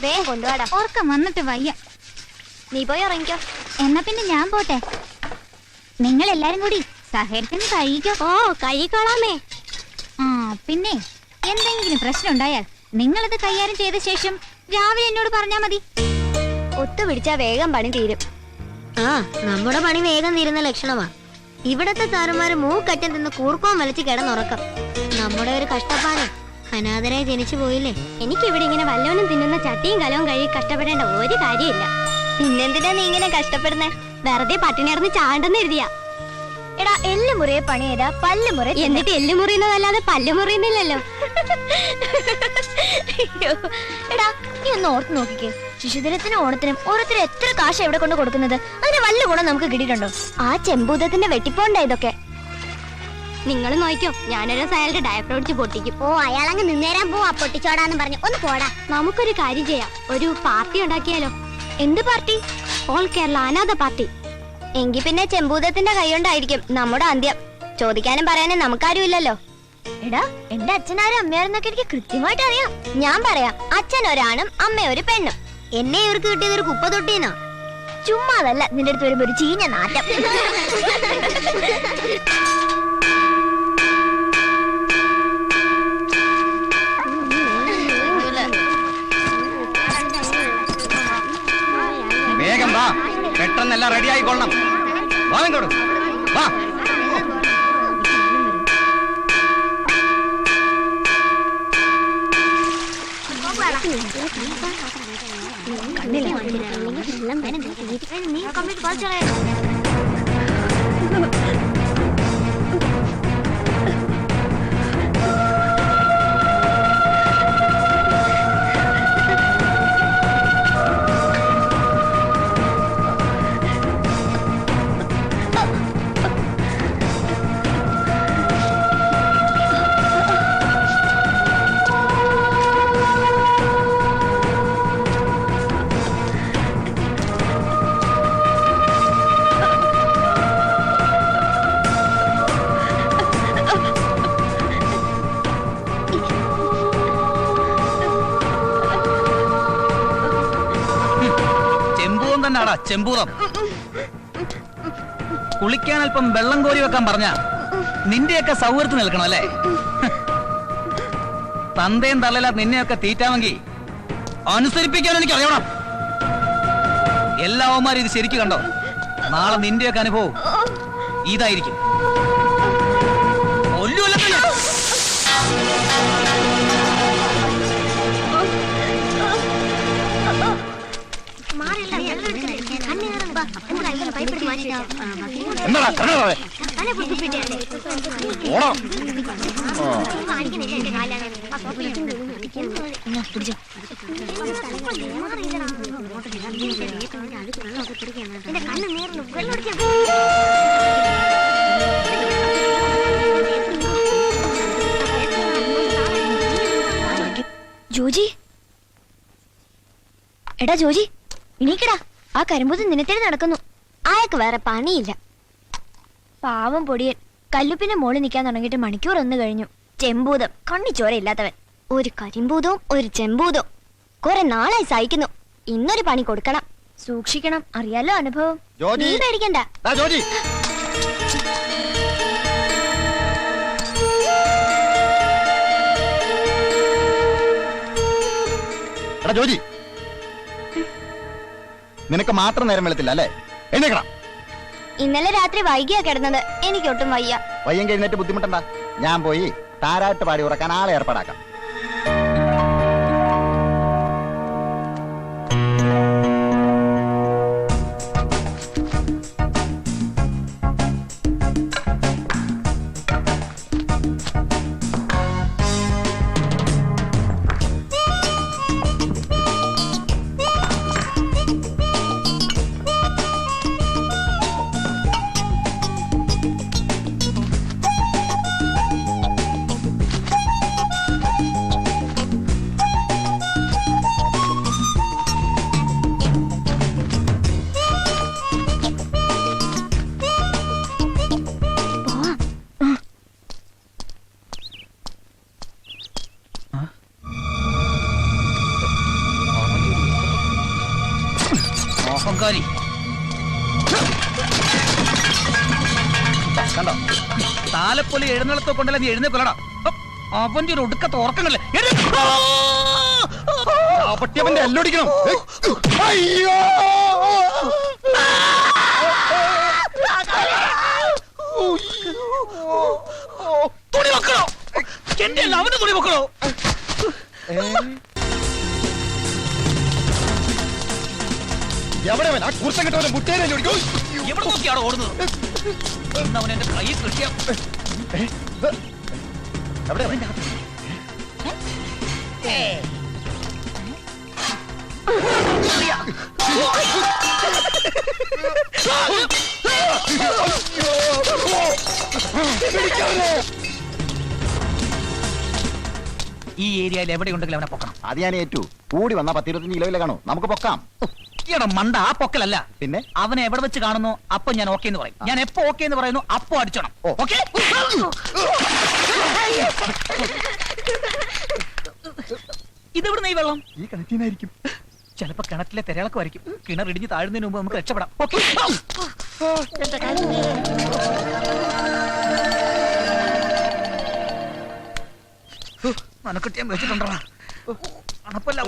വേഗം കൊണ്ടുപോടാ. ഓർക്കം വന്നിട്ട് വയ്യ. നീ പോയി ഉറങ്ങിക്കോ. എന്നാ പിന്നെ ഞാൻ പോട്ടെ. നിങ്ങൾ എല്ലാരും കൂടി സഹകരിച്ചൊന്ന് കഴിക്കോ. ഓ കഴിക്കോളാമേ. ആ പിന്നെ എന്തെങ്കിലും പ്രശ്നം ഉണ്ടായാൽ നിങ്ങളിത് കൈകാര്യം ചെയ്ത ശേഷം രാവിലെ എന്നോട് പറഞ്ഞാ മതി. ഒത്തുപിടിച്ചാ വേഗം പണി തീരും. ആ നമ്മുടെ പണി വേഗം തീരുന്ന ലക്ഷണമാ. ഇവിടത്തെ സാറുമാര് മൂക്കറ്റം തിന്ന് കൂർക്കവും വലിച്ച് കിടന്നുറക്കം. നമ്മുടെ ഒരു കഷ്ടപ്പാട്. അനാഥരായി ജനിച്ചു പോയില്ലേ. എനിക്കിവിടെ ഇങ്ങനെ വല്ലവനും തിന്നുന്ന ചട്ടിയും കലവും കഴുകി കഷ്ടപ്പെടേണ്ട ഒരു കാര്യമില്ല. പിന്നെന്തിനാ നീ ഇങ്ങനെ കഷ്ടപ്പെടുന്നേ? വെറുതെ പട്ടിണി ഇറന്ന് ചാണ്ടെന്ന് എഴുതിയാ. എടാ എല്ല് മുറിയെ പണി ചെയ്താ പല്ല് മുറി, എന്നിട്ട് എല്ല് മുറിയുന്നതല്ലാതെ പല്ല് മുറിയുന്നില്ലല്ലോ. എടാ നീ ഒന്ന് ഓർത്ത് നോക്കിക്കേ. ശിശുദിനത്തിനും ഓണത്തിനും ഓരോരുത്തരും എത്ര കാശ് എവിടെ കൊണ്ട് കൊടുക്കുന്നത്? അതിന് വല്ല ഗുണം നമുക്ക് കിട്ടിയിട്ടുണ്ടോ? ആ ചെമ്പൂതത്തിന്റെ വെട്ടിപ്പോണ്ട ഇതൊക്കെ. നിങ്ങൾ നോക്കിയോ, ഞാനൊരു അയാളുടെ ഡയപ്പർ ഒടിച്ച് പൊട്ടിക്കും. ഓ അയാളങ്ങ് നിന്നേരാൻ പോവാ പൊട്ടിച്ചോടാന്ന് പറഞ്ഞു. ഒന്ന് പോടാ. നമുക്കൊരു കാര്യം ചെയ്യാം, ഒരു പാർട്ടി ഉണ്ടാക്കിയാലോ? എന്ത് പാർട്ടി? ഓൾ കേരള അനാഥ പാർട്ടി. എങ്കിൽ പിന്നെ ചെമ്പൂതത്തിന്റെ കൈകൊണ്ടായിരിക്കും നമ്മുടെ അന്ത്യം. ചോദിക്കാനും പറയാനും നമുക്കാരും ഇല്ലല്ലോ. എടാ എന്റെ അച്ഛനാരും അമ്മയാരെന്നൊക്കെ എനിക്ക് കൃത്യമായിട്ട് അറിയാം. ഞാൻ പറയാം, അച്ഛൻ ഒരാണും അമ്മ ഒരു പെണ്ണും. എന്നെ ഇവർക്ക് കിട്ടിയത് ഒരു കുപ്പ തൊട്ടീന്നാ. ചുമ്മാതല്ല, നിന്റെ അടുത്ത് വരുമ്പോ ഒരു ചീഞ്ഞ നാറ്റം. വേഗം വാ, പെട്ടെന്നെല്ലാം റെഡി ആയിക്കൊള്ളണം. വാങ്ങോട്ട് വാ. ചെമ്പൂതം കുളിക്കാൻ അല്പം വെള്ളം കോരി വെക്കാൻ പറഞ്ഞ നിന്റെയൊക്കെ സൗകര്യത്തിൽ നിൽക്കണം അല്ലേ? തന്തയും തള്ളല നിന്നെയൊക്കെ തീറ്റാമെങ്കിൽ അനുസരിപ്പിക്കാൻ എനിക്ക് അറിയണം. എല്ലാവന്മാരും ഇത് ശരിക്കും കണ്ടോ? നാളെ നിന്റെയൊക്കെ അനുഭവം ഇതായിരിക്കും. ജോജി, എടാ ജോജി, എണീക്കടാ. ആ കരിമ്പൂത്ത് നിന്നത്തേന് നടക്കുന്നു. അയാൾക്ക് വേറെ പണിയില്ല. പാവം പൊടിയൻ കല്ലുപ്പിന്റെ മോളിൽ നിൽക്കാൻ തുടങ്ങിയിട്ട് മണിക്കൂർ ഒന്ന് കഴിഞ്ഞു. ചെമ്പൂതം, കണ്ണിച്ചോര ഇല്ലാത്തവൻ. ഒരു കരിമ്പൂതവും ഒരു ചെമ്പൂതവും കുറെ നാളായി സഹിക്കുന്നു. ഇന്നൊരു പണി കൊടുക്കണം. സൂക്ഷിക്കണം, അറിയാലോ അനുഭവം. നീ പേടിക്കണ്ട. ജോജി, നിനക്ക് മാത്രം നേരം വെളുത്തില്ല അല്ലേ? എഴുന്നേക്കണം. ഇന്നലെ രാത്രി വൈകിയാ കിടന്നത്. എനിക്കൊട്ടും വയ്യ. വയ്യെങ്കിൽ എഴുന്നേറ്റ് ബുദ്ധിമുട്ടണ്ട. ഞാൻ പോയി താരാട്ട് പാടി ഉറക്കാൻ ആളെ ഏർപ്പാടാക്കാം. അഹങ്കാരി. കണ്ടോ, താലപ്പൊലി എഴുന്നള്ളത്തോ കൊണ്ടല്ല നീ എഴുന്നേക്കൊല്ലടാ. അവന്റെ ഒരു ഒടുക്കത്തെ ഉറക്കങ്ങളല്ലേ. പട്ടിയവന്റെ എല്ലൊടിക്കണം. അയ്യോ തുണി വെക്കണോ? എന്റെ അല്ല അവന്റെ തുണി വെക്കണോ? എവിടെ ആ കുർത്തം കിട്ടവനെ മുട്ടേനെ ഓടിക്കും. എവിടെ നോക്കിയാണോ ഓടുന്നത്? അവൻ എന്റെ കൈ കിട്ടിയ എവിടെ ഈ ഏരിയയിൽ എവിടെയുണ്ടെങ്കിലും അവനെ പൊക്കണം. അത് ഞാൻ ഏറ്റു. കൂടി വന്നാ 10-25 കിലോയിലെ കാണോ, നമുക്ക് പൊക്കാം. ഈട മണ്ട, ആ പൊക്കലല്ല. പിന്നെ അവനെ എവിടെ വെച്ച് കാണുന്നു അപ്പൊ ഞാൻ ഓക്കെ എന്ന് പറയും. ഞാൻ എപ്പോ ഓക്കെ എന്ന് പറയുന്നു അപ്പൊ അടിച്ചോണം. ഓക്കെ? ഇതെവിടെ ഈ വെള്ളം? ഈ കിണറ്റിനായിരിക്കും. ചിലപ്പോ കിണറ്റിലെ തിരകളൊക്കെ കിണർ ഇടിഞ്ഞ് താഴുന്നതിന് മുമ്പ് നമുക്ക് രക്ഷപ്പെടാം. ഓക്കെ? മനക്കെട്ടി ഞാൻ വെച്ചിട്ടുണ്ടോ? അണപ്പല്ല.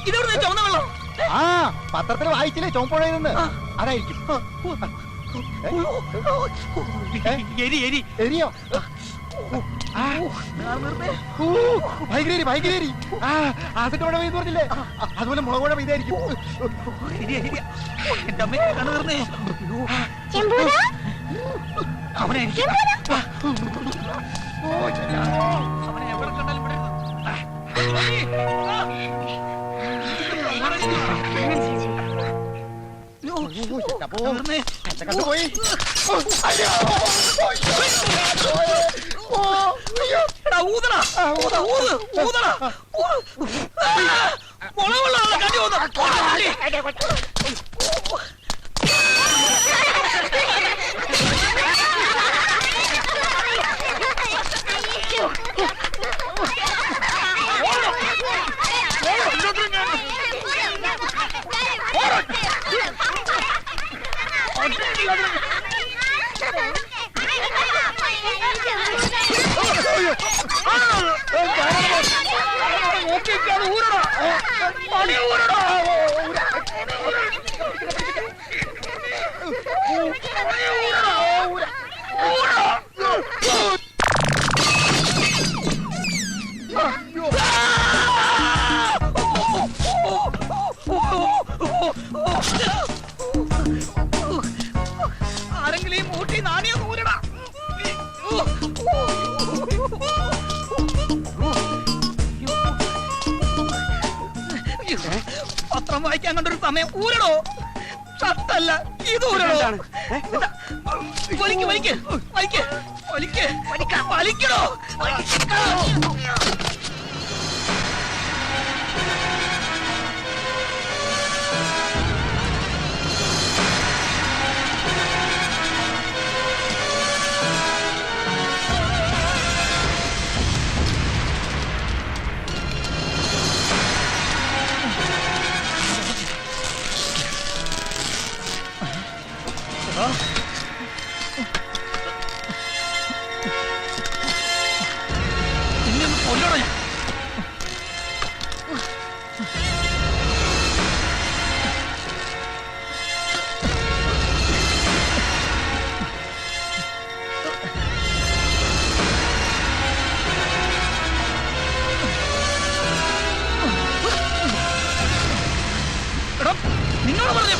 ഇതെവിടെ ചുവന്ന വെള്ളം? ആ പത്രത്തിൽ വായിച്ചില്ലേ ചോമ്പുഴയിൽ നിന്ന്? അതായിരിക്കും. എരി എരി എരിയോ? ഭയങ്കര ഭയങ്കര ആസിഡ് മഴ പെയ്തു പറഞ്ഞില്ലേ, അതുപോലെ മുളക് മഴ പെയ്തായിരിക്കും. എന്റെ അമ്മ കണ്ണു തീർന്നേ. അവനെ അവനെ എവിടെ കണ്ടാലും ആരെങ്കിലും ഈ മൂട്ടി നാണിയോ ഊരടാ. പത്രം വായിക്കാൻ കണ്ടൊരു സമയം ഊരടോ. ഷർട്ടല്ല ഇത് ഊരടോ. വലിക്ക് വലിക്ക് വലിക്ക് വലിക്ക് വലിക്കടോ. കൊല്ലണോ ഞാൻ? എടാ നിന്നോട് പറഞ്ഞു.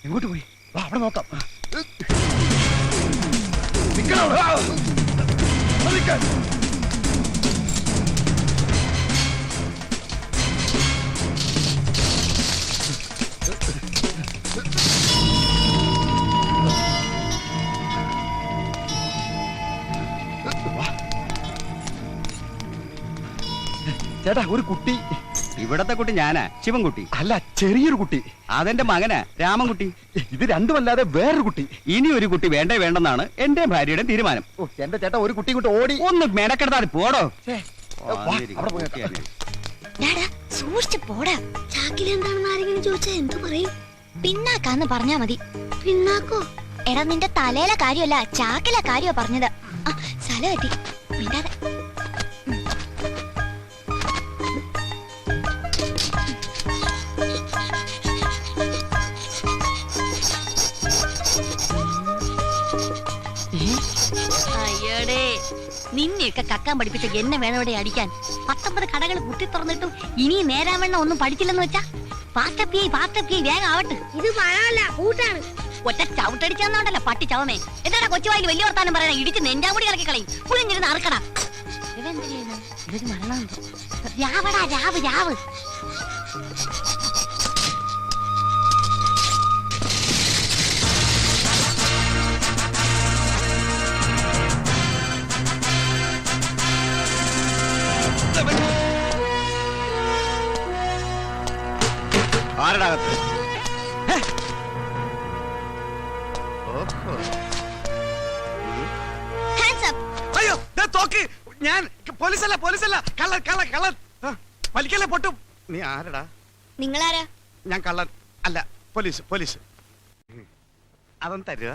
എങ്ങോട്ട് പോയി? വാ, അവിടെ നോക്കാം. നിക്കണം അവിടെ. നിൽക്കാൻ. ചേട്ടാ, ഒരു കുട്ടി. ഇവിടത്തെ കുട്ടി ഞാനാ, ശിവൻകുട്ടി. അല്ല, ചെറിയൊരു കുട്ടി. അതെന്റെ മകനാ, രാമൻകുട്ടി. ഇത് രണ്ടുമല്ലാതെ വേറൊരു കുട്ടി. ഇനി ഒരു കുട്ടി വേണ്ടേ വേണ്ടെന്നാണ് എന്റെ ഭാര്യയുടെ തീരുമാനം. ഓ, എന്റെ ചേട്ടാ, ഒരു കുട്ടി കൊണ്ട് ഓടി. ഒന്ന് മെനക്കെടുത്താൽ പോടോ. അവിടെ പോയി നോക്കാം. ഡാടാ, സൂക്ഷിച്ച് പോടാ. ചാക്കിലെന്താണെന്ന് ആരെങ്കിലും ചോദിച്ചാ എന്തു പറയും? പിന്നാക്കാന്ന് പറഞ്ഞാ മതി. പിന്നാക്കോ? എടാ, നിന്റെ തലയിലെ കാര്യമല്ല, ചാക്കിലെ കാര്യമാ പറഞ്ഞത്. ആ, സ്ഥലം എത്തി. മിണ്ടാതെ. അയ്യടേ, നിന്നെയൊക്കെ കക്കാൻ പഠിപ്പിച്ച എന്നെ വേണോടെ അടിക്കാൻ. 19 കടകൾ കുത്തി തുറന്നിട്ടും ഇനി നേരാവണ്ണം ഒന്നും പഠിച്ചില്ലെന്ന് വെച്ചാ പാസ്റ്റപ്പിയായി വേഗം ആവട്ടെ. ഇത് പഴമല്ല, കൂട്ടാണ്. ഒറ്റ ചവിട്ടടിച്ചാന്നോണ്ടല്ല പട്ടി ചവമേ. എന്താടാ കൊച്ചുവായിൽ വലിയ വർത്താനം പറയണ? ഇടിച്ച് നെഞ്ചാമുടി കളക്കി കളയും. പുളിഞ്ഞിരുന്ന് അറക്കടാ. ഇതൊരു മരണമുണ്ട്. രാവടാ, രാവ് രാവ്. ആരടാകത്ത്? Hands up. അയ്യോ, തോക്ക്. ഞാൻ പോലീസല്ല, കള്ളൻ. വലിക്കല്ലേ, പൊട്ടും. നീ ആരടാ? നിങ്ങളാരാ? ഞാൻ കള്ളൻ അല്ല, പോലീസ്. അതൊന്നും തരുക.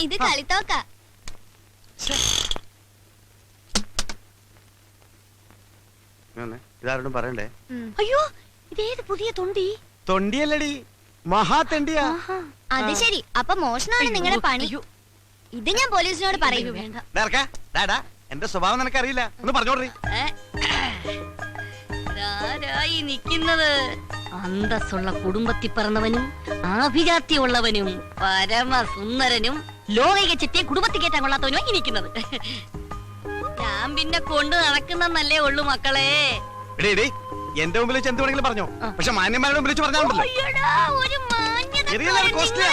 ഇത് കളിത്തോക്ക. ഇതാരോടും പറയണ്ടേ? അയ്യോ, ഇതേത് പുതിയ തൊണ്ടി? തൊണ്ടിയല്ലടി, മഹാതെണ്ടിയാ. അത് ശരി. അപ്പൊ മോഷണമാണ് നിങ്ങളുടെ പണി. ഇത് ഞാൻ പോലീസിനോട് പറയും. വേണ്ട. എന്റെ സ്വഭാവം നിനക്കറിയില്ല, ഒന്ന് പറഞ്ഞോടറി. ആരായി നിൽക്കുന്നത്? അന്തസ്സുള്ള കുടുംബത്തിൽ പിറന്നവനും ആഭിജാത്യമുള്ളവനും പരമസുന്ദരനും ലോകൈക ചെറ്റിയെ കുടുംബത്തിൽ കയറ്റാൻ കൊള്ളാത്തവനും ഇരിക്കുന്നത്. ഞാൻ പിന്നെ കൊണ്ട് നടക്കുന്നല്ലേ ഉള്ളു മക്കളെ. എന്റെ മുമ്പിൽ വെച്ച് എന്ത് വേണമെങ്കിലും പറഞ്ഞോ, പക്ഷെ മാന്യന്മാരുടെ മുമ്പിൽ വെച്ച് പറഞ്ഞാൽ അയ്യടാ, ഒരു മാന്യത ചെറിയ കോസ്റ്റ്ലിയാ.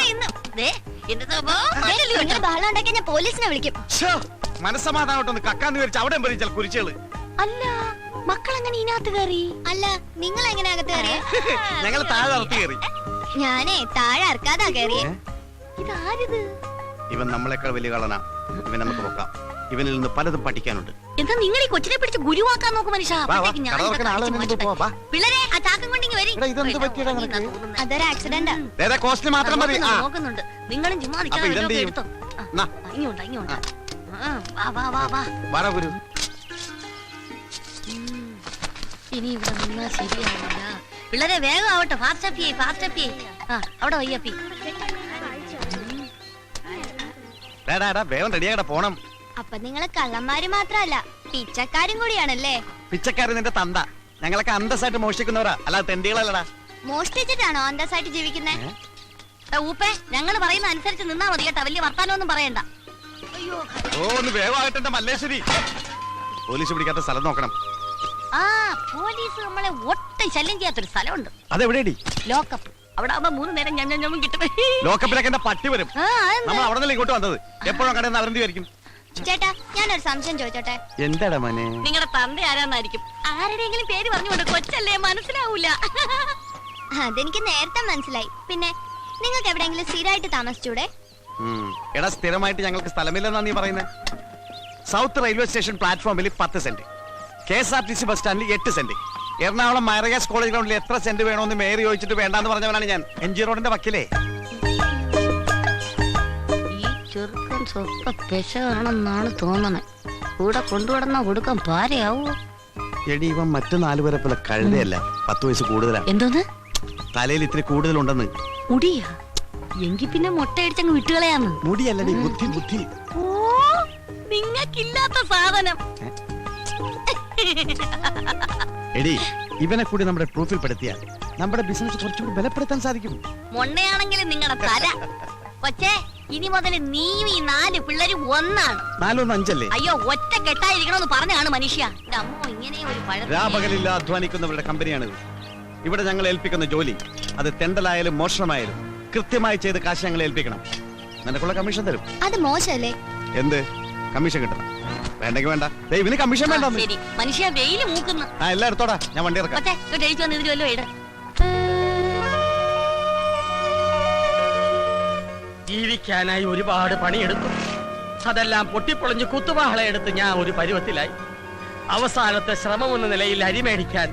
ദേ, എന്റെ സ്വഭാവം നിങ്ങൾ ബഹളം ഉണ്ടാക്കിയാൽ ഞാൻ പോലീസിനെ വിളിക്കും. മനസ്സമാധാനോട്ടൊന്ന് കക്കാന്ന് വിചാരിച്ച അവിടെ പറിച്ചാൽ കുരിച്ചുകള്. അല്ല, മക്കളെങ്ങനെ ഇതിനകത്ത് കയറി? അല്ല, നിങ്ങൾ എങ്ങനെ അകത്ത് കയറിയ? ഞങ്ങൾ താഴെ ഇറത്തി കയറി. ഞാനേ താഴെ ഇറക്കാതാ കയറിയേ. ഇതാരിത്? ഇവൻ നമ്മളെക്കാൾ വലിയ കളനാ. ഇവൻ നമുക്ക് നോക്കാം. ഇവനിൽ നിന്ന് പലതും പഠിക്കാനുണ്ട്. എന്താ നിങ്ങൾ ഈ കൊച്ചിനെ പിടിച്ച് ഗുരുവാക്കാൻ നോക്കും മനുഷ്യ? വാ, അപ്പോഴത്തേക്ക് ഞാൻ കട തുറക്കാൻ ഇതൊക്കെ ആള് അടിച്ച് വന്നിട്ട് മാറ്റട്ടെ. പോ, വാ. പിള്ളേരെ, ആ ചാക്കം കൊണ്ടിങ്ങ് വരി. എടാ, ഇതെന്ത് പറ്റിയടാ നിനക്ക്? അതൊരു ആക്സിഡന്റാ. കോസ്റ്റ്ലി മാത്രം മതി. നോക്കുന്നുണ്ട്. നിങ്ങളും ചുമ്മാ അപ്പൊ നിൽക്കാതെ ഇതെന്ത് വല്ലതും ചെയ്യും? എടുത്തോ. നാ. ഇങ്ങോട്ടാ. വാ. വാടാ ഗുരു. ഇനി ഇവിടെ നിന്നാ ശരിയാവില്ല. പിള്ളേരെ വേഗം ആവട്ടെ. ഫാസ്റ്റ് അപ്പി. അവിടെ വയ്യപ്പി. വേഗം റെഡിയാകട്ടെ, പോണം. അപ്പൊ നിങ്ങള് കള്ളന്മാര് മാത്രല്ല, പിച്ചക്കാരും കൂടിയാണല്ലേ? പിച്ചക്കാരൻ നിന്റെ തന്ത. ഞങ്ങളൊക്കെ അന്തസ്സായിട്ട് മോഷ്ടിക്കുന്നവരാ, അല്ലാതെ തെണ്ടികളല്ലടാ. മോഷ്ടിച്ചിട്ടാണോ അന്തസ്സായിട്ട് ജീവിക്കുന്നേ? ഊപ്പേ ഞങ്ങൾ പറയുന്ന അനുസരിച്ച് നിന്നാ മതി കേട്ടാ, വലിയ വർത്താനമൊന്നും പറയണ്ട. അയ്യോ ഓ ഒന്ന് വേഗമായിട്ട് മല്ലേശ്വരി. പോലീസ് പിടിക്കാത്ത സ്ഥലം നോക്കണം. ആ പോലീസ് നമ്മളെ ഒട്ടും ശല്യം ചെയ്യാത്തൊരു സ്ഥലമുണ്ട്. അതെവിടെയടി? ലോക്കപ്പ്. അവിടെ ആവുമ്പോ 3 നേരം ഞമ്മ കിട്ടും. ലോക്കപ്പിലൊക്കെ എന്റെ പട്ടി വരും. ആ, അതെന്താ? നമ്മൾ അവിടെ നിന്ന് ഇങ്ങോട്ട് വന്നത്. എപ്പോഴും കടന്ന് അവരെന്തായിരിക്കും? ചേട്ടാ ഞാനൊരു സംശയം ചോദിച്ചോട്ടെ? എന്താടാ മോനെ? നിങ്ങളുടെ തന്ത ആരാന്നായിരിക്കും. ആരുടെയെങ്കിലും പേര് പറഞ്ഞുകൊണ്ട് കൊച്ചല്ലേ, മനസ്സിലാവൂല. അതെനിക്ക് നേരത്തെ മനസ്സിലായി. പിന്നെ നിങ്ങൾക്ക് എവിടെയെങ്കിലും സ്ഥിരമായിട്ട് താമസിച്ചൂടെ? എടാ സ്ഥിരമായിട്ട് ഞങ്ങൾക്ക് സ്ഥലമില്ലെന്നാ നീ പറയുന്നത്. സൗത്ത് റെയിൽവേ സ്റ്റേഷൻ പ്ലാറ്റ്ഫോമിൽ 10 സെന്റ്, KSRTC ബസ് സ്റ്റാൻഡിൽ 8 സെന്റ്, എറണാകുളം മൈറഗാസ് കോളേജ് ഗ്രൗണ്ടിൽ എത്ര സെന്റ് വേണമെന്ന് മേയർ ചോദിച്ചിട്ട് വേണ്ടാന്ന് പറഞ്ഞവനാണ് ഞാൻ. MG റോഡിന്റെ വക്കിലേ. ഈ ചെറുക്കൻ സ്വപ്പ പെശാണെന്നാണ് തോന്നണേ. കൂടെ കൊണ്ടുവിടുന്ന കൊടുക്കാൻ പാരയാവോ? എടി ഇവൻ മറ്റു 4 പേരെ പോലെ കഴുതയല്ല, 10 വയസ്സ് കൂടുതലാ. എന്തോന്ന്? തലയിൽ ഇത്തിരി കൂടുതലുണ്ടെന്ന്. മുടിയാ? എങ്കി പിന്നെ മുട്ടയടിച്ചങ്ങ് വിട്ടുകളയാന്ന്. മുടിയല്ലടി, ബുദ്ധി ബുദ്ധി. ഓ നിങ്ങക്കില്ലാത്ത സാധനം. എടി ഇവനെ കൂടി നമ്മുടെ പ്രൂഫിൽ പെടുത്തിയാൽ നമ്മുടെ ബിസിനസ് കുറച്ചുകൂടി ബലപ്പെടുത്താൻ സാധിക്കും. മൊണ്ണയാണെങ്കിലും നിങ്ങളുടെ തല. കൊച്ചേ ഇനി മുതൽ നീയും ഈ 4 പിള്ളേരും ഒന്നാണ്. 4 1 5 അല്ലേ? അയ്യോ ഒറ്റ കെട്ടായിരിക്കണമെന്ന് പറഞ്ഞാണ് മനുഷ്യ. അമ്മോ ഇങ്ങനെ ഒരു രാപകലില്ല അധ്വാനിക്കുന്നവരുടെ കമ്പനിയാണിത്. ഇവിടെ ഞങ്ങൾ ഏൽപ്പിക്കുന്ന ജോലി അത് തെണ്ടലായാലും മോഷണമായാലും കൃത്യമായി ചെയ്ത് കാശ് ഞങ്ങൾ ഏൽപ്പിക്കണം. നിനക്കുള്ള കമ്മീഷൻ തരും. അത് മോശമല്ലേ? എന്ത് കമ്മീഷൻ കിട്ടണം? വേണ്ടെങ്കിൽ വേണ്ട. ഇവന് കമ്മീഷൻ വേണ്ട. ശരി മനുഷ്യ വെയില് മൂക്കുന്നു. ആ എല്ലാം എടുത്തോടാ, ഞാൻ വണ്ടി ഇറക്കാം. കൊച്ചേ ഇങ്ങോട്ട് എഴുതി വന്ന് ഇതിൽ വല്ലോ ഇട. ജീവിക്കാനായി ഒരുപാട് പണിയെടുത്തു. അതെല്ലാം പൊട്ടിപ്പൊളിഞ്ഞ് കുത്തുവാളയെടുത്ത് ഞാൻ ഒരു പരുവത്തിലായി. അവസാനത്തെ ശ്രമമെന്ന നിലയിൽ അരിമേടിക്കാൻ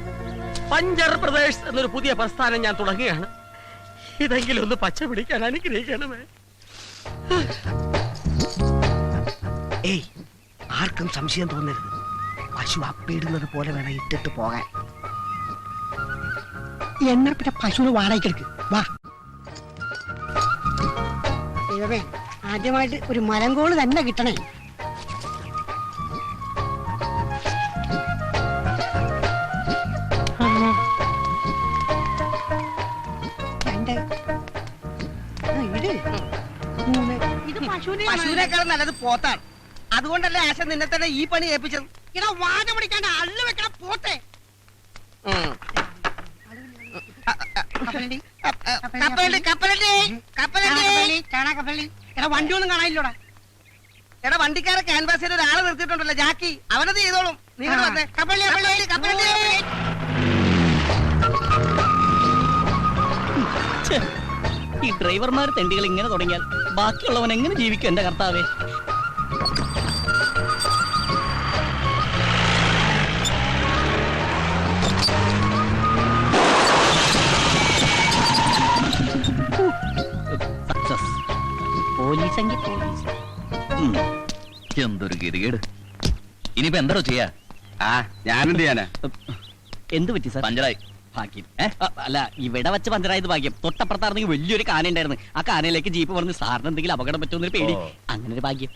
പഞ്ചർ പ്രദേശ് എന്നൊരു പുതിയ പ്രസ്ഥാനം ഞാൻ തുടങ്ങുകയാണ്. ഇതെങ്കിലും ഒന്ന് പച്ച പിടിക്കാൻ അനുഗ്രഹിക്കണമേ. ഏയ് ആർക്കും സംശയം തോന്നരുത്. പശു അപ്പിടുന്നത് പോലെ വേണം ഇട്ടിട്ട് പോകാൻ. എന്നാ പിന്നെ പശുവിന് വാടകയ്ക്കെടുക്ക്. വാ. ദൈവമേ, ആദ്യമായിട്ട് ഒരു മലങ്കോള് തന്നെ കിട്ടണേ. ഇത് പശുവിനെ പശുവിനേക്കാൾ നല്ലത് പോത്താണ്. അതുകൊണ്ടല്ലേ ആശ നിന്നെ തന്നെ ഈ പണി ഏൽപ്പിച്ചത്. ഇടാ വാഴ പിടിക്കാണ്ട് അള്ളു വെക്കാൻ പോത്തെ. എടാ വണ്ടി ഒന്നും കാണാനില്ലോടാ. എടാ വണ്ടിക്കാരെ ക്യാൻവാസ് ചെയ്ത് ഒരാളെ നിർത്തിയിട്ടുണ്ടല്ലോ, ജാക്കി. അവനത് ചെയ്തോളും. നീ വന്നേ. കപ്പലണ്ടി കപ്പലണ്ടി കപ്പലണ്ടി. ഈ ഡ്രൈവർമാർ തെണ്ടികൾ ഇങ്ങനെ തുടങ്ങിയാൽ ബാക്കിയുള്ളവൻ എങ്ങനെ ജീവിക്കും എന്റെ കർത്താവേ? പോലീസെങ്കിൽ പോലീസ്. എന്തൊരു ഗതികേട്. ഇനിയിപ്പോ എന്തോ ചെയ്യാ? ആ ഞാനെന്ത് ചെയ്യാനാ? എന്ത് പറ്റി സാർ? പഞ്ചറായി. ഭാഗ്യം. അല്ല ഇവിടെ വെച്ച് പഞ്ചറായത് ഭാഗ്യം. തൊട്ടപ്പുറത്തായിരുന്നെങ്കിൽ വലിയൊരു കാന ഉണ്ടായിരുന്നു. ആ കാനയിലേക്ക് ജീപ്പ് പറഞ്ഞ് സാറിന് എന്തെങ്കിലും അപകടം പറ്റുമെന്നൊരു പേടി. അങ്ങനെ ഒരു ഭാഗ്യം.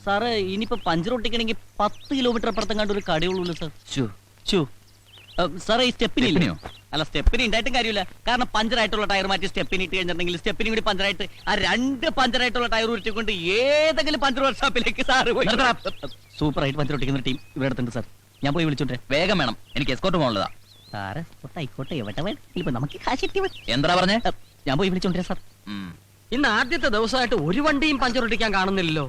സാറ് ഇനിയിപ്പോ പഞ്ചർ ഒട്ടിക്കണമെങ്കിൽ 10 കിലോമീറ്റർ അപ്പുറത്തും കണ്ട് ഒരു കടയുള്ളൂ സാർ. സാറേ ഈ സ്റ്റെപ്പിനിയോ? അല്ല സ്റ്റെപ്പിന് ഉണ്ടായിട്ടും കാര്യമില്ല. കാരണം പഞ്ചറായിട്ടുള്ള ടയർ മാറ്റി സ്റ്റെപ്പിന് ഇട്ട് കഴിഞ്ഞിട്ടുണ്ടെങ്കിൽ സ്റ്റെപ്പിനും കൂടി പഞ്ചറായിട്ട് ആ 2 പഞ്ചറായിട്ടുള്ള ടയർ ഉരുട്ടിക്കൊണ്ട് ഏതെങ്കിലും പഞ്ചർ വർക്ക്ഷോപ്പിലേക്ക് സാറ് പോയി. സൂപ്പറായിട്ട് പഞ്ചർ ഒട്ടിക്കുന്ന ടീം ഇവിടെ അടുത്തുണ്ട് സാർ. ഞാൻ പോയി വിളിച്ചോട്ടെ. വേഗം വേണം, എനിക്ക് എസ്കോർട്ട് പോകാനുള്ളതാ. സാറ് ആയിക്കോട്ടെ, എവിടെ വേണം നമുക്ക് കാശ് എത്തി. എന്താ പറഞ്ഞേ? ഞാൻ പോയി വിളിച്ചോണ്ടിരാ സാർ. ഇന്ന് ആദ്യത്തെ ദിവസമായിട്ട് ഒരു വണ്ടിയും പഞ്ചർ ഒട്ടിക്കാൻ കാണുന്നില്ലല്ലോ.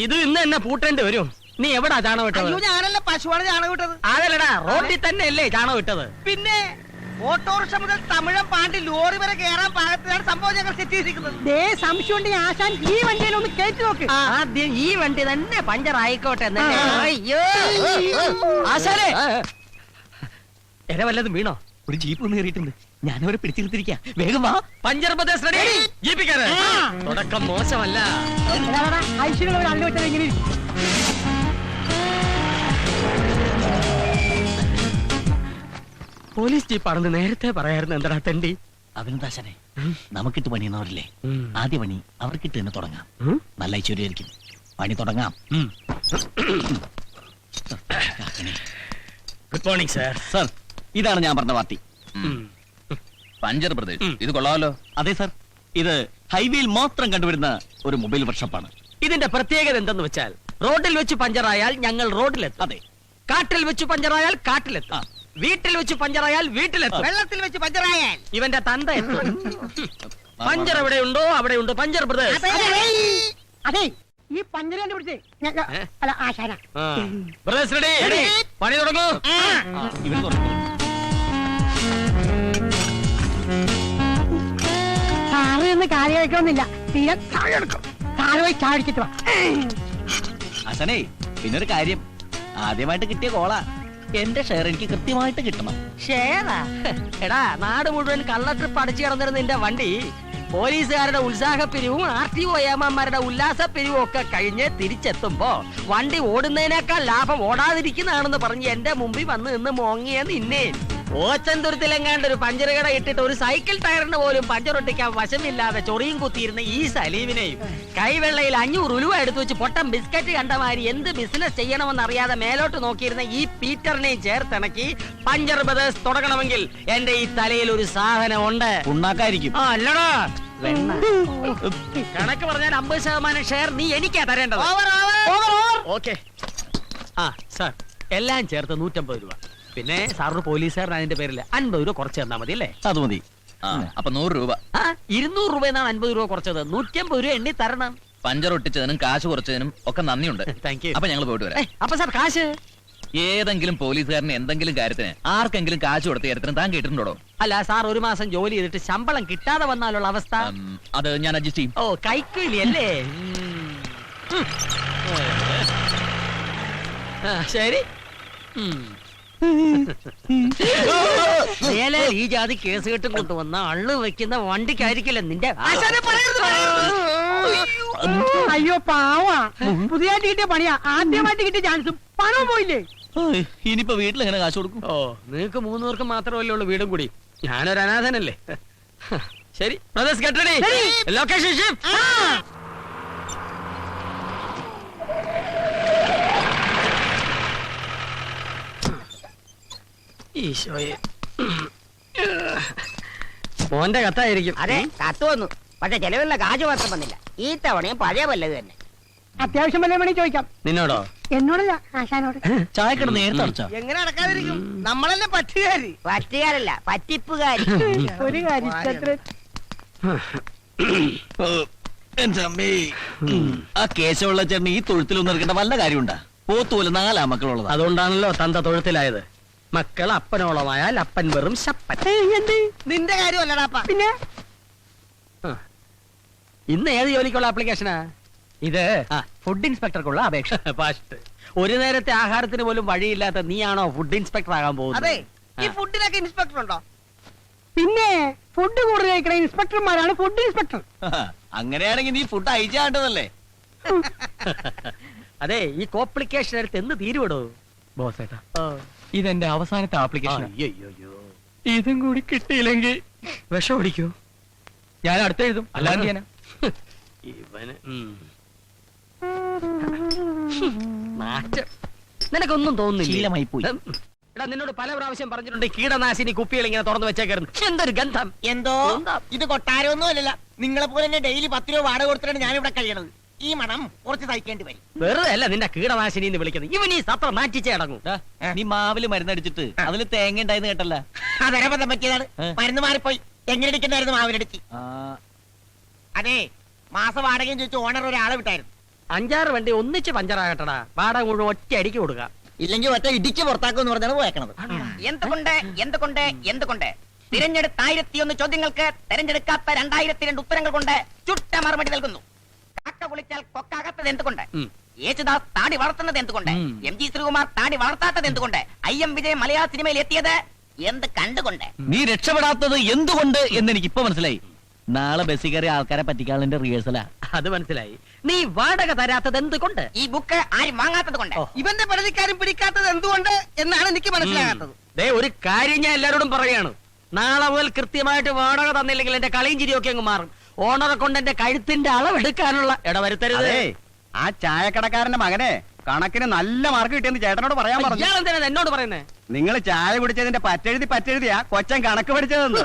ഇത് ഇന്ന് തന്നെ പൂട്ടേണ്ടി വരും. നീ എവിടാ ചാണകം വിട്ടത്? ഞാനല്ല പശുവാണ് ചാണകം വിട്ടത്. അതല്ലടാ, റോഡിൽ തന്നെ അല്ലേ ചാണകം വിട്ടത്? പിന്നെ ഓട്ടോറിക്ഷ മുതൽ തമിഴം പാണ്ടി ലോറി വരെ കയറാൻ പാകത്തിലാണ് സംഭവം ഞങ്ങൾ സെറ്റ് ചെയ്തിരിക്കുന്നത്. സംശയം ആശാൻ ഈ വണ്ടിയിലൊന്ന് കയറ്റി നോക്ക്. ആദ്യം ഈ വണ്ടി തന്നെ പഞ്ചർ ആയിക്കോട്ടെ. അയ്യോ ആശാനെ എര വല്ലതും വീണോ? ഒരു ജീപ്പ് ഒന്ന് കയറിയിട്ടുണ്ട്. ഞാനവരെ പിടിച്ചിരുത്തിരിക്കാ. വേഗം വാ. Puncture Pradesh ready. ജീപ്പിക്കാരൻ തുടക്കം മോശമല്ല. പോലീസ് ജീപ്പാണെന്ന് നേരത്തെ പറയായിരുന്നു. എന്താ തെണ്ടി? അഭിനന്ദാശനെ നമുക്കിട്ട് പണിയുന്നവരില്ലേ, ആദ്യ പണി അവർക്കിട്ട് തന്നെ തുടങ്ങാം. നല്ല ഐശ്വര്യമായിരിക്കും. പണി തുടങ്ങാം. Good morning sir. സർ, ഇതാണ് ഞാൻ പറഞ്ഞ പാർട്ടി. പഞ്ചർ പ്രദേശ് ഇത് കൊള്ളാമല്ലോ. അതെ സർ, ഇത് ഹൈവേയിൽ മാത്രം കണ്ടുവരുന്ന ഒരു മൊബൈൽ വർക്ക്ഷോപ്പാണ്. ഇതിന്റെ പ്രത്യേകത എന്തെന്ന് വെച്ചാൽ റോഡിൽ വെച്ച് പഞ്ചറായാൽ ഞങ്ങൾ റോഡിലെത്തും. അതെ, കാട്ടിൽ വെച്ച് പഞ്ചറായാൽ കാട്ടിലെത്തും. വീട്ടിൽ വെച്ച് പഞ്ചറായാൽ വീട്ടിലെത്തും. വെള്ളത്തിൽ വെച്ച് പഞ്ചറായാൽ ഇവന്റെ തന്ത എത്തും. പഞ്ചർ എവിടെയുണ്ടോ അവിടെയുണ്ട് പഞ്ചർ ബ്രദേഴ്സ്. അതെ ഈ പഞ്ചര കണ്ടുപിടിച്ചേ അല്ല ആശാന. Brothers ready? പണി തുടങ്ങൂ. ഇവര് തുറന്നു. സാറ് നിന്ന് കാര്യം കഴിക്കണമെന്നില്ല, തീരെ താഴെ എടുക്കും. സാറ് പോയി ചാടിച്ചിട്ട് വാ. അസനേ, പിന്നൊരു കാര്യം, ആദ്യമായിട്ട് കിട്ടിയ കോളാ. എന്റെ ഷെയർ എനിക്ക് കൃത്യമായിട്ട് കിട്ടണം. ഷേറാ? എടാ, നാട് മുഴുവൻ കള്ള ട്രിപ്പ് അടിച്ചു കിടന്നിരുന്ന നിന്റെ വണ്ടി പോലീസുകാരുടെ ഉത്സാഹപ്പിരിവും RTO ഏമാന്മാരുടെ ഉല്ലാസപ്പിരിവും ഒക്കെ കഴിഞ്ഞ് തിരിച്ചെത്തുമ്പോ വണ്ടി ഓടുന്നതിനേക്കാൾ ലാഭം ഓടാതിരിക്കുന്നതാണെന്ന് പറഞ്ഞ് എന്റെ മുമ്പിൽ വന്ന് നിന്ന് മോങ്ങിയ നിന്നെ ഓച്ചന്തുരത്തിലെങ്ങാണ്ട് ഒരു പഞ്ചർ കട ഇട്ടിട്ട് ഒരു സൈക്കിൾ ടയറിന് പോലും പഞ്ചർ ഒട്ടിക്കാൻ വശമില്ലാതെ ചൊറിയും കുത്തിയിരുന്ന ഈ സലീമിനെയും കൈവെള്ളയിൽ 500 ഉലുവ എടുത്തു വെച്ച് പൊട്ടം ബിസ്ക്കറ്റ് കണ്ടമാരി എന്ത് ബിസിനസ് ചെയ്യണമെന്ന് അറിയാതെ മേലോട്ട് നോക്കിയിരുന്ന ഈ പീറ്ററിനെയും ചേർത്തിണക്കി പഞ്ചർ ബ്രദേഴ്സ് തുടങ്ങണമെങ്കിൽ എന്റെ ഈ തലയിൽ ഒരു സാധനം ഉണ്ട്. ഉണ്ടാക്കായിരിക്കും. അല്ലടാ വെണ്ണ. കണക്ക് പറഞ്ഞാൽ 50% ഷെയർ നീ എനിക്കാ തരേണ്ടത്. ഓക്കെ. ആ സാർ, എല്ലാം ചേർത്ത് 150 രൂപ. പിന്നെ സാറിന് പോലീസുകാരൻ അതിന്റെ പേരിൽ 50 രൂപ കുറച്ച് തന്നാ മതി അല്ലേ? അത് മതി. അപ്പൊ 100 രൂപ. 200 രൂപ എന്നാണ് 50 രൂപ കുറച്ചത്. 150 രൂപ എണ്ണി തരണം. പഞ്ചർ ഒട്ടിച്ചതിനും കാശ് കുറച്ചതിനും ഒക്കെ നന്ദിയുണ്ട്. Thank you. അപ്പൊ ഞങ്ങൾ പോയിട്ട് വരാം. അപ്പൊ സാർ കാശ് ഏതെങ്കിലും പോലീസുകാരന് എന്തെങ്കിലും കാര്യത്തിന് ആർക്കെങ്കിലും കാശ് കൊടുത്ത കാര്യത്തിന് താൻ കേട്ടിട്ടുണ്ടോ? അല്ല സാർ, ഒരു മാസം ജോലി ചെയ്തിട്ട് ശമ്പളം കിട്ടാതെ വന്നാലുള്ള അവസ്ഥ? അത് ഞാൻ അഡ്ജസ്റ്റ് ചെയ്യും. ഓ, കൈക്കൂലി അല്ലേ? ശരി. മേലെ ഈ ജാതി കേസ് കെട്ടും കൊണ്ടുവന്ന അള്ളു വെക്കുന്ന വണ്ടിക്കായിരിക്കില്ല നിന്റെ. അയ്യോ പാവാ, പുതിയതായിട്ട് കിട്ടിയ പണിയാ. ആദ്യമായിട്ട് കിട്ടിയ ചാൻസും പണവും പോയില്ലേ? ഇനിയിപ്പോ വീട്ടിൽ എങ്ങനെ കാശ് കൊടുക്കും? ഓ, നിങ്ങൾക്ക് 3 പേർക്ക് മാത്രമല്ലേ ഉള്ളൂ വീടും കൂടി. ഞാനൊരു അനാഥനല്ലേ. ശരി brothers, get ready. Location shift. ഈശോയെ, മോന്റെ കത്തായിരിക്കും. അതെ, കത്ത് വന്നു. പക്ഷെ ചെലവിലുള്ള കാശ് മാത്രം വന്നില്ല. ഈ തവണയും പഴയ വല്ലത് തന്നെ. അത്യാവശ്യം വല്ല വേണേ ചോദിക്കാം. നിന്നോടോ? എന്നോടല്ല, ആശാനോട്. ചായക്കട നേരത്തെ അടച്ചാ? എങ്ങനെ അടക്കാതിരിക്കും? നമ്മളല്ലേ പറ്റുകാരി. പറ്റുകാരല്ല, പറ്റിപ്പുകാരി. ഒരു കാര്യം എന്റെ അമ്മേ, ആ കേശവുള്ള ചേട്ടന് ഈ തൊഴുത്തിലൊന്നും ഇറക്കേണ്ട വല്ല കാര്യമുണ്ടാ? പോത്തുപോലെ 4 മക്കളുള്ളത്. അതുകൊണ്ടാണല്ലോ തന്ത തൊഴുത്തിലായത്. മക്കൾ അപ്പനോളമായാൽ അപ്പൻ വെറും ശപ്പൻ. നിന്റെ കാര്യമല്ലടാപ്പ. പിന്നെ ഇന്ന് ഏത് ജോലിക്കുള്ള ആപ്ലിക്കേഷനാ ഇത്? ഫുഡ് ഇൻസ്പെക്ടർക്കുള്ള അപേക്ഷ. ഫസ്റ്റ് ഒരു നേരത്തെ ആഹാരത്തിന് പോലും വഴിയില്ലാത്ത നീയാണോ ഫുഡ് ഇൻസ്പെക്ടർ ആകാൻ പോകുന്നത്? അതെ, ഈ ഫുഡിനൊക്കെ ഇൻസ്പെക്ടർ ഉണ്ടോ? പിന്നെ ഫുഡ് കൂടുതൽ കഴിക്കണ ഇൻസ്പെക്ടർമാരാണ് ഫുഡ് ഇൻസ്പെക്ടർ. അങ്ങനെയാണെങ്കിൽ നീ ഫുഡ് അയച്ചാണ്ടതല്ലേ? അതെ, ഈ കോംപ്ലിക്കേഷൻ എടുത്ത് എന്ന് തീരുവിടോ ബോസേട്ടാ? ഇതെന്റെ അവസാനത്തെ ആപ്ലിക്കേഷൻ. അയ്യോ, ഇതും കൂടി കിട്ടിയില്ലെങ്കിൽ വിഷം ഓടിക്കോ? ഞാൻ അടുത്ത് എഴുതും, അല്ലാതെ ചെയ്യാനാ? ഇവന് നിനക്കൊന്നും തോന്നുന്നില്ല. ശീലമായി പോയി. എടാ, നിന്നോട് പല പ്രാവശ്യം പറഞ്ഞിട്ടുണ്ട് കീടനാശിനി കുപ്പികൾ ഇങ്ങനെ തുറന്നു വെച്ചേക്കായിരുന്നു. എന്തൊരു ഗന്ധം! എന്തോ ഇത് കൊട്ടാരമൊന്നും അല്ലല്ല. നിങ്ങളെ പോലെ തന്നെ ഡെയിലി 10 രൂപ വാടക കൊടുത്തിട്ടാണ് ഞാൻ ഇവിടെ കഴിയണത്. ഈ മണം കുറച്ച് സഹിക്കേണ്ടി വരും. വെറുതെ അല്ല നിന്റെ കീടനാശിനി എന്ന് വിളിക്കുന്നത്. ഇവൻ ഈ സത്രം നാറ്റിച്ചേ അടങ്ങും. നീ മാവില് മരുന്നടിച്ചിട്ട് അതില് തേങ്ങ ഉണ്ടായെന്ന് കേട്ടല്ല? അതരബദ്ധം പറ്റിയതാണ്. മരുന്ന് മാറിപ്പോയി. എങ്ങനെ ഇരിക്കണ്ടായിരുന്നു മാവിനടിച്ച്. അതെ, മാസ വാടകയും ചോദിച്ചു ഓണർ ഒരാളെ വിട്ടായിരുന്നു. 5-6 വണ്ടി ഒന്നിച്ച് പഞ്ചറാകട്ടടാ. വാടക മുഴുവൻ ഒറ്റ അടിക്ക് കൊടുക്കാം. ഇല്ലെങ്കിൽ ഒറ്റ ഇടിച്ച് പുറത്താക്കുമെന്ന് പറഞ്ഞാണ് പോയേക്കണത്. എന്തുകൊണ്ട് തിരഞ്ഞെടുത്ത 1001 ചോദ്യങ്ങൾക്ക് തെരഞ്ഞെടുക്കാത്ത 2002 ഉത്തരങ്ങൾ കൊണ്ട് ചുട്ട മറുപടി നൽകുന്നു. കാക്ക കുളിച്ചാൽ കൊക്കാകാത്തത് എന്തുകൊണ്ട്? യേശുദാസ് താടി വളർത്തുന്നത് എന്തുകൊണ്ട്? MG ശ്രീകുമാർ താടി വളർത്താത്തത് എന്തുകൊണ്ട്? IM വിജയ് മലയാള സിനിമയിൽ എത്തിയത് എന്ത് കണ്ടുകൊണ്ട്? നീ രക്ഷപ്പെടാത്തത് എന്തുകൊണ്ട് എന്ന് എനിക്ക് ഇപ്പൊ മനസ്സിലായി. നാളെ ബസ്സിൽ കയറി ആൾക്കാരെ പറ്റിക്കാനുള്ള റിഹേഴ്സലാ. അത് മനസ്സിലായി. നീ വാടക തരാത്തത് എന്തുകൊണ്ട്? ഈ ബുക്ക് ആരും വാങ്ങാത്തത് കൊണ്ട്. ഇവന്റെ പരാതിക്കാരും പിടിക്കാത്തത് എന്തുകൊണ്ട് എന്നാണ് എനിക്ക് മനസ്സിലാകാത്തത്. ഒരു കാര്യം ഞാൻ എല്ലാരോടും പറയാണ്. നാളെ മുതൽ കൃത്യമായിട്ട് വാടക തന്നില്ലെങ്കിൽ എന്റെ കളിയും ചിരിയൊക്കെ അങ്ങ് മാറും. ഓണറെ കൊണ്ട് എന്റെ കഴുത്തിന്റെ അളവെടുക്കാനുള്ള ഇടവരുത്തരുത്. ആ ചായക്കടക്കാരന്റെ മകനെ കണക്കിന് നല്ല മാർക്ക് കിട്ടിയെന്ന് ചേട്ടനോട് പറയാൻ പറഞ്ഞു. ഇയാൾ എന്തിനാ എന്നോട് പറയുന്നേ? നിങ്ങൾ ചായ കുടിച്ചതിന്റെ പറ്റെഴുതിയാ കൊച്ചൻ കണക്ക് പഠിച്ചതെന്ന്.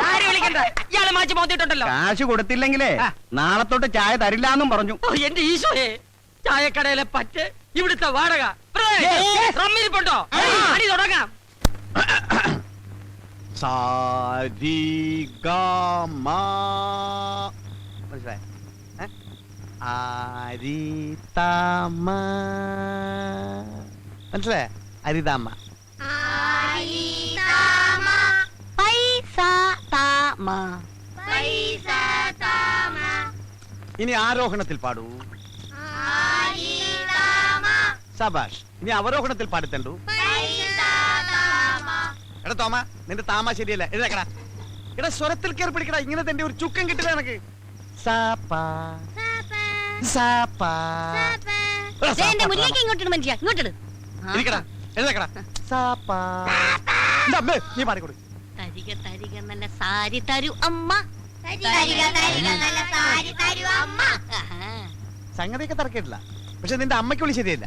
ആരെ വിളിക്കണ്ട, ഇയാളെ മാറ്റി മോത്തിട്ടുണ്ടല്ലോ. കാശ് കൊടുത്തില്ലെങ്കിലേ നാളെ തൊട്ട് ചായ തരില്ലാന്നും പറഞ്ഞു. ഓ, എന്റെ ഈശോയെ, ചായക്കടയിലെ പറ്റ്, ഇവിടുത്തെ വാടക, റമ്മിരിപ്പുണ്ടോ? അടി തുടങ്ങാം. മനസ്സിലായി? അരിതാമ മനസ്സിലായ? അരിതാമ. ഇനി ആരോഹണത്തിൽ പാടൂ. സബാഷ്. ഇനി അവരോഹണത്തിൽ പാടിത്തണ്ടു. എടാ തോമ, നിന്റെ താമ ശരിയല്ല. എഴുതക്കടാ. എടാ സ്വരത്തിൽ കയറി പിടിക്കടാ. ഇങ്ങനെ തന്റെ ഒരു ചുക്കം കിട്ടില്ല എനക്ക്. ഇരിക്കടാ, എഴുതക്കടാ. നീ പാടിക്കൊടു. തരിക തരിക നല്ല സാരി തരൂ അമ്മ. സംഗതിയൊക്കെ തറക്കിട്ടില്ല, പക്ഷെ നിന്റെ അമ്മയ്ക്ക് വിളി ശരിയല്ല.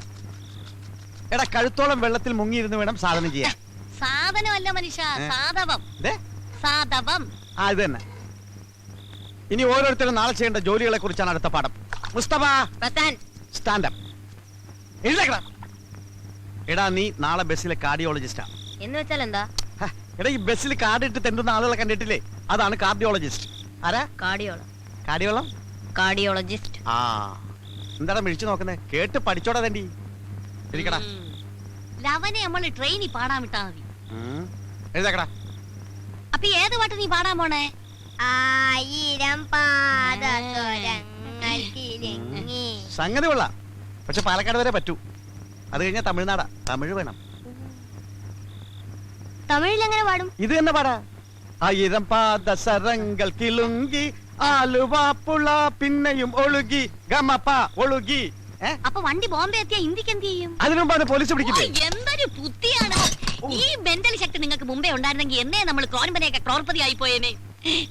എടാ കഴുത്തോളം വെള്ളത്തിൽ മുങ്ങിയിരുന്ന് വേണം സാധനം ചെയ്യാൻ. സാധനമല്ല മനുഷ്യ, സാധവം. സാധവം. ആ ഇത് തന്നെ. ഇനി ഓരോരുത്തരും നാളെ ചെയ്യേണ്ട ജോലികളെ കുറിച്ചാണ് അടുത്ത പാഠം. മുസ്തഫ സ്റ്റാൻഡപ്പ്. എഴുതേക്കടാ. എടാ നീ നാളെ ബസ്സിലെ കാർഡിയോളജിസ്റ്റാ. എന്ന് വെച്ചാൽ എന്താ? എടാ ഈ ബസ്സിൽ കാർഡ് ഇട്ട് തെണ്ടുന്ന ആളുകളെ കണ്ടിട്ടില്ലേ? അതാണ് കാർഡിയോളജിസ്റ്റ്. ആരാ? കാർഡിയോളജിസ്റ്റ്. ആ എന്താടാ മിഴിച്ചു നോക്കുന്നേ? കേട്ട് പഠിച്ചോടാ തണ്ടി. ഇരിക്കടാ. ലവനെ നമ്മള് ട്രെയിനിൽ പാടാൻ വിട്ടാ മതി. എഴുതേക്കടാ. അപ്പൊ ഏത് പാട്ട് നീ പാടാൻ പോണേ? 1000 പാദസരങ്ങൾ കിലുങ്ങി. സംഗതി കൊള്ളാം, പക്ഷെ പാലക്കാട് വരെ പറ്റൂ. അത് കഴിഞ്ഞാൽ തമിഴ്നാടാ. തമിഴ് വേണം. തമിഴിൽ എങ്ങനെ പാടും? ഇത് തന്നെ പാടാ. 1000 പാദസരങ്ങൾ കിലുങ്കി ആലുവാപ്പുള പിന്നെയും ഒഴുകി ഗമപ്പ ഒഴുകി. അപ്പൊ വണ്ടി ബോംബെ എത്തിയാ ഹിന്ദിക്ക് എന്ത് ചെയ്യും? അതിനു മുമ്പ് പോലീസ് പിടിക്കില്ലേ? എന്തൊരു ബുദ്ധിയാണ്! ഈ മെന്റൽ ശക്തി നിങ്ങൾക്ക് മുമ്പേ ഉണ്ടായിരുന്നെങ്കിൽ എന്നേ നമ്മൾ ക്രോൺപനെയൊക്കെ ക്രോർപതി ആയി പോയേനെ.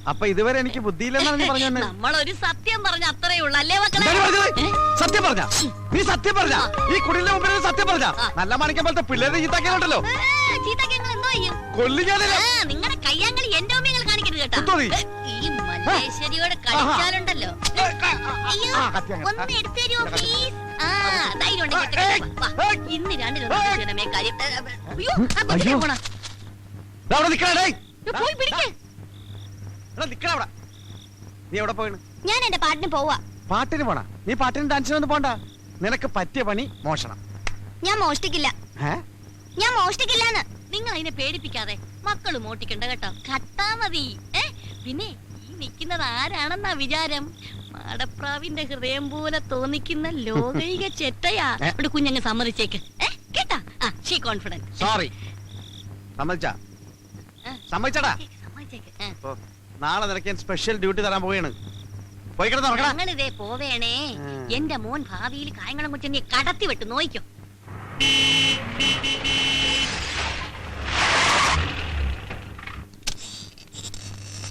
അപ്പൊ ഇതുവരെ എനിക്ക് ബുദ്ധിയില്ലെന്നാണ് നീ പറഞ്ഞു. നമ്മളൊരു സത്യം പറഞ്ഞ അത്രേ ഉള്ളൂ അല്ലേ മക്കളെ? സത്യം പറഞ്ഞ നീ സത്യം പറഞ്ഞ ഈ കുടിലിന്റെ മുമ്പിൽ സത്യം പറഞ്ഞ നല്ല മാണിക്കം പോലത്തെ പിള്ളേരെ ചീത്താക്കിയുണ്ടല്ലോ. ചീത്താക്കിയങ്ങൾ എന്തോ ചെയ്യും? നിങ്ങളുടെ കയ്യാങ്കളി എന്റെ ഓമ്യങ്ങൾ കാണിക്കരുത് കേട്ടോ. ഈ മല്ലേശ്വരിയോട് കളിച്ചാലുണ്ടല്ലോ. ഒന്ന് എടുത്തു തരുമോ പ്ലീസ്? ധൈര്യം ഉണ്ടെങ്കിൽ ഇന്ന് രണ്ടിനൊന്നേ കാര്യം. പോയി പിടിക്കേ. നീ എവിടെ പോയിണ്? ഞാൻ എന്റെ പാട്ടിന് പോവാ. പാട്ടിന് പോണ? നീ പാട്ടിന് ഡാൻസിനൊന്നും പോണ്ട. നിനക്ക് പറ്റിയ പണി മോഷണം. ഞാൻ മോഷ്ടിക്കില്ല. ഞാൻ മോഷ്ടിക്കില്ലാന്ന്. നിങ്ങൾ അതിനെ പേടിപ്പിക്കാതെ മക്കള് മോട്ടിക്കണ്ട കേട്ടോ. കട്ടാ മതി. പിന്നെ ഈ നിൽക്കുന്നത് ആരാണെന്നാ വിചാരം? മാടപ്രാവിന്റെ ഹൃദയം പോലെ തോന്നിക്കുന്ന ലോകൈക ചെറ്റയാ. ഇവിടെ കുഞ്ഞങ്ങ് സമ്മതിച്ചേക്ക് കേട്ടാ. She confident. സോറി. സമ്മതിച്ചാ? സമ്മതിച്ചടാ. സമ്മതിച്ചേക്ക്. നാളെ നിനക്ക് ഞാൻ സ്പെഷ്യൽ ഡ്യൂട്ടി തരാൻ പോവുകയാണ്. പോയി കിടന്നോ. ഞങ്ങളിതേ പോവേണേ. എന്റെ മോൻ ഭാവിയിൽ കായംകുളം കൊച്ചനെ കടത്തി വിട്ട് നോയിക്കോ.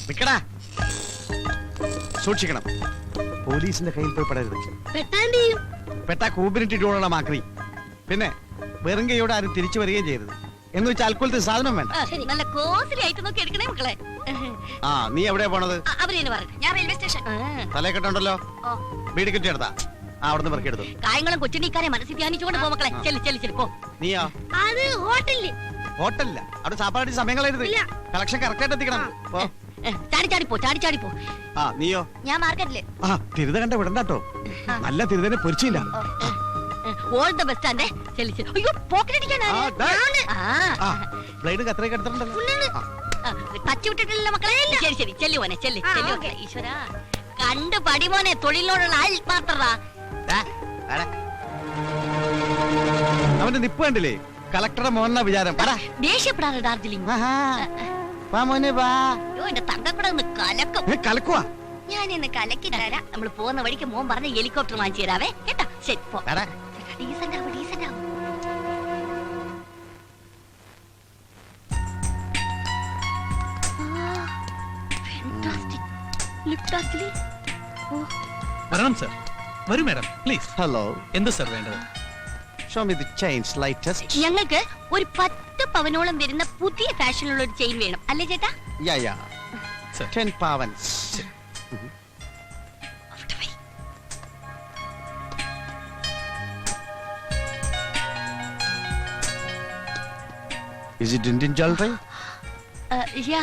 നിക്കടാ. സൂക്ഷിക്കണം. പോലീസിന്റെ കയ്യിൽ പോയി പെടരുത്. പെട്ടാ കൂമ്പിനിട്ടിട്ടുള്ള മാക്രി. പിന്നെ വെറും കൈയോടെ ആരും തിരിച്ചു വരികയും ചെയ്യരുത്. എന്ന് വെച്ചാൽ അൽക്കുലത്തിന് സാധനം വേണ്ട. നല്ല കോസ്റ്റ്ലി ആയിട്ട് നോക്കി എടുക്കണേ മക്കളെ. ആ നീ എവിടെയാ പോണത്? ഞാൻ റെയിൽവേ സ്റ്റേഷൻ. തലക്കെട്ടുണ്ടല്ലോ. വീട് കിട്ടിയെടുത്താ അവിടുന്ന് പെറുക്കിയെടുത്തു. കായംകുളം കൊച്ചുണ്ണിക്കാരെ മനസ്സിൽ ധ്യാനിച്ചുകൊണ്ട് പോ മക്കളെ. ചെല്ലി പോ. നീയോ? അത് ഹോട്ടലില്. ഹോട്ടലില്ല. അവിടെ സാപ്പാടി സമയങ്ങളായിരുന്നു. കളക്ഷൻ കറക്റ്റ് ആയിട്ട് എത്തിക്കണം. ചാടിപ്പോ. ആ നീയോ? ഞാൻ മാർക്കറ്റില്. ആ തിരുത കണ്ട വിടണ്ടാട്ടോ. നല്ല തിരുതനെ പൊരിച്ചില്ല. ഓൾ ദ ബെസ്റ്റ് ആൻഡ് അയ്യോ പോക്കറ്റ് അടിക്കാനാ. ബ്ലേഡ് കത്രയൊക്കെ എടുത്തിട്ടുണ്ടല്ലോ. ടച്ച് വിട്ടിട്ടില്ല മക്കളെ. ശരി ചെല്ലു മോനെ ചെല്ലി മക്കളെ. ഈശ്വര കണ്ടു പടി മോനെ. തൊഴിലിനോടുള്ള ആത്മാർത്ഥത. അവന്റെ നിപ്പ് കണ്ടില്ലേ? കളക്ടറുടെ മോഹന വിചാരം. ദേഷ്യപ്പെടാറ് ഡാർജിലിംഗ്. എന്റെ തങ്കക്കൂടെ ഒന്ന് കലക്കും. കലക്കുവാ. ഞാൻ ഇന്ന് കലക്കി തരാം. നമ്മൾ പോകുന്ന വഴിക്ക് മോൻ പറഞ്ഞ ഹെലികോപ്റ്റർ വാങ്ങിച്ചു തരാവേ കേട്ടാ. ശരി പോ. ഡീസന്റ് ആവും. വരണം സർ. വരൂ മാഡം പ്ലീസ്. ഹലോ. എന്ത് സർ വേണ്ടത്? Show me the chains latest. ഞങ്ങൾക്ക് ഒരു 10 പവനോളം വരുന്ന പുതിയ ഫാഷനിലുള്ള ഒരു ചെയിൻ വേണം അല്ലേ ചേട്ടാ? Yeah. 10 pavans. Is it Indian jewelry? Yeah.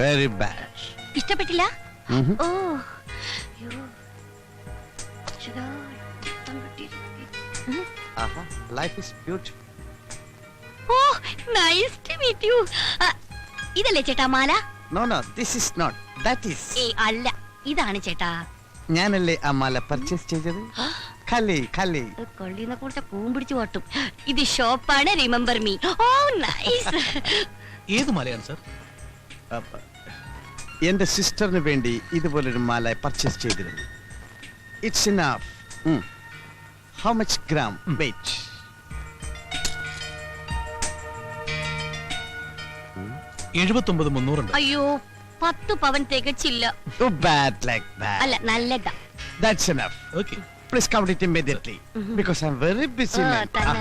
Very bad. ഇഷ്ടപ്പെട്ടില്ല? Mhm. ഓ. Life is beautiful. ഓ, നൈസ് ടു മീറ്റ് യു. ഇതല്ലേ ചേട്ടാ മാല? No, this is not. That is. അല്ല, ഇതാണ് ചേട്ടാ. ഞാനല്ലേ ആ മാല പർച്ചേസ് ചെയ്തത്. കലി കൊള്ളിന്ന കൂട്ട കൂമ്പിടിച്ചു പോട്ടും. ഇത് ഷോപ്പാണ് റിമെമ്പർ മീ. ഓ നൈസ്. ഏത് മലയാണ് സർ? എന്റെ സിസ്റ്ററിന് വേണ്ടി ഇതുപോലൊരു മാല പർച്ചേസ് ചെയ്തിരുന്നു. It's enough. How much gram weight? 79,300 ഉണ്ട്. അയ്യോ 10 പവൻ തികച്ചില്ല. Too bad like that. അല്ല നല്ലതാ. That's enough. Okay. Please count it immediately because I'm very busy man. തന്നെ.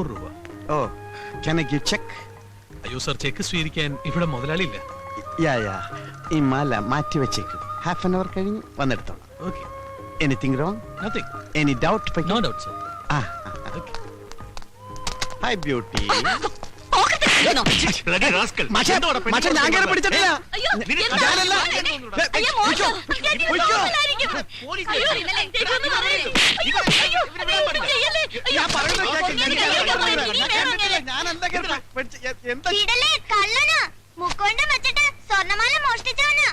രൂപ. Oh, can I give check? അയ്യോ സർ, ചെക്ക് സ്വീകരിക്കാൻ ഇവിടെ മുതലാളിയില്ല. Yeah. ഈ മാല മാറ്റി വെച്ചേക്കും. ഹാഫ് ആൻ അവർ കഴിഞ്ഞ് വന്നെടുത്തോളാം. Okay. Anything wrong? Nothing. Any doubt? No doubt sir. Okay. Hi beauty. Bloody rascal. മച്ചാൻ ഞാൻ കേറി പിടിച്ചിട്ടില്ല. അയ്യോ, ഞാനല്ല. അയ്യോ, മോശം. അയ്യോ, ഇന്നലെ ചേച്ചിയൊന്ന് പറയരുത്. അയ്യോ, ചെയ്യല്ലേ. അയ്യോ, ഇടലേ കള്ളനാ, മുക്കോണ്ട് വെച്ചിട്ട് സ്വർണ്ണമാല മോഷ്ടിച്ചവനാ.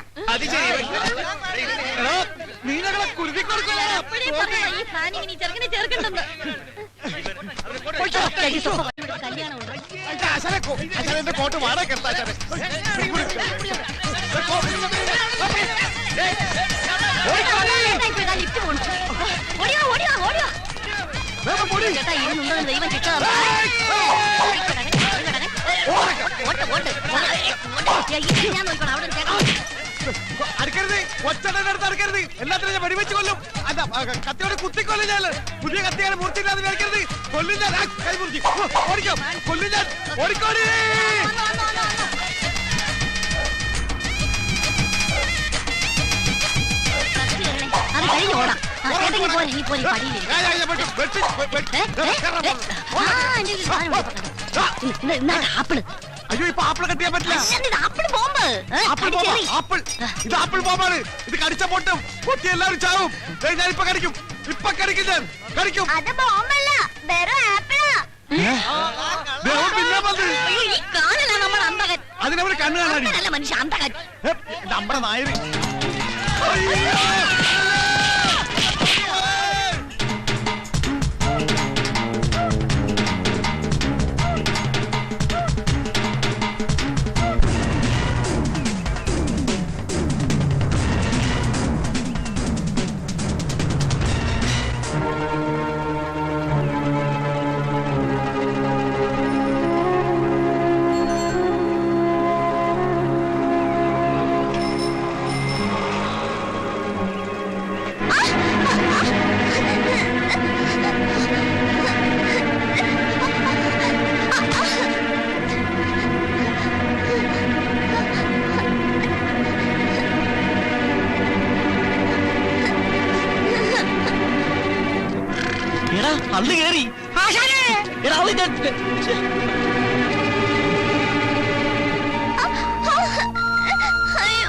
അപ്പോഴേ പറഞ്ഞതാ ഈ പ്ലാനിങ്ങിന് ഈ ചെറുക്കനെ ചേർക്കണ്ടെന്ന്. കല്യാണമുണ്ട്. കോട്ട് വാടക ലിഫ്റ്റ് പോണു. ഓടിയോ. ചേട്ടാ ഇന്നുണ്ടോ ദൈവം ശിക്ഷ തന്നു. ഞാൻ നോക്കണം അവിടെ ചേട്ടാ. അടുക്കരുത്, ഒച്ചടത്ത് അടുക്കരുത്. എല്ലാത്തിനും ഞാൻ വെടിവെച്ച് കൊല്ലും. അല്ല, കത്തിയോടെ കുത്തിക്കൊല്ലും ഞാൻ. പുതിയ കത്തിയാണ് മൂർത്തിയില്ലാതെ മേടിക്കരുത്. കൊല്ലും ഞാൻ. കൈ മുറിക്കും. ഓടിക്കാം. കൊല്ലും ഞാൻ. ഓടിക്കോടി. അത് കഴിഞ്ഞ് ഓടാം. ഏതെങ്കിലും പോലെ ഈ പോലെ പടിയിലില്ല. ആപ്പിള്. അയ്യോ, ഇപ്പൊ ആപ്പിൾ കട്ടിയാൻ പറ്റില്ല. Apple bomb. ആപ്പിൾ. ഇത് ആപ്പിൾ ബോംബാണ്. ഇത് കടിച്ച പൊട്ടും. പൊട്ടി എല്ലാവരും ചാവും. ഞാൻ ഇപ്പൊ കടിക്കും. ഞാൻ കടിക്കും. അത് ബോംബല്ല, വെറും ആപ്പിളാ. പിന്നെ വന്ന് ഈ കാണലാണ് നമ്മുടെ അന്തകൻ. അതിനവര് കണ്ണു കാണാടി. അല്ല മനുഷ്യ അന്തകൻ. നമ്മുടെ നായര്. അന്ന് കേറി. എടാ, അയ്യോ.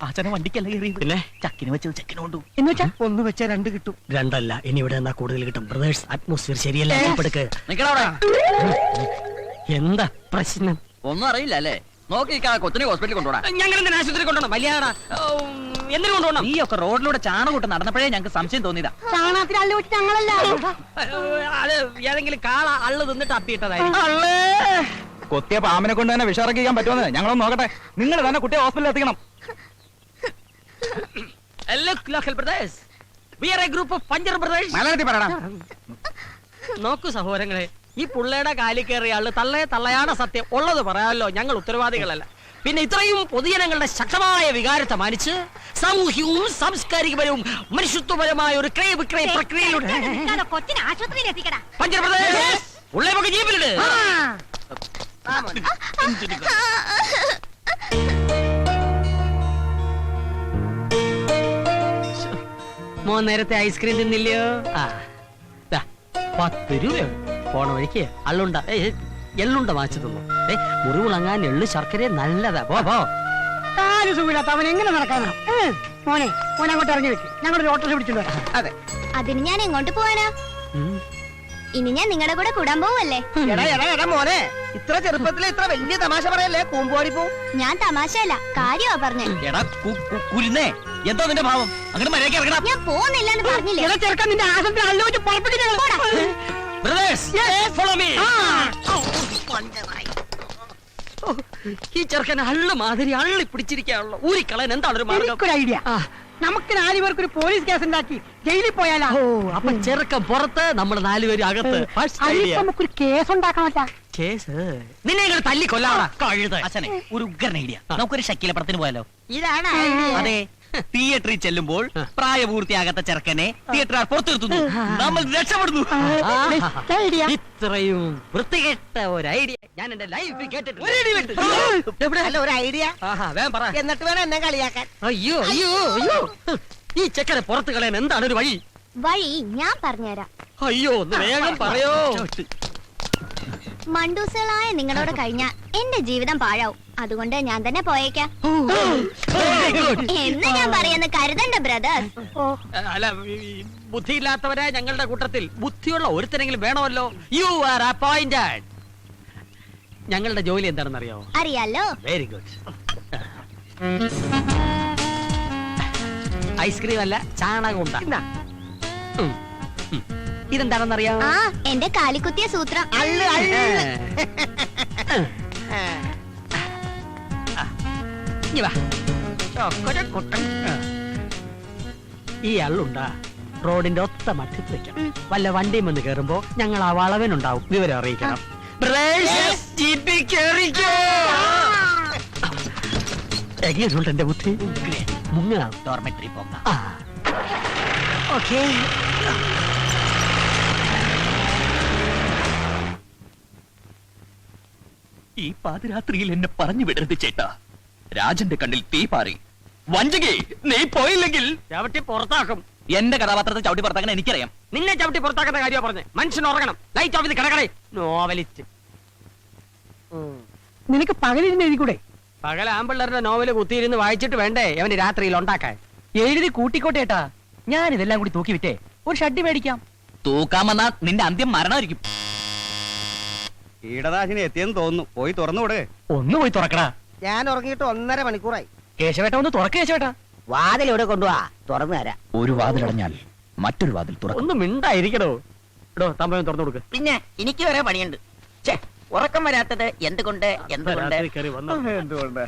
ആചാരം വണ്ടിക്കല്ല കയറി. പിന്നെ ചക്കിന് വെച്ചത് ചെക്കിന് കൊണ്ടു. എന്ന് വെച്ചാ 1 വെച്ചാ 2 കിട്ടും. 2 അല്ല, ഇനി ഇവിടെ എന്നാ കൂടുതൽ കിട്ടും. ബ്രദേഴ്സ്, അറ്റ്മോസ്ഫിയർ ശരിയല്ല. എന്താ പ്രശ്നം? ഒന്നും അറിയില്ല അല്ലേ? നോക്കി കൊച്ചിനെ ഹോസ്പിറ്റലിൽ കൊണ്ടുപോടാ. ഞങ്ങൾ എന്തിനാ ആശുപത്രി കൊണ്ടുപോകണം? വലിയാടാ എന്തിനു കൊണ്ടുപോകണം? നീ ഒക്കെ റോഡിലൂടെ ചാണകൂട്ട് നടന്നപ്പോഴേ ഞങ്ങൾക്ക് സംശയം തോന്നിയതാ. ചാണകത്തിൽ അള്ളി വെച്ച് ഞങ്ങളല്ല. അത് ഏതെങ്കിലും കാള അള്ളു തിന്നിട്ട് അപ്പിയിട്ടതായിരിക്കും. കൊത്തിയ പാമ്പിനെ കൊണ്ട് തന്നെ വിഷറക്കിക്കാൻ പറ്റുമെന്ന് ഞങ്ങളൊന്ന് നോക്കട്ടെ. നിങ്ങൾ തന്നെ കുട്ടിയെ ഹോസ്പിറ്റലിൽ എത്തിക്കണം. നോക്കൂ സഹോദരങ്ങളെ, ഈ പുള്ളയുടെ കാലിൽ കയറിയ ആള് തള്ളയാണ് സത്യം. ഉള്ളത് പറയാമല്ലോ, ഞങ്ങൾ ഉത്തരവാദികളല്ല. പിന്നെ ഇത്രയും പൊതുജനങ്ങളുടെ ശക്തമായ വികാരത്തെ മാനിച്ച് സാമൂഹ്യവും സാംസ്കാരികപരവും മനുഷ്യത്വപരമായ ഒരു ക്രയ വിക്രയ പ്രക്രിയയിലൂടെ കൊച്ചിനെ ആശുപത്രിയിൽ എത്തിക്കടാ. പഞ്ചർപ്രദേശ് ഉള്ളേ നമുക്ക് ജീപ്പിലിട്. മോൻ നേരത്തെ ഐസ്ക്രീം തിന്നില്ലയോ? 10 രൂപയോ? പോണ വഴിക്ക് അള്ളുണ്ട എള്ളുണ്ട വാങ്ങിച്ചു തന്നു. മുറിവുളങ്ങാൻ എള്ളു ശർക്കര നല്ലതാ. പോ സുഖമില്ലാത്ത അവൻ എങ്ങനെ നടക്കാനാ? മോനെ അങ്ങോട്ട് ഇറങ്ങി വെക്ക്, ഞങ്ങളൊരു ഓട്ടോ പിടിച്ചിട്ട് വരാം. അതെ. അതിന് ഞാൻ എങ്ങോട്ട് പോവാനാ? ഇനി ഞാൻ നിങ്ങളുടെ കൂടെ കൂടാൻ പോവല്ലേ? മോനെ, ഇത്ര ചെറുപ്പത്തിലെ ഇത്ര വലിയ തമാശ പറയല്ലേ, കൂമ്പോടിപ്പോ. ഞാൻ തമാശയല്ല, കാര്യമാ പറഞ്ഞേ. കുരുന്നേ, എന്തോ നിന്റെ ഭാവം? അങ്ങനെ മര്യാദയ്ക്ക് ഇറങ്ങണം. ഞാൻ പോകുന്നില്ലെന്ന് പറഞ്ഞില്ലേ? ചെറുക്കാൻ നിന്റെ ആശുപത്രി അല്ലോച്ച് ഈ ചെറുക്കൻ അള്ളു മാതിരി അള്ളി പിടിച്ചിരിക്കാനുള്ള ഊരിക്കളൻ എന്താണ് ഒരു മാർഗം? ഐഡിയ. നമുക്ക് 4 പേർക്ക് ഒരു പോലീസ് കേസ് ഉണ്ടാക്കി ജയിലിൽ പോയാലോ? അപ്പൊ ചെറുക്കൻ പുറത്ത്, നമ്മൾ 4 പേര് അകത്ത്. നമുക്കൊരു കേസ് ഉണ്ടാക്കണമല്ല. കേസ് നിന്നെ ഇങ്ങനെ തല്ലി കൊല്ലാടാ കഴുത. അച്ഛനെ ഒരു ഉഗ്രൻ ഐഡിയ. നമുക്കൊരു ശക്കീലപ്പടത്തിന് പോയാലോ? ഇതാണ് അതെ, തിയേറ്ററിൽ ചെല്ലുമ്പോൾ പ്രായപൂർത്തിയാകാത്ത ചെറുക്കനെ തിയേറ്ററുകാർ പുറത്തിരുത്തുന്നു, നമ്മൾ രക്ഷപ്പെടുന്നു. ഇത്രയും വൃത്തികെട്ട ഒരു ഐഡിയ ഞാൻ എന്റെ ലൈഫിൽ കേട്ടിട്ടില്ല. ഒരു ഐഡിയ വേഗം പറ, എന്നിട്ട് വേണം എന്നെ കളിയാക്കാൻ. അയ്യോ അയ്യോ അയ്യോ, ഈ ചെക്കനെ പുറത്ത് കളയാൻ എന്താണ് ഒരു വഴി? വഴി ഞാൻ പറഞ്ഞുതരാം. അയ്യോ, ഒന്ന് വേഗം പറയോ. മണ്ടൂസുകളായ നിങ്ങളോട് കഴിഞ്ഞാൽ എന്റെ ജീവിതം പാഴാവും. അതുകൊണ്ട് ഞാൻ തന്നെ പോയേക്കാം എന്ന് ഞാൻ പറയുന്ന കരുതണ്ട ബ്രദർ. അല്ല, ബുദ്ധിയില്ലാത്തവരെ ഞങ്ങളുടെ കൂട്ടത്തിൽ ബുദ്ധിയുള്ള ഒരുത്തരെങ്കിലും വേണമല്ലോ. You are appointed. ഞങ്ങളുടെ ജോലി എന്താണെന്ന് അറിയാമോ? അറിയാലോ. Very good. ഐസ്ക്രീം അല്ല, ചാണകം ഉണ്ടാ. ഇതെന്താണെന്ന് അറിയാമോ? ആ, എന്റെ കാലിക്കുത്തിയ സൂത്രം. ഈ അള്ളുണ്ടാ റോഡിന്റെ ഒത്ത മറ്റത്ത് വെക്കണം. വല്ല വണ്ടിയും വന്ന് കേറുമ്പോ ഞങ്ങൾ ആ വളവനുണ്ടാവും, വിവരം അറിയിക്കണം. എങ്ങനെയുണ്ട് എന്റെ ബുദ്ധി? മുങ്ങാം. ഡോർമെട്രി പോകാം. ഓക്കേ. ഈ പാതിരാത്രിയിൽ എന്നെ പറഞ്ഞു വിടരുത് ചേട്ടാ. രാജന്റെ കണ്ണിൽ തീ പാറി. വഞ്ചകി, നീ പോയില്ലെങ്കിൽ ചവിട്ടി പുറത്താക്കും. എന്റെ കഥാപാത്രത്തെ ചവിട്ടി പുറത്താക്കാൻ എനിക്കറിയാം. നിന്നെ ചവിട്ടി പുറത്താക്കുന്ന കാര്യമാ പറഞ്ഞേ. മനുഷ്യൻ ഉറങ്ങണം. ലൈറ്റ് ഓഫ് ചെയ്ത് കിടക്കണേ. നോവലിസ്റ്റ്. നിനക്ക് പകലിരുന്ന് എഴുതിക്കൂടെ? പകൽ ആമ്പിള്ളേരുടെ നോവല് കുത്തിയിരുന്ന് വായിച്ചിട്ട് വേണ്ടേ അവന് രാത്രിയിൽ ഉണ്ടാക്കാൻ? എഴുതി കൂട്ടിക്കോട്ടേട്ടാ. ഞാൻ ഇതെല്ലാം കൂടി തൂക്കി വിറ്റേ ഒരു ഷഡ്ഡി മേടിക്കാം. തൂക്കാമെന്നാ നിന്റെ അന്ത്യം മരണമായിരിക്കും. കീടനാശിനി എത്തിയെന്ന് തോന്നുന്നു, പോയി തുറന്നുകൂടെ. ഒന്ന് പോയി തുറക്കടാ. ഞാൻ ഉറങ്ങിയിട്ട് 1.5 മണിക്കൂറായി. കേശവേട്ട ഒന്ന് തുറക്ക. കേശവേട്ടാ, വാതിൽ ഇവിടെ കൊണ്ടുപോവാ, തുറന്നു തരാം. ഒരു വാതിലടഞ്ഞാൽ മറ്റൊരു വാതിൽ തുറക്കും. ഒന്ന് മിണ്ടായിരിക്കണോ? ഇടോ, തമ്പയം തുറന്നു കൊടുക്ക്. പിന്നെ എനിക്ക് വരെ പണിയുണ്ട്. ഉറക്കം വരാത്തത് എന്തുകൊണ്ട്? രാത്രി കയറി വന്നു. എന്തുകൊണ്ട്?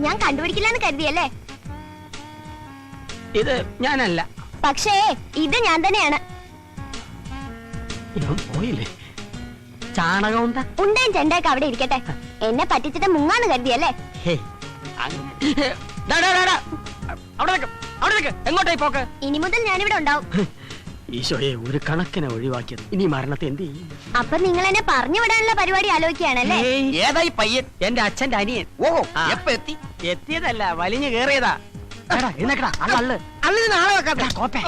ഞാൻ കണ്ടുപിടിക്കില്ലെന്ന് കരുതിയല്ലേ? ഇത് ഞാനല്ല. പക്ഷേ ഇത് ഞാൻ തന്നെയാണ്. ഇവൻ പോയില്ലേ? ചാണകം ഉണ്ടാ ഉണ്ടേൻ ചെണ്ടയൊക്കെ അവിടെ ഇരിക്കട്ടെ. എന്നെ പറ്റിച്ചിട്ട് മുങ്ങാന്ന് കരുതിയല്ലേ? എങ്ങോട്ടായി പോക്ക്? ഇനി മുതൽ ഞാനിവിടെ ഉണ്ടാവും. ഈശോയെ, ഒരു കണക്കിനെ ഒഴിവാക്കിയത്. ഇനി മരണത്തെ എന്ത് ചെയ്യും? അപ്പൊ നിങ്ങൾ എന്നെ പറഞ്ഞു വിടാനുള്ള പരിപാടി ആലോചിക്കുകയാണല്ലേ? ഏതായി പയ്യൻ? എന്റെ അച്ഛന്റെ അനിയൻ. ഓഹോ, എപ്പ എത്തി? എത്തിയതല്ല, വലിഞ്ഞു കേറിയതാ. അള്ള് അള്ളിന് നാളെ വെക്കാം. കോപ്പേ.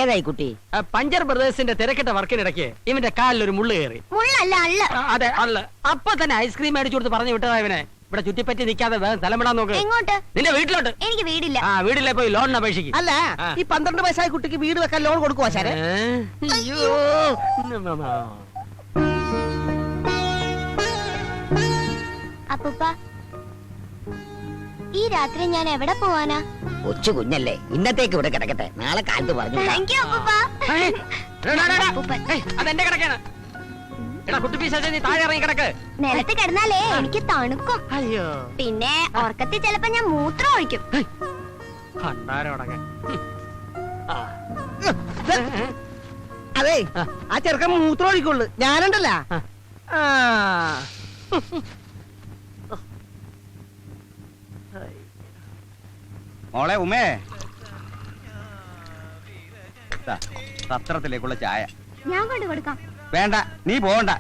ഏതായി കുട്ടി? പഞ്ചർ ബ്രദേഴ്സിന്റെ തിരക്കിട്ട വർക്കിനിടയ്ക്ക് ഇവന്റെ കാലിൽ ഒരു മുള്ളു കയറി. മുള്ളല്ല അള്ള. അതെ അല്ല. അപ്പൊ തന്നെ ഐസ്ക്രീം മേടിച്ചു കൊടുത്ത് പറഞ്ഞു വിട്ടതാ ഇവനെ. ഇവിടെ ചുറ്റിപ്പറ്റി നിൽക്കാതെ വേഗം സ്ഥലമിടാൻ നോക്ക്. എങ്ങോട്ട്? നിന്റെ വീട്ടിലോട്ട്. എനിക്ക് വീടില്ല. ആ വീട്ടിലെ പോയി ലോണിന് അപേക്ഷിക്കും. അല്ല, ഈ 12 വയസ്സായ കുട്ടിക്ക് വീട് വെക്കാൻ ലോൺ കൊടുക്കുവാ സാറേ? അയ്യോ. അപ്പൂപ്പ, ഈ രാത്രി ഞാൻ എവിടെ പോവാനാ? കൊച്ചു കുഞ്ഞല്ലേ, ഇന്നത്തേക്ക് ഇവിടെ കിടക്കട്ടെ, നാളെ കാലത്ത് പറഞ്ഞു. താങ്ക് യു അപ്പൂപ്പ. അപ്പൂപ്പൻ. അതെന്റെ കിടക്കാണ്. എടാ കുട്ടി പീസാ, നീ താഴെ ഇറങ്ങി കിടക്ക്. നിലത്ത് കിടന്നാലേ എനിക്ക് തണുക്കും. അയ്യോ. പിന്നെ ഉറക്കത്തിൽ ചിലപ്പോ ഞാൻ മൂത്രം ഒഴിക്കും. അതെ, ആ ചെറുക്കൻ മൂത്രം ഒഴിക്കുള്ളു, ഞാനുണ്ടല്ല. മോളെ ഉമേ, പത്രത്തിലേക്കുള്ള ചായ. ഞാൻ കൊണ്ട് കൊടുക്കാം. വേണ്ട, നീ പോകണ്ട.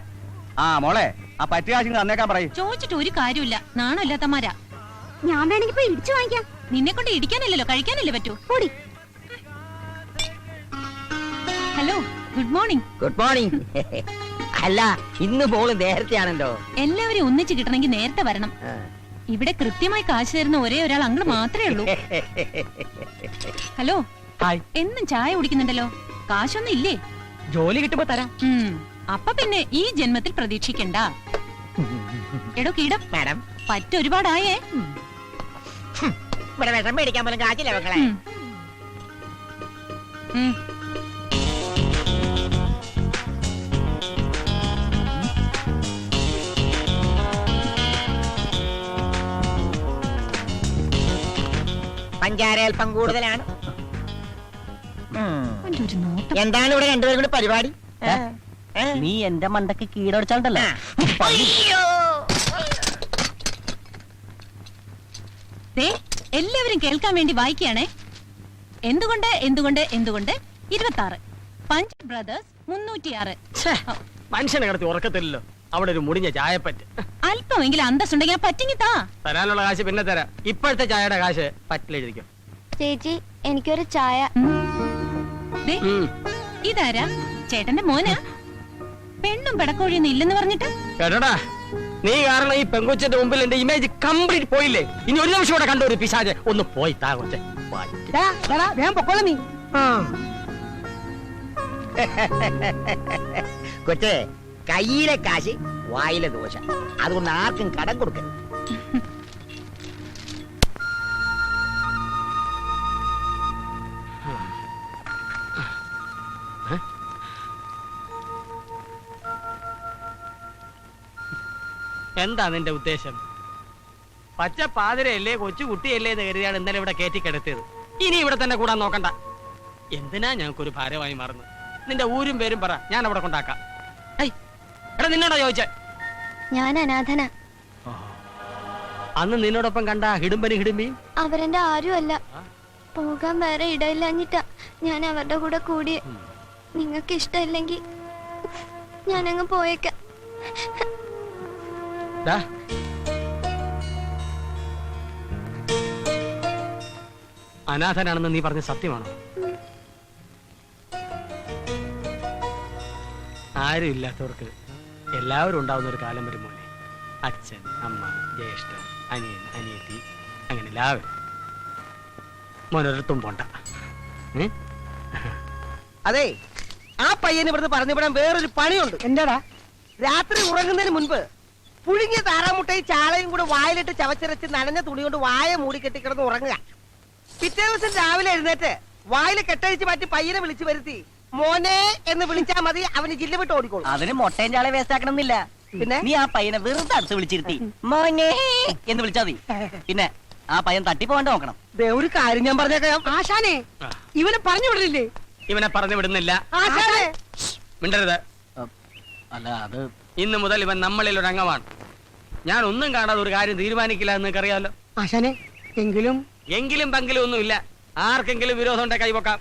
ആ മോളെ, ആ പറ്റുകാശിങ്ങൾ തന്നേക്കാൻ പറയും. ചോദിച്ചിട്ട് ഒരു കാര്യമില്ല, നാണമില്ലാത്തമാരാ. ഞാൻ വേണമെങ്കിൽ പോയി ഇടിച്ചു വാങ്ങിക്കാം. നിന്നെ കൊണ്ട് ഇടിക്കാനല്ലോ കഴിക്കാനല്ലേ പറ്റൂ. കൂടി. Hello, good morning. Good morning. അല്ല, ഇന്ന് മോള് നേരത്തെയാണല്ലോ. എല്ലാവരും ഒന്നിച്ച് കിട്ടണമെങ്കിൽ നേരത്തെ വരണം. ഇവിടെ കൃത്യമായി കാശ് തരുന്ന ഒരേ ഒരാൾ അങ്കിൾ മാത്രമേ ഉള്ളൂ. ഹലോ, എന്നും ചായ കുടിക്കുന്നുണ്ടല്ലോ, കാശൊന്നും ഇല്ലേ? ജോലി കിട്ടുമ്പോ തരാം. അപ്പൊ പിന്നെ ഈ ജന്മത്തിൽ പ്രതീക്ഷിക്കണ്ട. എടോ കീടം, മാഡം, പറ്റൊരുപാടായേ. ഇവിടെ വിഷം മേടിക്കാൻ പോലും കാശില്ല മക്കളെ. പഞ്ചാര അല്പം കൂടുതലാണ്. എന്താണ് ഇവിടെ രണ്ടുപേരും കൂടെ പരിപാടി? നീ എന്റെ മണ്ടക്ക് കീടടിച്ചാണ്ടല്ലോ. എല്ലാവരും കേൾക്കാൻ വേണ്ടി വായിക്കുകയാണേ. എന്തുകൊണ്ട് എന്തുകൊണ്ട് എന്തുകൊണ്ട് 26 പഞ്ച് ബ്രദേഴ്സ് 306. മനുഷ്യനെ കിടത്തി ഉറക്കത്തില്ലല്ലോ. അവിടെ ഒരു മുടിഞ്ഞ ചായപ്പറ്റ്. അല്പമെങ്കിലും അന്തസ്സുണ്ടെങ്കിൽ പറ്റിങ്ങി താ. തരാനുള്ള കാശ് പിന്നെ തരാം. ഇപ്പോഴത്തെ ചായയുടെ കാശ് പറ്റിലിരിക്കും. ചേച്ചി, എനിക്കൊരു ചായ. ഇതാരാ? ചേട്ടന്റെ മോനാ? പെണ്ണും പെടക്കോഴിയൊന്നും ഇല്ലെന്ന് പറഞ്ഞിട്ട്. കേട്ടോടാ, നീ കാരണം ഈ പെങ്കൊച്ചിന്റെ മുമ്പിൽ എന്റെ ഇമേജ് കംപ്ലീറ്റ് പോയില്ലേ? ഇനി ഒരു നിമിഷം കൂടെ കണ്ട ഒരു പിശാച് ഒന്ന് പോയി താ കൊച്ചെ. വേഗം പൊക്കോളൂ നീ. കൊച്ചേ, കയ്യിലെ കാശ് വായിലെ ദോശ. അതുകൊണ്ട് ആർക്കും കടം കൊടുക്കരുത്. എന്താ നിന്റെ ഉദ്ദേശം? പച്ച പാതിരയല്ലേ, കൊച്ചു കുട്ടിയല്ലേ എന്ന് കരുതിയാണ് ഇന്നലെ ഇവിടെ കയറ്റിക്കിടത്തിയത്. ഇനി ഇവിടെ തന്നെ കൂടാൻ നോക്കണ്ട. എന്തിനാ ഞങ്ങൾക്കൊരു ഭാരമായി മാറുന്നത്? നിന്റെ ഊരും പേരും പറ, ഞാൻ അവിടെ കൊണ്ടാക്കാം. എടാ, നിന്നോടാ ചോദിച്ചേ? ഞാൻ അനാഥന. അന്ന് നിന്നോടൊപ്പം കണ്ട ഹിടുമ്പനി ഹിടുമ്പി അവരെന്റെ ആരും അല്ല. പോകാൻ വേറെ ഇടയില്ലഞ്ഞിട്ടാ ഞാൻ അവരുടെ കൂടെ കൂടി. നിങ്ങൾക്ക് ഇഷ്ടമില്ലെങ്കിൽ ഞാനങ്ങ് പോയേക്കാം. അനാഥനാണെന്ന് നീ പറഞ്ഞ സത്യമാണോ? ആരും ഇല്ലാത്തവർക്ക് എല്ലാവരും ഉണ്ടാവുന്ന ഒരു കാലം വരും മോനെ. അച്ഛൻ, അമ്മ, ജ്യേഷ്ഠൻ, അനിയൻ, അനിയത്തി, അങ്ങനെ എല്ലാവരും. മോനൊരിടത്തും പോണ്ട. അതെ, ആ പയ്യന് ഇവിടുന്ന് പറഞ്ഞു വിടാൻ വേറൊരു പണിയുണ്ട്. എന്താടാ? രാത്രി ഉറങ്ങുന്നതിന് മുൻപ് പുഴുങ്ങിയ താറാമുട്ടയും ചാളയും കൂടെ വായിലിട്ട് ചവച്ചിറച്ച് നനഞ്ഞ തുണി കൊണ്ട് വായ മൂടി കെട്ടിക്കിടന്ന് ഉറങ്ങുക. പിറ്റേ ദിവസം രാവിലെ എഴുന്നേറ്റ് വായിൽ കെട്ടഴിച്ച് മാറ്റി പയ്യനെ വിളിച്ചു വരുത്തി മോനെ എന്ന് വിളിച്ചാൽ മതി, അവന് ജില്ല വിട്ട് ഓടിക്കോളും. അതിന് മൊട്ടയും ചാളെ വേസ്റ്റ് ആക്കണമെന്നില്ല. പിന്നെ നീ ആ പയ്യനെ വെറുതെ അടുത്ത് വിളിച്ചിരുത്തി മോനെ എന്ന് വിളിച്ചാ മതി. പിന്നെ ആ പയ്യൻ തട്ടിപ്പോണ്ട് നോക്കണം. ഒരു കാര്യം ഞാൻ പറഞ്ഞേക്കാം. ആശാനെ, ഇവനെ പറഞ്ഞു വിടലില്ലേ? ഇവനെ പറഞ്ഞു വിടുന്നില്ല. ആശാനെ, മിണ്ടരുത്. അല്ല, അത് ഇന്ന് മുതൽ ഇവൻ നമ്മളിൽ ഒരു അംഗമാണ്. ഞാൻ ഒന്നും കാണാതെ ഒരു കാര്യം തീരുമാനിക്കില്ല എന്ന് അറിയാലോ. ആശാനെ, എങ്കിലും പങ്കിലും ഒന്നുമില്ല. ആർക്കെങ്കിലും വിരോധം ഉണ്ടെ കൈവക്കാം.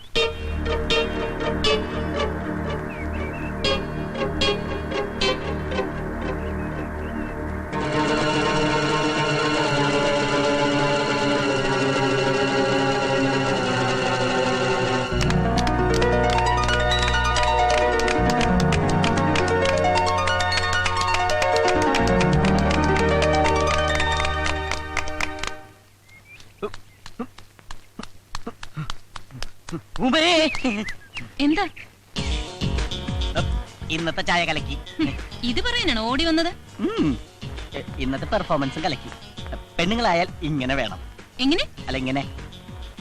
ഉമേ എന്താ ഇന്നത്തെ ചായ കലക്കി. ഇത് പറയാനാണോ ഓടി വന്നത്? ഇന്നത്തെ പെർഫോമൻസും കലക്കി. പെണ്ണുങ്ങളായാൽ ഇങ്ങനെ വേണം. എങ്ങനെ? അല്ല ഇങ്ങനെ.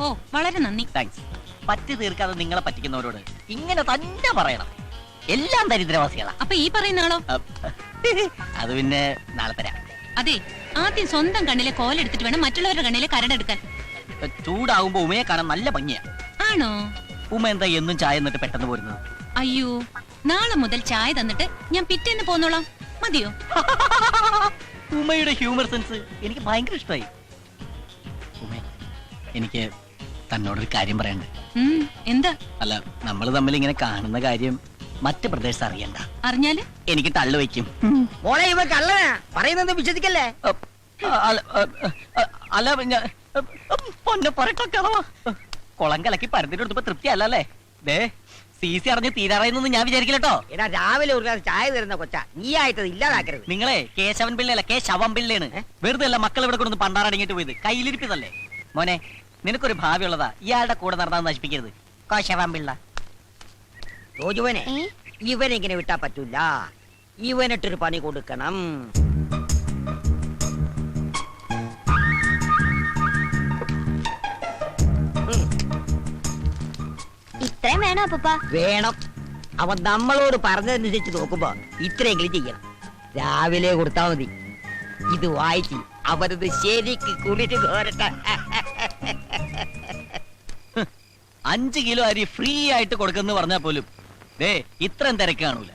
ഓ വളരെ നന്ദി. താങ്ക്സ്. പറ്റി തീർക്കാതെ നിങ്ങളെ പറ്റിക്കുന്നവരോട് ഇങ്ങനെ തന്നെ പറയണം. എല്ലാം ദരിദ്രവാസികളാ. അപ്പൊ ഈ പറയുന്ന ആളോ? അത് പിന്നെ നാളെ തരാം. അതെ, ആദ്യം സ്വന്തം കണ്ണിലെ കോലെടുത്തിട്ട് വേണം മറ്റുള്ളവരുടെ കണ്ണിലെ കരടെടുക്കാൻ. ചൂടാവുമ്പോ ഉമയെ കാണാൻ നല്ല ഭംഗിയാ. ആണോ? ഉമ എന്താ എന്നും ചായ എന്നിട്ട് പെട്ടെന്ന് പോരുന്നത്? അയ്യോ, നാളെ മുതൽ ചായ തന്നിട്ട് ഞാൻ പിറ്റേന്ന് പോന്നോളാം. മതിയോ? ഉമയുടെ ഹ്യൂമർ സെൻസ് എനിക്ക് ഭയങ്കര ഇഷ്ടമായി. ഉമ, എനിക്ക് തന്നോടൊരു കാര്യം പറയണ്ടേ? എന്താ? അല്ല, നമ്മൾ തമ്മിൽ ഇങ്ങനെ കാണുന്ന കാര്യം മറ്റ് പ്രദേശത്ത് അറിയണ്ട. അറിഞ്ഞാല് എനിക്ക് തള്ളു വയ്ക്കും. മോളെ ഇവ കള്ളനാ, പറയുന്നത് വിശ്വസിക്കല്ലേ? അല്ല പൊന്നെ പറയട്ടോ, കുളം കലക്കി പരത്തിനെടുത്തപ്പോ തൃപ്തി അല്ലേ? ദേ CC അറിഞ്ഞ് തീരാറായെന്നൊന്നും ഞാൻ വിചാരിക്കില്ലട്ടോ. എടാ, രാവിലെ ഒരു ഗ്ലാസ് ചായ തരുന്ന കൊച്ച, നീ ആയിട്ട് ഇല്ലാതാക്കരുത്. നിങ്ങളെ കേശവൻ പിള്ളയല്ല, ശവം പിള്ളയാണ്. വെറുതെ അല്ല മക്കൾ ഇവിടെ കൊണ്ടു പണ്ടാറടങ്ങിട്ട് പോയത്. കയ്യിലിരിപ്പിതല്ലേ മോനെ? നിനക്കൊരു ഭാവി ഉള്ളതാ. ഇയാളുടെ കൂടെ നടന്നാ നശിപ്പിക്കരുത്. ശവം പിള്ള റോജുവനെ, ഇവനെങ്ങനെ വിട്ടാ പറ്റൂല. ഇവനിട്ടൊരു പണി കൊടുക്കണം. ഇത്രയും വേണോ അപ്പൂപ്പ? വേണം. അവൻ നമ്മളോട് പറഞ്ഞതനുസരിച്ച് നോക്കുമ്പോ ഇത്രയെങ്കിലും ചെയ്യണം. രാവിലെ കൊടുത്താ മതി. ഇത് വായിച്ച് അവരത് ശരിക്ക് കുളിച്ച് കോരട്ടെ. 5 കിലോ അരി ഫ്രീ ആയിട്ട് കൊടുക്കുന്നു പറഞ്ഞാ പോലും ദേ ഇത്രയും തിരക്ക് കാണൂല.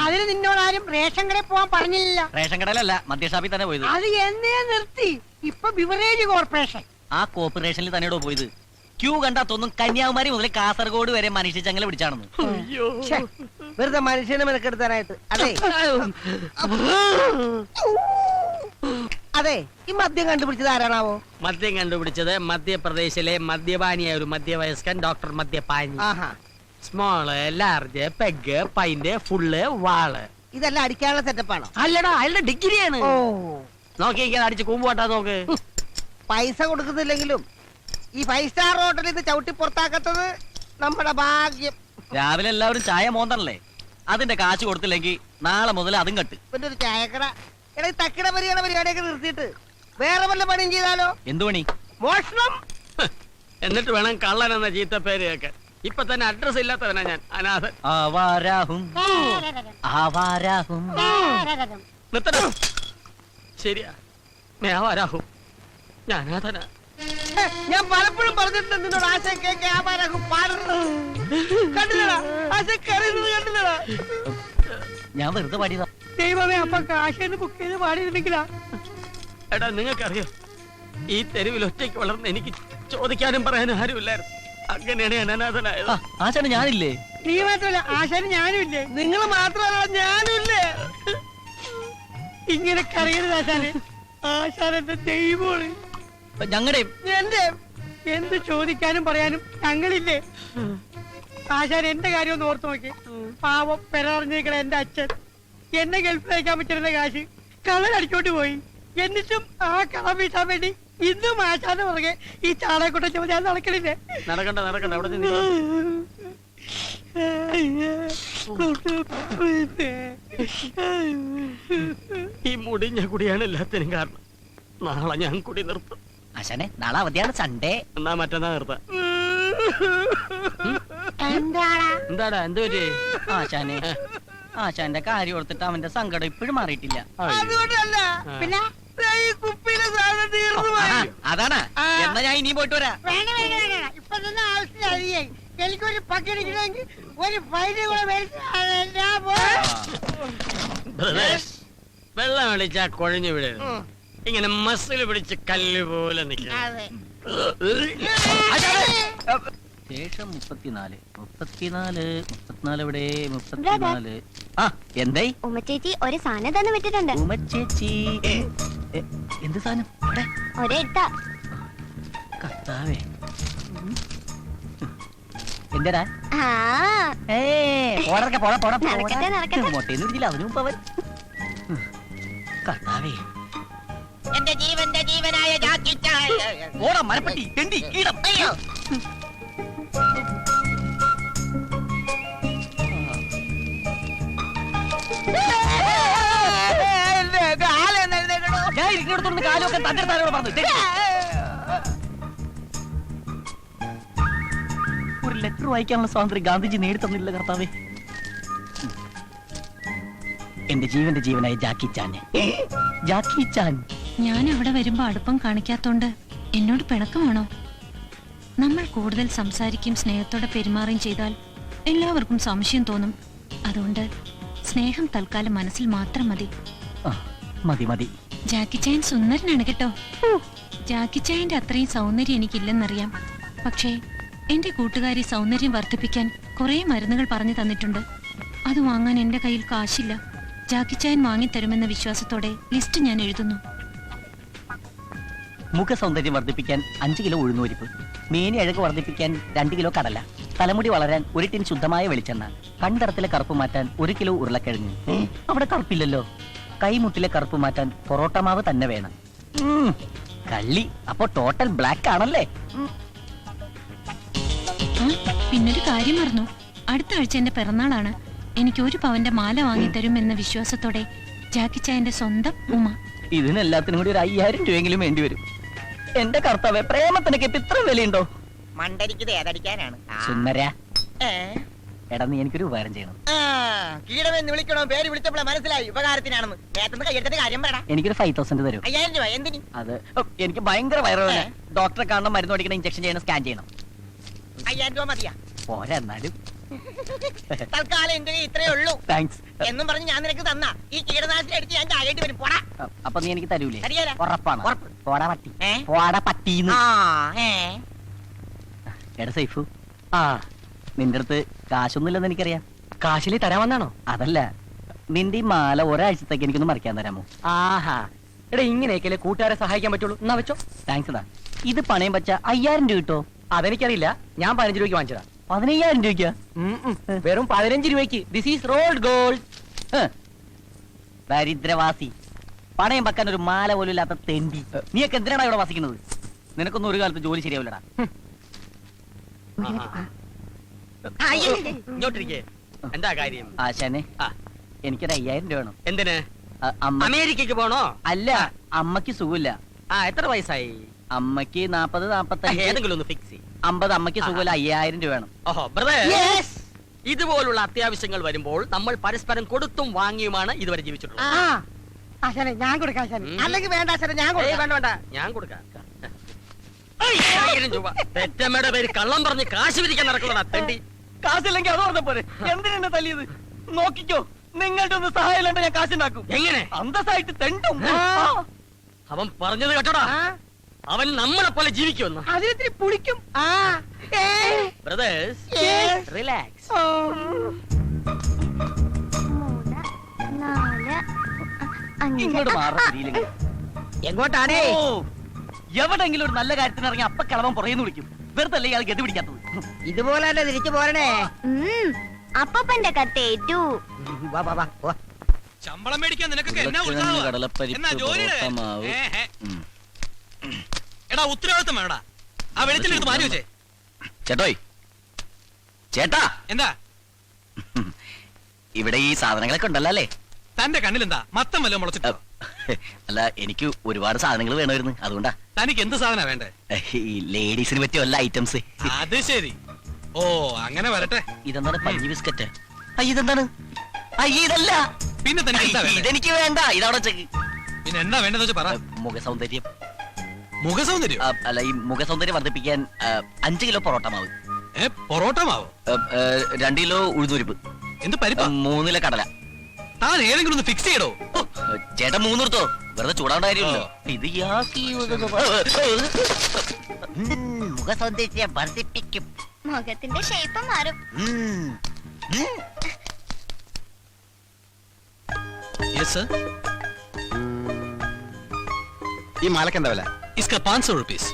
അതിന് നിന്നോട് ആരും റേഷൻ കടയിൽ പോവാൻ പറഞ്ഞില്ല. റേഷൻ കടയിലല്ല, മദ്യഷാപ്പിൽ തന്നെ പോയത്. അത് എന്നേ നിർത്തി. ഇപ്പൊ ബിവറേജ് കോർപ്പറേഷൻ. ആ കോർപ്പറേഷനിൽ തന്നെയോ പോയത്. ക്യൂ കണ്ടാ തോന്നും കന്യാകുമാരി മുതൽ കാസർഗോഡ് വരെ മനുഷ്യ ചങ്ങല പിടിച്ചാണെന്ന്. വെറുതെ മനുഷ്യനെ മെനക്കെടുത്താനായിട്ട്. അതെ അതെ, ഈ മദ്യം കണ്ടുപിടിച്ചത് ആരാണാവോ? മദ്യം കണ്ടുപിടിച്ചത് മധ്യപ്രദേശിലെ മദ്യപാനിയായ ഒരു മധ്യവയസ്കൻ ഡോക്ടർ മദ്യപാനി. Small, large, peg, pint, full, വാള്. ഇതെല്ലാം അടിക്കാനുള്ള സെറ്റപ്പാണോ? അല്ലടാ, അയാളുടെ ഡിഗ്രിയാണ്. നോക്കിയിരിക്കാൻ അടിച്ച് കൂമ്പുവാട്ടാ നോക്ക്. പൈസ കൊടുക്കുന്നില്ലെങ്കിലും ഈ 5 സ്റ്റാർ ഹോട്ടലിൽ നിന്ന് ചവിട്ടി പുറത്താക്കത്തത് നമ്മുടെ ഭാഗ്യം. രാവിലെ എല്ലാവരും ചായ മോന്തണല്ലേ? അതിന്റെ കാശ് കൊടുത്തില്ലെങ്കിൽ നാളെ മുതൽ അതും കട്ട്. പിന്നെ ഒരു ചായക്കട, എടാ ഈ തക്കിട പരിപാടിയൊക്കെ നിർത്തിയിട്ട് വേറെ വല്ല പണിയും ചെയ്താലോ? എന്തു പണി? മോഷണം. എന്നിട്ട് വേണം കള്ളൻ എന്ന ചീത്ത പേര് കേൾക്കാൻ. ഇപ്പൊ തന്നെ അഡ്രസ് ഇല്ലാത്തവനാ ഞാൻ, അനാഥൻ. നിർത്തണം. ശരിയാ, മേവാരാഹും. ഞാൻ അനാഥനാ. ഞാൻ പലപ്പോഴും പറഞ്ഞിട്ടുണ്ട് നിന്നോട് ആശയം കണ്ടില്ലടാ. ഞാൻ വെറുതെ പാടിയതാ. ദൈവമേ, അപ്പൊ കാശേന്ന് ബുക്ക് ചെയ്ത് പാടിയിരുന്നെങ്കിലാ. എടാ, നിങ്ങൾക്കറിയോ, ഈ തെരുവിൽ ഒറ്റയ്ക്ക് വളർന്ന് എനിക്ക് ചോദിക്കാനും പറയാനും ആരുമില്ലായിരുന്നു. അങ്ങനെയാണ് ഞാൻ അനാഥനായത്. ആശാന് ഞാനില്ലേ? നീ മാത്രമല്ല, ആശാന് ഞാനും ഇല്ലേ? നിങ്ങൾ മാത്രമല്ല, ഞാനും ഇല്ലേ? ഇങ്ങനെ കറിയരുത് ആശാന്. ആശാൻ എന്റെ ദൈവമാണ്. ഞങ്ങളുടെ എന്റെ എന്ത് ചോദിക്കാനും പറയാനും ഞങ്ങളില്ലേ? ആശാൻ എന്റെ കാര്യം ഒന്ന് ഓർത്തു നോക്കി. പാവം പെരറിഞ്ഞിരിക്കണ എന്റെ അച്ഛൻ എന്നെ ഗൾഫിൽ അയക്കാൻ പറ്റുന്ന കാശ് കള്ളൻ അടിച്ചോട്ട് പോയി. എന്നിട്ടും ആ കളം വീട്ടാൻ വേണ്ടി ഇന്നും ആശാന്റെ പുറകെ ഈ ചാളയെക്കൊണ്ട ചുമ ഞാൻ നടക്കണില്ലേ? നടക്കണ്ട അവിടെ ഈ മുടിഞ്ഞ കുടിയാണ് എല്ലാത്തിനും കാരണം. നാളെ ഞാൻ കുടി നിർത്തും. ആശാനെ, നാളെ അവധിയാണ്, സൺഡേ. എന്നാ മറ്റന്നാ നിർത്താം. എന്താടാ, എന്ത് പറ്റി? ആശാനെ, ആശാന്റെ കാര്യം ഓർത്തിട്ട് അവന്റെ സങ്കടം ഇപ്പോഴും മാറിയിട്ടില്ല. അതുകൊണ്ടല്ല, പിന്നെ ഈ കുപ്പിയിലെ സാധനം തീർന്നു പോയി. അതാണ്. എന്നാ ഞാൻ ഇനിയും പോയിട്ട് വരാം. വേണ്ട, ഇപ്പൊ തന്നെ ആവശ്യമായി. എനിക്കൊരു പക്കടിക്കണമെങ്കിൽ ഒരു ഫൈന് കൂടെ വെള്ളം അടിച്ചാ കുഴഞ്ഞു വിടരുത്. ഇങ്ങനെ മസിൽ പിടിച്ച് കല്ല് പോലെ നിൽക്കണം. ശേഷം 34 ഇവിടെ 34. ആ എന്തായി? ഉമ്മച്ചേച്ചി ഒരു സാധനം തന്നെ വിട്ടിട്ടുണ്ട്. ഉമ്മച്ചേച്ചി എന്ത് സാധനം? ഒരെടുത്താ. കർത്താവേ, എന്റെടാ? മൊട്ടേന്ന് പിടിച്ചില്ല അവന് മുമ്പ് അവൻ. കർത്താവേ, എന്റെ ജീവന്റെ ജീവനായ ജാക്കി ചാൻ. ഓടാ മരപ്പട്ടി, തെണ്ടി, കീടം. അയ്യോ. ഒക്കെ തന്റെ താരോട് പറഞ്ഞു. ഒരു ലെറ്റർ വായിക്കാനുള്ള സ്വാതന്ത്ര്യം ഗാന്ധിജി നേടിത്തന്നില്ല കർത്താവേ. എന്റെ ജീവന്റെ ജീവനായ ജാക്കി ചാൻ. ജാക്കി ചാൻ. ഞാൻ അവിടെ വരുമ്പോ അടുപ്പം കാണിക്കാത്തോണ്ട് എന്നോട് പിണക്കമാണോ? നമ്മൾ കൂടുതൽ സംസാരിക്കും സ്നേഹത്തോടെ പെരുമാറുകയും ചെയ്താൽ എല്ലാവർക്കും സംശയം തോന്നും. അതുകൊണ്ട് സ്നേഹം തൽക്കാലം മനസ്സിൽ മാത്രം മതി. മതി മതി. ജാക്കി ചാൻ സുന്ദരനാണ് കേട്ടോ. ജാക്കി ചായന്റെ അത്രയും സൗന്ദര്യം എനിക്കില്ലെന്നറിയാം. പക്ഷേ എന്റെ കൂട്ടുകാരി സൗന്ദര്യം വർദ്ധിപ്പിക്കാൻ കുറെ മരുന്നുകൾ പറഞ്ഞു തന്നിട്ടുണ്ട്. അത് വാങ്ങാൻ എന്റെ കയ്യിൽ കാശില്ല. ജാക്കി ചാൻ വാങ്ങിത്തരുമെന്ന വിശ്വാസത്തോടെ ലിസ്റ്റ് ഞാൻ എഴുതുന്നു. മുഖ സൗന്ദര്യം വർദ്ധിപ്പിക്കാൻ 5 കിലോ ഉഴുന്നുപരിപ്പ്, മേനി അഴക് വർദ്ധിപ്പിക്കാൻ 2 കിലോ കടല, തലമുടി വളരാൻ 1 ടിൻ ശുദ്ധമായ വെളിച്ചെണ്ണ, കൺതടത്തിലെ കറുപ്പ് മാറ്റാൻ 1 കിലോ ഉരുളക്കിഴങ്ങ്. അവിടെ കറുപ്പില്ലല്ലോ. കൈമുട്ടിലെ കറുപ്പ് മാറ്റാൻ പൊറോട്ട മാവ് തന്നെ വേണം. കള്ളി. അപ്പൊ ടോട്ടൽ ബ്ലാക്ക് ആണല്ലേ? പിന്നൊരു കാര്യം മറന്നു. അടുത്ത ആഴ്ച എന്റെ പിറന്നാളാണ്. എനിക്ക് 1 പവന്റെ മാല വാങ്ങിത്തരും എന്ന വിശ്വാസത്തോടെ ജാക്കി ചായന്റെ സ്വന്തം ഉമ. ഇതിനെല്ലാത്തിനും കൂടി ഒരു 5000 രൂപയെങ്കിലും വേണ്ടി വരും. എന്റെ കർത്താവേ, പ്രേമത്തിനൊക്കെ ഇപ്പൊ ഇത്ര വിലയുണ്ടോ? മണ്ടരിക്കുന്നത് ഏതടിക്കാനാണ്? സുന്ദര, എടാ നീ എനിക്കൊരു ഉപകാരം ചെയ്യണം. കീടമെന്ന് വിളിക്കണോ? പേര് വിളിച്ചപ്പോഴേ മനസ്സിലായി ഉപകാരത്തിനാണെന്ന്. നേരത്തെ കയ്യെടുത്തിട്ട് കാര്യം പറയടാ. എനിക്കൊരു 5000 തരും. 5000 രൂപ എന്തിന്? അത് എനിക്ക് ഭയങ്കര വയറുവേദന. ഡോക്ടറെ കാണണം, മരുന്ന് മേടിക്കണം, ഇഞ്ചക്ഷൻ ചെയ്യണം, സ്കാൻ ചെയ്യണം. 5000 രൂപ മതിയാ? പോരാ എന്നാലും. തൽക്കാലം എന്റെ ഇത്രേ ഉള്ളൂ. താങ്ക്സ്. എന്നും പറഞ്ഞ് ഞാൻ നിനക്ക് തന്ന ഈ കീടനാശിനി എടുത്ത് ഞാൻ ചാകേണ്ടി വരും. പോടാ. അപ്പൊ നീ എനിക്ക് തരൂലേ? തരികേല. ഉറപ്പാണ്. ഉറപ്പ്. പോടാ പട്ടി. പോടാ പട്ടീന്ന്. എടാ സൈഫു, നിന്റെ അടുത്ത് കാശൊന്നുമില്ലെന്ന് എനിക്കറിയാം. കാശില് തരാമെന്നാണോ? അതല്ല, നിന്റെ ഈ മാല ഒരാഴ്ചത്തേക്ക് എനിക്കൊന്ന് മറിക്കാൻ തരാമോ? ആഹാ, എടാ ഇങ്ങനെയൊക്കെ കൂട്ടുകാരെ സഹായിക്കാൻ പറ്റുള്ളൂ. എന്നാ വെച്ചോ. താങ്ക്സ് എടാ. ഇത് പണയം വെച്ച 5000 രൂപ കിട്ടോ? അതെനിക്കറിയില്ല. ഞാൻ 15 രൂപയ്ക്ക് വാങ്ങിച്ചതാ. 15000 രൂപയ്ക്ക്? വെറും 15 രൂപയ്ക്ക്. This is rolled gold. ദരിദ്രവാസി, പണയം വെക്കാൻ ഒരു മാല പോലും ഇല്ലാത്ത തെണ്ടി. നീയൊക്കെ എന്തിനാണ് ഇവിടെ വസിക്കുന്നത്? നിനക്കൊന്നും ഒരു കാലത്ത് ജോലി ശരിയാവില്ലടാ. എന്താ കാര്യം? ആശാനെ, എനിക്കൊരു 5000 രൂപ വേണം. എന്തിന്? അമേരിക്കക്ക് പോണോ? അല്ല, അമ്മക്ക് സുഖമില്ല. എത്ര വയസ്സായി? അമ്മക്ക് 40, 45. ഏതെങ്കിലും ഒന്ന് ഫിക്സ് ചെയ്യും. 50. അമ്മക്ക് സുഖമില്ല. 5000 രൂപ വേണം. ഓഹോ ബ്രദർ, ഇതുപോലുള്ള അത്യാവശ്യങ്ങൾ വരുമ്പോൾ നമ്മൾ പരസ്പരം കൊടുത്തും വാങ്ങിയുമാണ് ഇതുവരെ ജീവിച്ചിട്ടുള്ളത്. ആശാനെ ഞാൻ കൊടുക്കാം ആശാനെ. അല്ലെങ്കിൽ വേണ്ട ആശാനെ ഞാൻ കൊടുക്കാം. വേണ്ട വേണ്ട, ഞാൻ കൊടുക്കാം. 5000 രൂപ. പെറ്റമ്മയുടെ പേര് കള്ളം പറഞ്ഞ് കാശ് പിരിക്കാൻ നടക്കുന്നതാ തെണ്ടി. കാശില്ലെങ്കിൽ അത് പറഞ്ഞ പോലെ എന്തിനാ തല്ലിയത്? നോക്കിക്കോ, നിങ്ങളുടെ ഒന്ന് സഹായം ഇല്ലാണ്ട് ഞാൻ കാശുണ്ടാക്കും. എങ്ങനെ? അന്തസ്സായിട്ട് തെണ്ടും. അവൻ പറഞ്ഞത് കേട്ടോടാ, അവൻ നമ്മളെ പോലെ ജീവിക്കുമെന്ന്. അതിനിത്തിരി പുളിക്കും. Brothers, relax. ഇങ്ങോട്ട് മാറിയില്ലെങ്കിൽ എങ്ങോട്ടാണേ? എവിടെങ്കിലും ഒരു നല്ല കാര്യത്തിന് ഇറങ്ങി അപ്പ കിളവൻ പുറയുന്നു വിളിക്കും. വെറുതെ അല്ലേ ഇയാൾ ഗതി പിടിക്കാത്തത്? ഇതുപോലെ തന്നെ തിരിച്ചു പോരണേ. അപ്പപ്പന്റെ കത്തേറ്റു. ശമ്പളം മേടിക്കാൻ നിനക്കൊക്കെ എന്നാ ഉത്സാഹമാ? എന്നാ ജോലിയുടെ? എടാ ഉത്തരവാദിത്തം വേണടാ. ആ വെളിച്ചെടുത്ത് മാറ്റി വെച്ചേ. ചേട്ടോയ്, ചേട്ടാ, എന്താ ഇവിടെ ഈ സാധനങ്ങളൊക്കെ ഉണ്ടല്ലോ അല്ലേ? തന്റെ കണ്ണിലെന്താ മത്തം വല്ലതും മുളച്ചിട്ടോ? അല്ല, എനിക്ക് ഒരുപാട് സാധനങ്ങൾ വേണമായിരുന്നു, അതുകൊണ്ടാ. തനിക്ക് എന്ത് സാധന വേണ്ടേ? ഈ ലേഡീസിന് പറ്റിയ വല്ല ഐറ്റംസ്. അത് ശരി. ഓ അങ്ങനെ വരട്ടെ. ഇതെന്താണ് പഞ്ഞി ബിസ്ക്കറ്റ്? ഇതെന്താണ്? ഇതല്ല. പിന്നെ തനിക്ക് എന്താ വേണ്ടേ? ഇതെനിക്ക് വേണ്ട. ഇതവിടെ ചെക്ക്. പിന്നെ എന്താ വേണ്ടെന്ന് വെച്ചാ പറ. മുഖസൗന്ദര്യം. മുഖസൗന്ദര്യം? അല്ല, ഈ മുഖസൗന്ദര്യം വർദ്ധിപ്പിക്കാൻ 5 കിലോ പൊറോട്ട മാവ്. പൊറോട്ട മാവോ? 2 കിലോ ഉഴുന്നുരിപ്പ്. എന്ത് പരിപ്പാ? 3 കിലോ കടല. താൻ ഏതെങ്കിലും ഒന്ന് ഫിക്സ് ചെയ്യടോ. ചേട്ടാ 3 എടുത്തോ, വെറുതെ ചൂടാവേണ്ട കാര്യമില്ലല്ലോ. ഇത് മുഖസൗന്ദര്യം വർദ്ധിപ്പിക്കും. മുഖത്തിന്റെ ഷേപ്പ് മാറും. ഈ മാലക്ക് എന്താ വില? 500 rupees.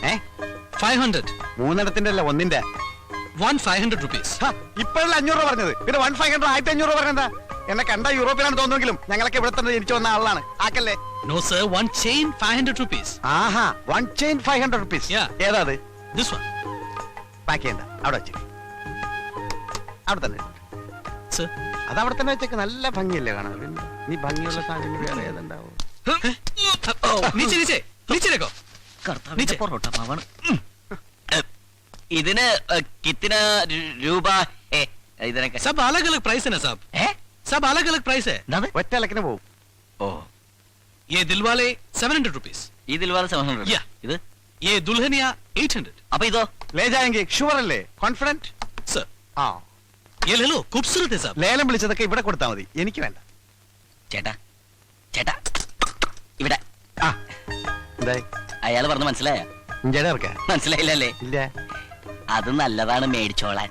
500. 3 അല്ല, 1 500 rupees. ഇപ്പോഴല്ല 500 രൂപ പറഞ്ഞത്. പിന്നെ 1500, 1500 രൂപ പറഞ്ഞെന്താ? എന്നെ കണ്ട യൂറോപ്പിലാണ് തോന്നുമെങ്കിലും ഞങ്ങളൊക്കെ ഇവിടെ തന്നെ ജനിച്ചു വന്ന ആളാണ്. ആക്കല്ലേ? No sir, one chain 500 rupees. ആഹാ, 1 chain 500 rupees. ഏതാ അത്? This one. പാക്ക് ചെയ്യണ്ട, അവിടെ വെച്ച്. അവിടെ തന്നെ. Sir. അത് അവിടെ തന്നെ വെച്ചേക്ക്. നല്ല ഭംഗിയല്ലേ കാണാൻ? നീ ഭംഗിയുള്ള സാധനം വേറെ ഏതുണ്ടാവും? നീച്ചേ नीचे देखो കർത്താവിന്റെ പൊറോട്ട മാവാണ്. ഇതിന് കിത്തിന് രൂപ ഇതിനൊക്കെ सब अलग अलग प्राइस है ना साहब सब अलग अलग प्राइस है ഒറ്റ ഇലക്കിന് പോവും. ഓ ये दिलवाले 700 रुपीस ഇതിൽ വേറെ 700. Yeah. ഇത് ये दुल्हनिया 800 അപ്പൊ ഇതോ ലേജായെങ്കിൽ ഷുവർ അല്ലേ? കോൺഫിഡന്റ്? सर ആ ये ले लो खूबसूरत है साहब ലേലം വിളിച്ചതൊക്കെ ഇവിടെ കൊടുത്താൽ മതി, എനിക്ക് വേണ്ട. ചേട്ടാ ചേട്ടാ ഇവിടെ ആ എന്തായി അയാള് പറഞ്ഞ മനസ്സിലായ? ഇഞ്ചടെ ഇറക്ക മനസ്സിലായില്ലല്ലേ? ഇല്ല. അത് നല്ലതാണ് മേടിച്ചോളാൻ.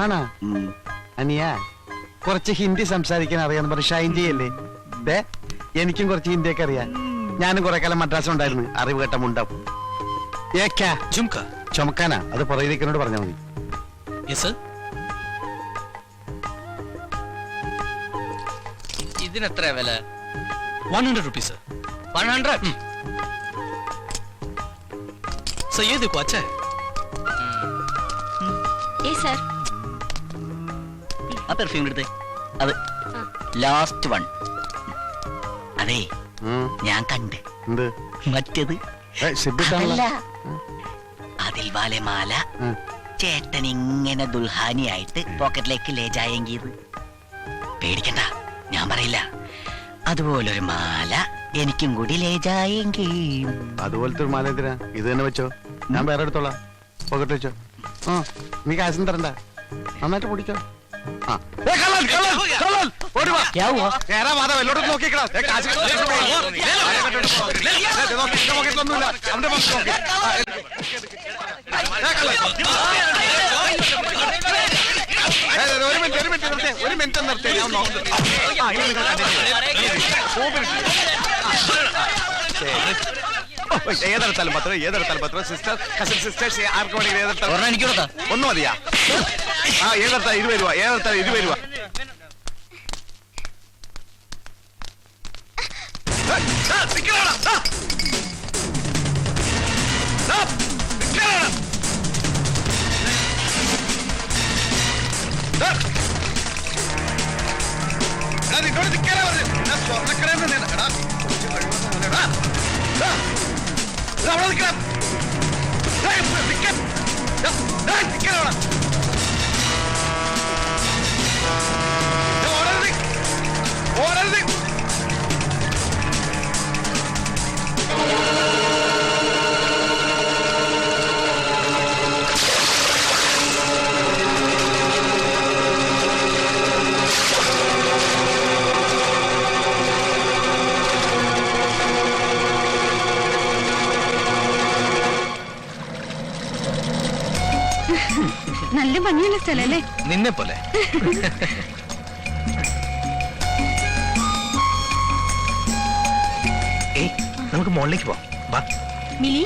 ആണാ അനിയാ കുറച്ച് ഹിന്ദി സംസാരിക്കാൻ അറിയാന്ന് പറഞ്ഞ് ഷൈൻ ചെയ്യല്ലേ? ദേ എനിക്കും കുറച്ച് ഹിന്ദിയൊക്കെ അറിയാം. ഞാനും കുറെ കാലം മദ്രാസ് ഉണ്ടായിരുന്നു. അറിവ് കേട്ട മുണ്ടാവും. झुमका ചുമക്കാനാ? അത് പുറകിലേക്കനോട് പറഞ്ഞാൽ മതി. यस सर ഇതിനെത്ര വില? 100 रुपीस सर 100. सर ये देखो अच्छा है സർ ആ പെർഫ്യൂം എടുത്തേ. അത് ലാസ്റ്റ് വൺ. അതെ ഞാൻ കണ്ട്. എന്ത്? മറ്റേത് അതല്ല. അതിൽ വാലെ മാല ചേട്ടൻ ഇങ്ങനെ ദുൽഹാനിയായിട്ട് പോക്കറ്റിലേക്ക് ലേജായെങ്കിയത് പേടിക്കണ്ട, ഞാൻ പറയില്ല. അതുപോലൊരു മാല എനിക്കും കൂടി ലേജായെങ്കിൽ. അതുപോലത്തെ ഒരു മാല എന്തിനാ? ഇത് തന്നെ വെച്ചോ, ഞാൻ വേറെ എടുത്തോളാം. പോക്കറ്റ് വെച്ചോ. ആ നീ കാശും തരണ്ട, നന്നായിട്ട് പൊടിച്ചോ. ആ നോക്കിക്കളാ. ഒരു മിനിറ്റ് നിർത്തി. ഏതെടുത്താലും പത്രം, ഏതെടുത്താലും പത്രം. സിസ്റ്റർ കസിൻ സിസ്റ്റേഴ്സ് ആർക്കും വേണമെങ്കിൽ ഏതെടുത്താലും. എനിക്ക് കൊടുത്താ ഒന്നും മതിയാ? ആ ഏതെടുത്താൽ 20 രൂപ, ഏതെടുത്താൽ 20 രൂപ. നിന്നോട് നിൽക്കാനാ പറഞ്ഞു. ഞാൻ സ്വർണ്ണക്കടയിൽ നിന്ന് അവിടെ നിൽക്കണം. ഓടരുത്. നല്ല ഭംഗിയുള്ള സ്ഥലല്ലേ? നിന്നെ പോലെ നമുക്ക് മുകളിലേക്ക് പോവാം. വാ. മിലി,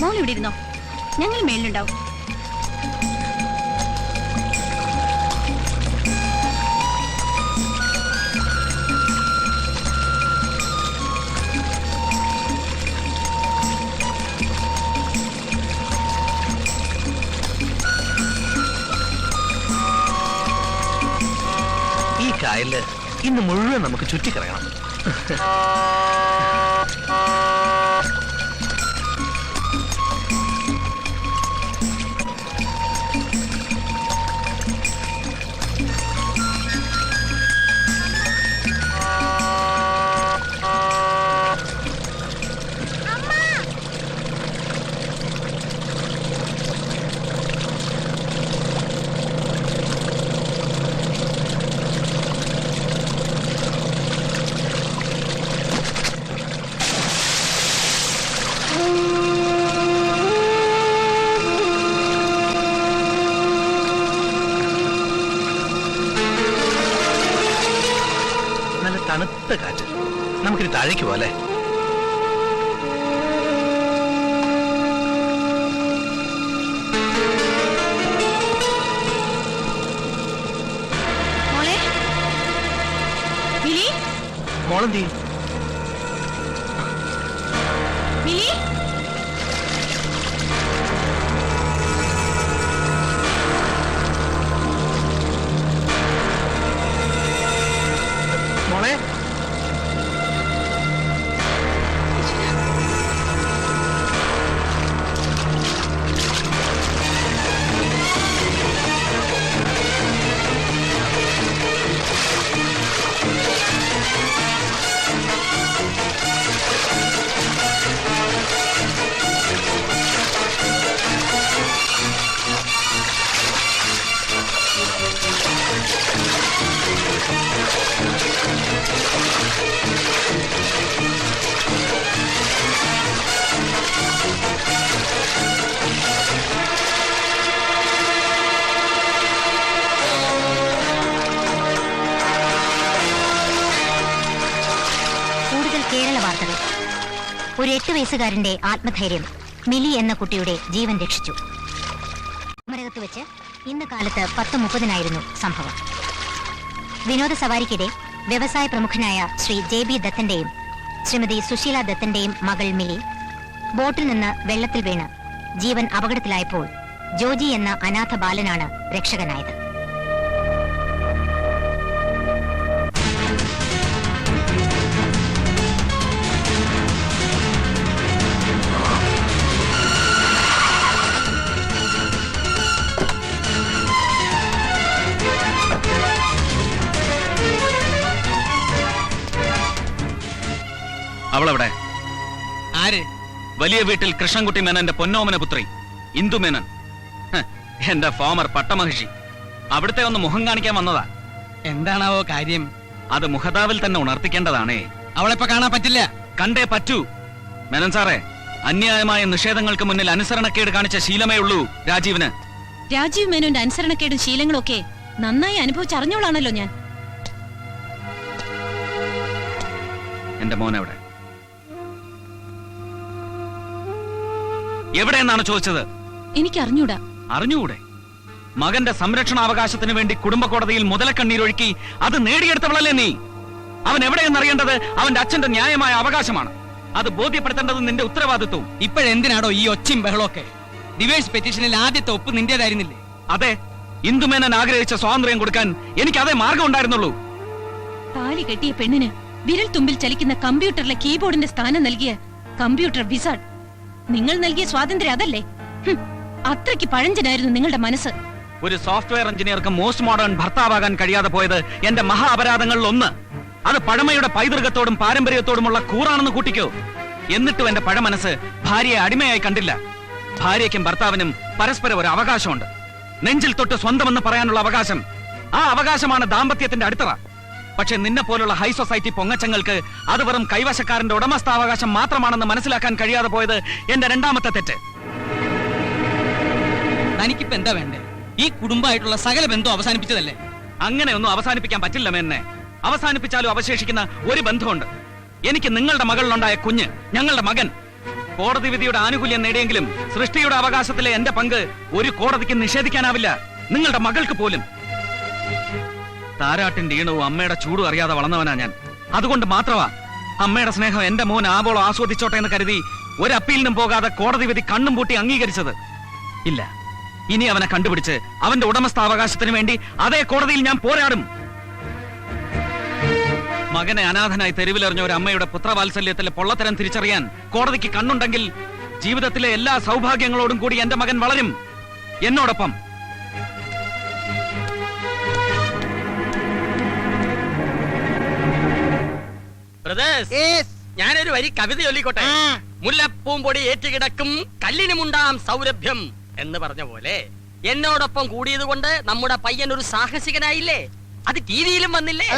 മോൾ ഇവിടെ ഇരുന്നോ, ഞങ്ങൾ മേളിലുണ്ടാവും. ഈ കായലില് ഇന്ന് മുഴുവൻ നമുക്ക് ചുറ്റിക്കറങ്ങണം. തണുത്ത കാറ്റ്. നമുക്കിനി താഴേക്ക് പോലെ. മോളെന്തി? മോളെ ഒരു 8 വയസ്സുകാരന്റെ ആത്മധൈര്യം മിലി എന്ന കുട്ടിയുടെ ജീവൻ രക്ഷിച്ചു. മരകത്ത് വെച്ച് ഇന്ന് കാലത്ത് 10:30 സംഭവം. വിനോദ സവാരിക്കിടെ വ്യവസായ പ്രമുഖനായ ശ്രീ JB ദത്തന്റെയും ശ്രീമതി സുശീല ദത്തന്റെയും മകൾ മിലി ബോട്ടിൽ നിന്ന് വെള്ളത്തിൽ വീണ് ജീവൻ അപകടത്തിലായപ്പോൾ ജോജി എന്ന അനാഥ ബാലനാണ് രക്ഷകനായത്. അവളെവിടെ? ആര്? വലിയ വീട്ടിൽ കൃഷ്ണൻകുട്ടി മേനന്റെ പൊന്നോമന പുത്രി ഇന്ദു മേനൻ, എന്റെ ഫോമർ പട്ടമഹിഷി. അവിടുത്തെ ഒന്ന് മുഖം കാണിക്കാൻ വന്നതാ. എന്താണാവോ കാര്യം? അത് മുഖതാവിൽ തന്നെ ഉണർത്തിക്കേണ്ടതാണേ. അവളെപ്പോ കാണാൻ പറ്റില്ല. കണ്ടേ പറ്റൂ. മേനൻ സാറേ, അന്യായമായ നിഷേധങ്ങൾക്ക് മുന്നിൽ അനുസരണക്കേട് കാണിച്ച ശീലമേ ഉള്ളൂ രാജീവിന്. രാജീവ് മേനോന്റെ അനുസരണക്കേടും ശീലങ്ങളും ഒക്കെ നന്നായി അനുഭവിച്ചറിഞ്ഞോളാണല്ലോ ഞാൻ. എന്റെ മോൻ എവിടെ? എവിടെയെന്നാണ് ചോദിച്ചത്? എനിക്ക് അറിഞ്ഞൂടാ. അറിഞ്ഞുകൂടെ? മകന്റെ സംരക്ഷണാവകാശത്തിന് വേണ്ടി കുടുംബ കോടതിയിൽ മുതലക്കണ്ണീരൊഴുക്കി അത് നേടിയെടുത്തവളല്ലേ നീ? അവൻ എവിടെയെന്നറിയേണ്ടത് അവന്റെ അച്ഛന്റെ ന്യായമായ അവകാശമാണ്. അത് ബോധ്യപ്പെടുത്തേണ്ടത് നിന്റെ ഉത്തരവാദിത്വവും. ഇപ്പോഴെന്തിനാടോ ഈ ഒച്ചയും ബഹളമൊക്കെ? ഡിവോഴ്സ് പെറ്റീഷനിൽ ആദ്യത്തെ ഒപ്പ് നിന്റേതായിരുന്നില്ലേ? അതെ, ഇന്ദുമേനൻ ആഗ്രഹിച്ച സ്വാതന്ത്ര്യം കൊടുക്കാൻ എനിക്ക് അതേ മാർഗം ഉണ്ടായിരുന്നുള്ളൂ. താലി കെട്ടിയ പെണ്ണിന് വിരൽ തുമ്പിൽ ചലിക്കുന്ന കമ്പ്യൂട്ടറിലെ കീബോർഡിന്റെ സ്ഥാനം നൽകിയ കമ്പ്യൂട്ടർ വിസാർഡ്. നിങ്ങൾ നൽകിയ സ്വാതന്ത്ര്യം അതല്ലേ? അത്രയ്ക്ക് പഴഞ്ചനായിരുന്നു നിങ്ങളുടെ മനസ്സ്. ഒരു സോഫ്റ്റ്വെയർ എഞ്ചിനീയർക്ക് മോസ്റ്റ് മോഡേൺ ഭർത്താവാകാൻ കഴിയാതെ പോയത് എന്റെ മഹാ അപരാധങ്ങളിൽ ഒന്ന്. അത് പഴമയുടെ പൈതൃകത്തോടും പാരമ്പര്യത്തോടുമുള്ള കൂറാണെന്ന് കൂട്ടിക്കോ. എന്നിട്ടും എന്റെ പഴമനസ് ഭാര്യയെ അടിമയായി കണ്ടില്ല. ഭാര്യയ്ക്കും ഭർത്താവിനും പരസ്പരം ഒരു അവകാശമുണ്ട്. നെഞ്ചിൽ തൊട്ട് സ്വന്തമെന്ന് പറയാനുള്ള അവകാശം. ആ അവകാശമാണ് ദാമ്പത്യത്തിന്റെ അടിത്തറ. പക്ഷെ നിന്നെ പോലുള്ള ഹൈ സൊസൈറ്റി പൊങ്ങച്ചങ്ങൾക്ക് അത് വെറും കൈവശക്കാരന്റെ ഉടമസ്ഥാവകാശം മാത്രമാണെന്ന് മനസ്സിലാക്കാൻ കഴിയാതെ പോയത് എന്റെ രണ്ടാമത്തെ തെറ്റ്. തനിക്കിപ്പോ എന്താ വേണ്ടേ? ഈ കുടുംബമായിട്ടുള്ള സകല ബന്ധം അവസാനിപ്പിച്ചതല്ലേ? അങ്ങനെയൊന്നും അവസാനിപ്പിക്കാൻ പറ്റില്ല മേന്നെ. അവസാനിപ്പിച്ചാലും അവശേഷിക്കുന്ന ഒരു ബന്ധമുണ്ട്. എനിക്ക് നിങ്ങളുടെ മകളിലുണ്ടായ കുഞ്ഞ്, ഞങ്ങളുടെ മകൻ. കോടതി വിധിയുടെ ആനുകൂല്യം നേടിയെങ്കിലും സൃഷ്ടിയുടെ അവകാശത്തിലെ എന്റെ പങ്ക് ഒരു കോടതിക്ക് നിഷേധിക്കാനാവില്ല, നിങ്ങളുടെ മകൾക്ക് പോലും. താരാട്ടിന്റെ ഈണവും അമ്മയുടെ ചൂടും അറിയാതെ വളർന്നവനാ ഞാൻ. അതുകൊണ്ട് മാത്രമാ അമ്മയുടെ സ്നേഹം എന്റെ മോൻ ആവോളം ആസ്വദിച്ചോട്ടെ എന്ന് കരുതി ഒരു അപ്പീലിനും പോകാതെ കോടതി വിധി കണ്ണും പൂട്ടി അംഗീകരിച്ചത്. ഇല്ല, ഇനി അവനെ കണ്ടുപിടിച്ച് അവന്റെ ഉടമസ്ഥാവകാശത്തിന് വേണ്ടി അതേ കോടതിയിൽ ഞാൻ പോരാടും. മകനെ അനാഥനായി തെരുവിലെറിഞ്ഞ ഒരു അമ്മയുടെ പുത്രവാത്സല്യത്തിലെ പൊള്ളത്തരം തിരിച്ചറിയാൻ കോടതിക്ക് കണ്ണുണ്ടെങ്കിൽ ജീവിതത്തിലെ എല്ലാ സൗഭാഗ്യങ്ങളോടും കൂടി എന്റെ മകൻ വളരും എന്നോടൊപ്പം. ഞാനൊരു വരി കവിത ചൊല്ലിക്കോട്ടെ. മുല്ലപ്പൂമ്പൊടി ഏറ്റുകിടക്കും കല്ലിനുമുണ്ടാം സൗരഭ്യം എന്ന് പറഞ്ഞ പോലെ എന്നോടൊപ്പം കൂടിയത് കൊണ്ട് നമ്മുടെ പയ്യൻ ഒരു സാഹസികനായില്ലേ? അത് ടിവിയിലും വന്നില്ലേ?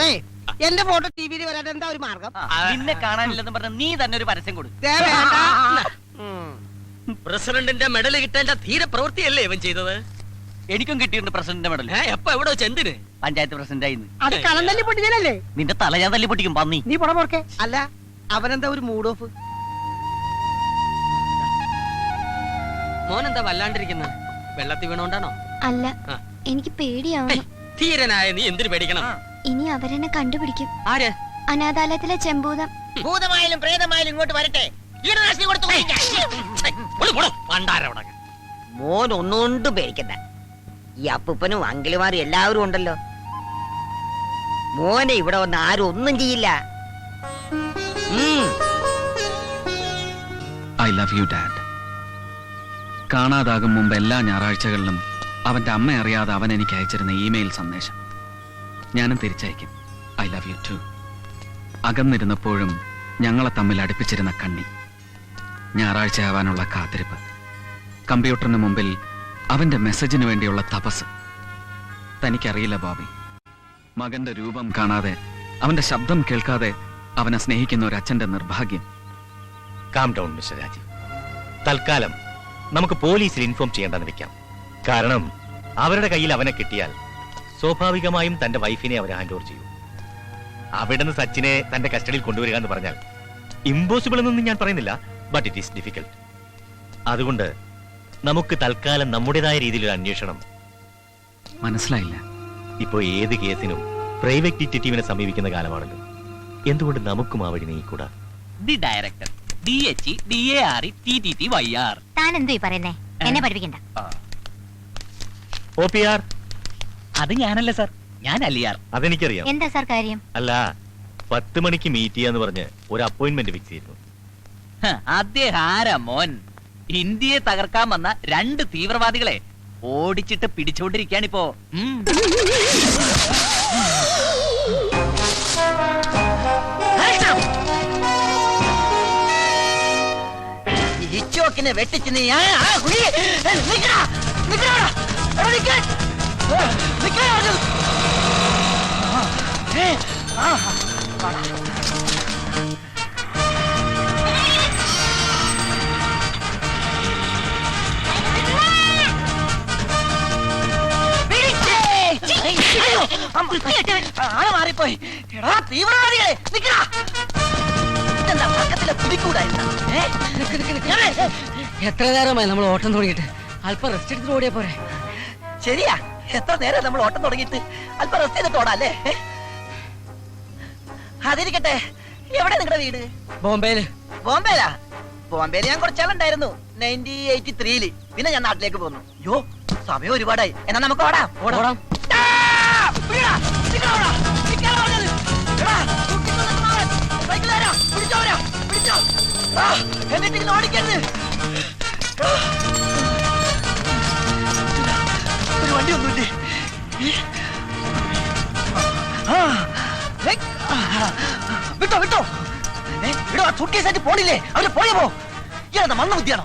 എന്റെ ഫോട്ടോ ടിവിയിൽ വരാൻ എന്താ ഒരു മാർഗം? നിന്നെ കാണാനില്ലെന്ന് പറഞ്ഞ നീ തന്നെ ഒരു പരസ്യം കൊടു. പ്രസിഡന്റിന്റെ മെഡൽ കിട്ടേണ്ട ധീര പ്രവൃത്തിയല്ലേ ഇവൻ ചെയ്തത്? എനിക്കും കിട്ടിയിട്ടുണ്ട് പ്രസിഡന്റിന്റെ മെഡൽ. എപ്പോ എവിടെ വെച്ച് എന്തിന്? പഞ്ചായത്ത് പ്രസിഡന്റ് ആയിന്ന്. അത് കളം തല്ലി പൊട്ടിച്ചാലല്ലേ? നിന്റെ തല ഞാൻ തല്ലി പൊട്ടിക്കും പന്നി. നീ പടം പോർക്കെ. അല്ല, അവനെന്താ ഒരു മൂഡ് ഓഫ്? മോനെന്താ വല്ലാണ്ടിരിക്കുന്ന? വെള്ളത്തിൽ വീണോണ്ടാണോ? അല്ല, എനിക്ക് പേടിയാവുന്നു. ധീരനായ നീ എന്തിനു പേടിക്കണം? ഇനി അവരെന്നെ കണ്ടുപിടിക്കും. ആര്? അനാഥാലയത്തിലെ ചെമ്പൂതം. ഭൂതമായാലും പ്രേതമായാലും ഇങ്ങോട്ട് വരട്ടെ. കീടനാശിനി കൊടുത്തു. മോൻ ഒന്നുകൊണ്ടും പേടിക്കണ്ട. ഈ അപ്പൂപ്പനും അങ്കിളുമാരും എല്ലാവരും ഉണ്ടല്ലോ. മോനെ ഇവിടെ വന്ന് ആരും ഒന്നും ചെയ്യില്ല. I love you dad. കാണാതാകും മുമ്പ് എല്ലാ ഞായറാഴ്ചകളിലും അവന്റെ അമ്മ അറിയാതെ അവൻ എനിക്ക് അയച്ചിരുന്ന ഇമെയിൽ സന്ദേശം ഞാനും തിരിച്ചയക്കും. I love you too. അകന്നിരുന്നപ്പോഴും ഞങ്ങളെ തമ്മിൽ അടുപ്പിച്ചിരുന്ന കണ്ണി, ഞായറാഴ്ചയാവാനുള്ള കാത്തിരിപ്പ്, കമ്പ്യൂട്ടറിന് മുമ്പിൽ അവന്റെ മെസ്സേജിന് വേണ്ടിയുള്ള തപസ്. തനിക്കറിയില്ല ബോബി, മകന്റെ രൂപം കാണാതെ അവന്റെ ശബ്ദം കേൾക്കാതെ അവനെ സ്നേഹിക്കുന്ന ഒരു അച്ഛന്റെ നിർഭാഗ്യം. Calm down mister Rajeev. തൽക്കാലം നമുക്ക് പോലീസിൽ ഇൻഫോം ചെയ്യേണ്ടെന്ന് വെക്കാം. കാരണം അവരുടെ കയ്യിൽ അവനെ കിട്ടിയാൽ സ്വാഭാവികമായും തന്റെ വൈഫിനെ അവർ ഹാൻഡ് ഓവർ ചെയ്യും. അവിടെ നിന്ന് സച്ചിനെ തന്റെ കസ്റ്റഡിയിൽ കൊണ്ടുവരിക എന്ന് പറഞ്ഞാൽ ഇമ്പോസിബിൾ എന്നൊന്നും ഞാൻ പറയുന്നില്ല, ബട്ട് ഇറ്റ് ഈസ് ഡിഫിക്കൽട്ട്. അതുകൊണ്ട് നമുക്ക് തൽക്കാലം നമ്മുടേതായ രീതിയിലൊരു അന്വേഷണം. മനസ്സിലായില്ല. ഇപ്പോ ഏത് കേസിനും പ്രൈവറ്റ് ഡിറ്റക്റ്റീവിനെ സമീപിക്കുന്ന കാലമാണല്ലോ. എന്തുകൊണ്ട് നമുക്കും ആ വഴി നീങ്ങിക്കൂടാ? The director DHE DARE TTTYR. താൻ എന്തോ ഈ പറയുന്നേ? എന്നെ പഠിപ്പിക്കണ്ട. OPR അത് ഞാനല്ല സാർ, ഞാൻ അലിയാർ. അതെനിക്കറിയാം. എന്താ സാർ കാര്യം? അല്ല, 10 മണിക്ക് മീറ്റ് ചെയ്യാന്ന് പറഞ്ഞ് ഒരു അപ്പോയിന്റ്മെന്റ് ഫിക്സ് ചെയ്തു. അദ്ദേഹം ആരാ മോൻ? ഇന്ത്യയെ തകർക്കാൻ വന്ന 2 തീവ്രവാദികളെ ഓടിച്ചിട്ട് പിടിച്ചോണ്ടിരിക്കാണിപ്പോ. ഇച്ചോക്കിനെ വെട്ടിച്ച് നീ മാറിപ്പോയി. എടാ തീവ്രവാദികളെ നിക്കടാ. ഇതെന്താ പക്കത്തിലെ പിടിക്കൂടായിരുന്ന? എത്ര നേരമായി നമ്മൾ ഓട്ടം തുടങ്ങിയിട്ട്? അല്പം റെസ്റ്റ് എടുത്തിട്ട് ഓടിയാ പോരെ? ശരിയാ, എത്ര നേരം നമ്മൾ ഓട്ടം തുടങ്ങിയിട്ട്? അല്പം റെസ്റ്റ് ചെയ്തിട്ട് ഓടാല്ലേ? അതിരിക്കട്ടെ, എവിടെ നിങ്ങളുടെ വീട്? ബോംബെയില്. ബോംബെയിലാ? ബോംബെയിൽ ഞാൻ കുറച്ചാളുണ്ടായിരുന്നു 1983-ല്. പിന്നെ ഞാൻ നാട്ടിലേക്ക് പോന്നു. യോ, സമയം ഒരുപാടായി. എന്നാ നമുക്ക് ഓടാം. ഓടാം. എന്നിട്ട് ഓടിക്കരുത്. ഒരു വണ്ടി ഒന്നുമില്ലേ? വിട്ടോ വിട്ടോ വിടോ. ആ സൂട്ട്കേസായിട്ട് പോണില്ലേ? അവര് പോയപ്പോ ഇയാളെന്താ മണ്ണ ബുദ്ധിയാണോ?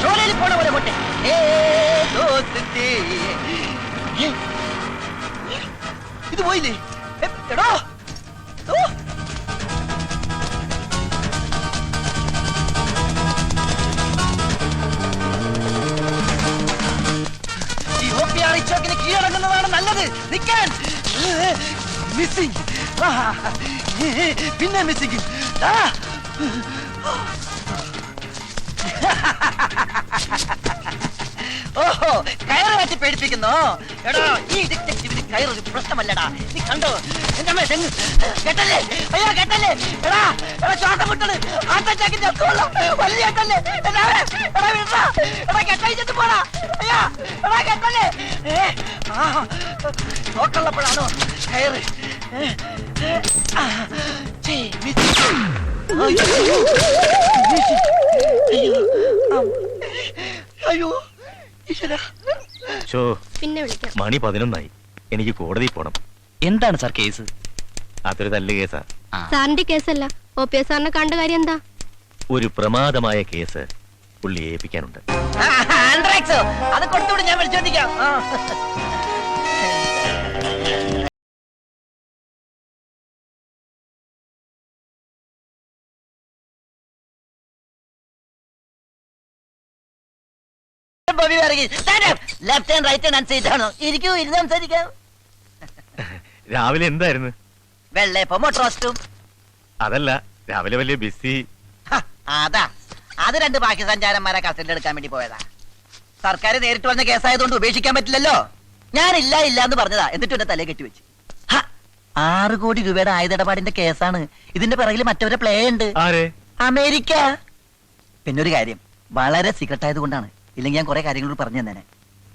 ചോലയിൽ പോണ പോലെ പോട്ടെ. ഇത് പോയില്ലേ? എടോ ചോക്കിന് കീഴടങ്ങുന്നതാണ് നല്ലത്. നിൽക്കാൻ മിസ്സിംഗ്, പിന്നെ മിസ്സിംഗ്. ഓഹോ, കയറ് വെച്ച് പേടിപ്പിക്കുന്നോ? എടോ, ഈ ഡിറ്റക്റ്റീവിന് കയറൊരു പ്രശ്നമല്ലടാ. നീ കണ്ടോ എന്റെ അമ്മ തെങ്ങ് കെട്ടല്ലേ? അയ്യോ കെട്ടല്ലേ? എടാ എടാ ശ്വാസം വിട്ടത് ആട്ടച്ചാക്കി ചത്തുകൊള്ളാം. വലിയ കെട്ടല്ലേ? എടാ വിടാ. എടാ കെട്ടഴിച്ചിട്ട് പോടാ. അയ്യാ എടാ കെട്ടല്ലേ? നോക്കള്ളപ്പോഴാണോ കയറ്? അയ്യോ പിന്നെ വിളിക്കാം. മണി 11ആയി. എനിക്ക് കോടതി പോണം. എന്താണ് സാർ കേസ്? അതൊരു തല്ല് കേസാ. സാറിന്റെ കേസല്ല, OPS സാറിനെ കണ്ട കാര്യം എന്താ? ഒരു പ്രമാദമായ കേസ് പുള്ളി ഏൽപ്പിക്കാനുണ്ട്. അത് കൊടുത്തുകൂടെ ഞാൻ വിളിച്ചോണ്ടിരിക്കാം. Left hand right hand seat ആണോ? ഇരിക്കൂ, ഇരുന്ന് സംസാരിക്കാം. രാവിലെ എന്തായിരുന്നു? വെള്ളയപ്പം റോസ്റ്റും. അതല്ല, രാവിലെ വലിയ ബിസി. അതാ, അത് 2 ബാക്കി സഞ്ചാരന്മാരെ കസ്റ്റഡിയിൽ എടുക്കാൻ വേണ്ടി പോയതാ. സർക്കാർ നേരിട്ട് വന്ന കേസായതുകൊണ്ട് ഉപേക്ഷിക്കാൻ പറ്റില്ലല്ലോ. ഞാൻ ഇല്ല എന്ന് പറഞ്ഞതാ, എന്നിട്ട് എന്റെ തലയെ കെട്ടിവെച്ച്. 6 കോടി രൂപയുടെ ആയുധടപാടിന്റെ കേസാണ്. ഇതിന്റെ പിറകിൽ മറ്റവരെ പ്ലേ ഉണ്ട്. അമേരിക്ക. പിന്നെ ഒരു കാര്യം, വളരെ സീക്രട്ട് ആയതുകൊണ്ടാണ്. ഇല്ലെങ്കിൽ ഞാൻ കുറെ കാര്യങ്ങളോട് പറഞ്ഞു തന്നെ.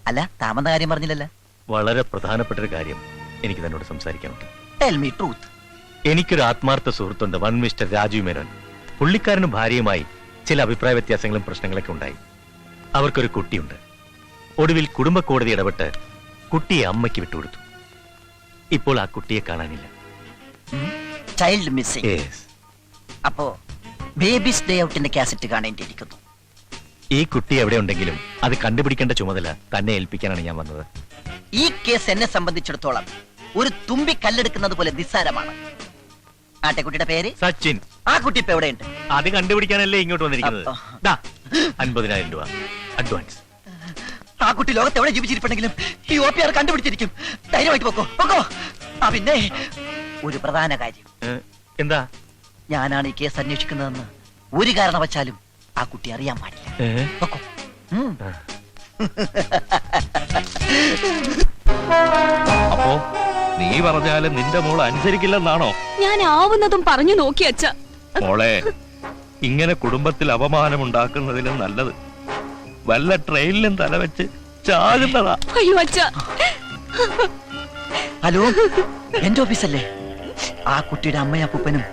അല്ല, താമന്ന കാര്യം പറഞ്ഞില്ലല്ലോ. വളരെ പ്രധാനപ്പെട്ട ഒരു കാര്യം എനിക്ക് തന്നോട് സംസാരിക്കാനുണ്ട്. Tell me truth. എനിക്കൊരു ആത്മാർത്ഥ സുഹൃത്തുണ്ട്, വൺ മിസ്റ്റർ രാജീവ് മേനോൻ. പുള്ളിക്കാരനും ഭാര്യയുമായി ചില അഭിപ്രായ വ്യത്യാസങ്ങളും പ്രശ്നങ്ങളൊക്കെ ഉണ്ടായി. അവർക്കൊരു കുട്ടിയുണ്ട്. ഒടുവിൽ കുടുംബ കോടതി ഇടപെട്ട് കുട്ടിയെ അമ്മയ്ക്ക് വിട്ടുകൊടുത്തു. ഇപ്പോൾ ആ കുട്ടിയെ കാണാനില്ല. Child missing. അപ്പോ ബേബീസ് ഡേ ഔട്ടിന്റെ കാസറ്റ് കാണേണ്ടിയിരിക്കുന്നു. ഈ കുട്ടി എവിടെ ഉണ്ടെങ്കിലും അത് കണ്ടുപിടിക്കേണ്ട ചുമതല തന്നെ ഏൽപ്പിക്കാനാണ് ഞാൻ വന്നത്. ഈ കേസ് എന്നെ സംബന്ധിച്ചിടത്തോളം ഒരു തുമ്പി കല്ലെടുക്കുന്നത് പോലെ നിസ്സാരമാണ്. ആട്ടെക്കുട്ടിയുടെ പേര് സച്ചിൻ. ആ കുട്ടി ഇപ്പൊ എവിടെയുണ്ട്? അത് കണ്ടുപിടിക്കാനല്ലേ ഇങ്ങോട്ട് വന്നിരിക്കുന്നത്. 50,000 രൂപ അഡ്വാൻസ്. ആ കുട്ടി ലോകത്ത് എവിടെ ജീവിച്ചിരിപ്പുണ്ടെങ്കിലും ഈ OPR കണ്ടുപിടിച്ചിരിക്കും. ധൈര്യമായിട്ട് പൊക്കോ പൊക്കോ. പിന്നെ ഒരു പ്രധാന കാര്യം. എന്താ? ഞാനാണ് ഈ കേസ് അന്വേഷിക്കുന്നതെന്ന് ഒരു കാരണവശാലും ആ കുട്ടി അറിയാൻ പാടില്ല. പൊക്കോ. അപ്പോ നീ പറഞ്ഞാലും നിന്റെ മോൾ അനുസരിക്കില്ലെന്നാണോ? ഞാൻ ആവുന്നതും പറഞ്ഞു നോക്കി അച്ഛ. മോളെ, ഇങ്ങനെ കുടുംബത്തിൽ അപമാനമുണ്ടാക്കുന്നതിലും നല്ലത് വല്ല ട്രെയിനിലും തലവെച്ച് ചാകുന്നതാ. അയ്യോ അച്ഛ. ഹലോ, എന്റെ ഓഫീസല്ലേ? ആ കുട്ടിയുടെ അമ്മയും അപ്പൂപ്പനും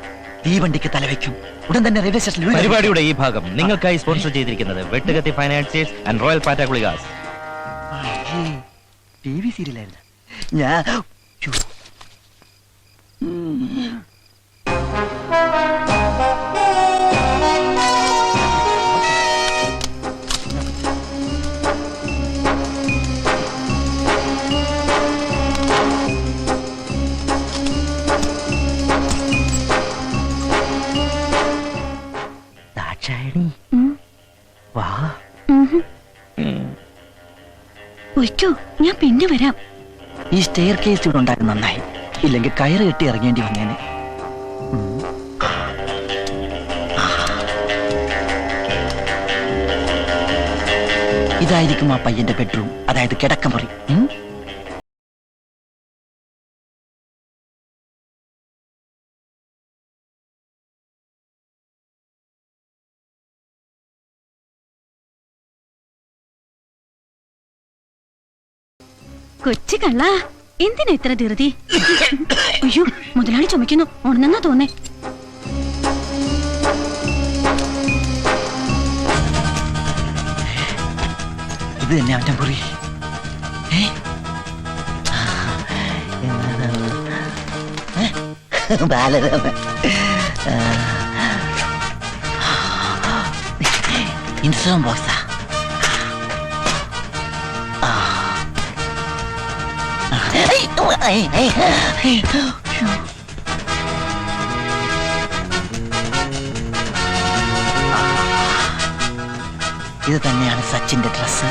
ഈ വണ്ടിക്ക് തലവെക്കും. ഉടൻ തന്നെ റെയിൽവേ സ്റ്റേഷനിൽ പരിപാടിയുടെ ഈ ഭാഗം നിങ്ങൾക്കായി സ്പോൺസർ ചെയ്തിരിക്കുന്നത് വെട്ടുകത്തി ഫൈനാൻസിയേഴ്സ് ആൻഡ് റോയൽ പാറ്റ ഗുളികാസ്. TV സീരിയലല്ല ഞാൻ. വാ. ഒയ്ക്കോ, ഞാൻ പിന്നെ വരാം. ഈ സ്റ്റെയർ കേസ് ഇവിടെ ഉണ്ടാക്കി നന്നായി, ഇല്ലെങ്കിൽ കയറ് കെട്ടി ഇറങ്ങേണ്ടി വന്നേനെ. ഇതായിരിക്കും ആ പയ്യന്റെ ബെഡ്റൂം, അതായത് കിടക്കമുറി. കൊച്ചു കള്ള, എന്തിനാ ഇത്ര ധൃതി? അയ്യോ, മുതലാളി ചുമക്കുന്നു. ഉണന്നെന്നാ തോന്നേ. ഇത് തന്നെ അവന്റെ മുറി. ഇൻസുറൻസ് ബോക്സാ. ഇത് തന്നെയാണ് സച്ചിന്റെ ഡ്രസ്.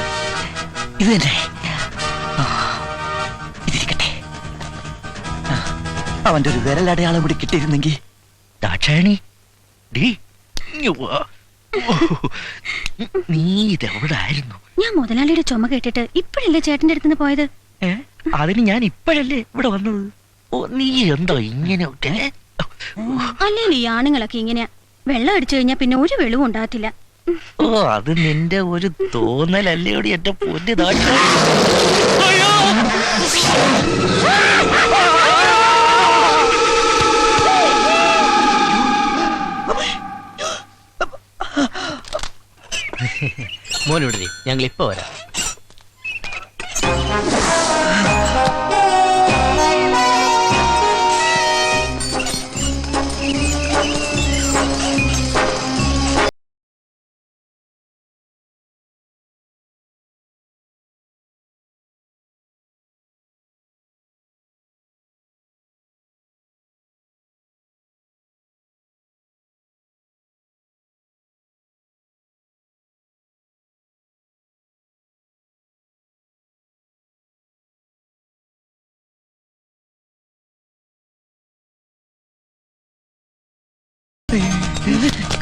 ഇത് തന്നെ. ഇതിരിക്കട്ടെ. അവന്റെ ഒരു വിരലടയാളം കൂടി കിട്ടിയിരുന്നെങ്കിൽ. ദാക്ഷായണി, നീ ഇതെവിടായിരുന്നു? ഞാൻ മുതലാളിയുടെ ചുമ കേട്ടിട്ട് ഇപ്പോഴല്ലേ ചേട്ടന്റെ അടുത്തുനിന്ന് പോയത്. അതിന് ഞാൻ ഇപ്പോഴല്ലേ ഇവിടെ വന്നത്. ഓ, നീ എന്തോ ഇങ്ങനെ? അല്ലെങ്കിൽ ഈ ആണുങ്ങളൊക്കെ ഇങ്ങനെയാ. വെള്ളം അടിച്ചു കഴിഞ്ഞാൽ പിന്നെ ഒരു വെളിവും ഉണ്ടാകത്തില്ല. ഓ, അത് നിന്റെ ഒരു തോന്നലല്ലേയോടി എന്റെ പൊന്നു ദാക്ഷായണി. മോനോട് ഞങ്ങൾ ഇപ്പൊ വരാം.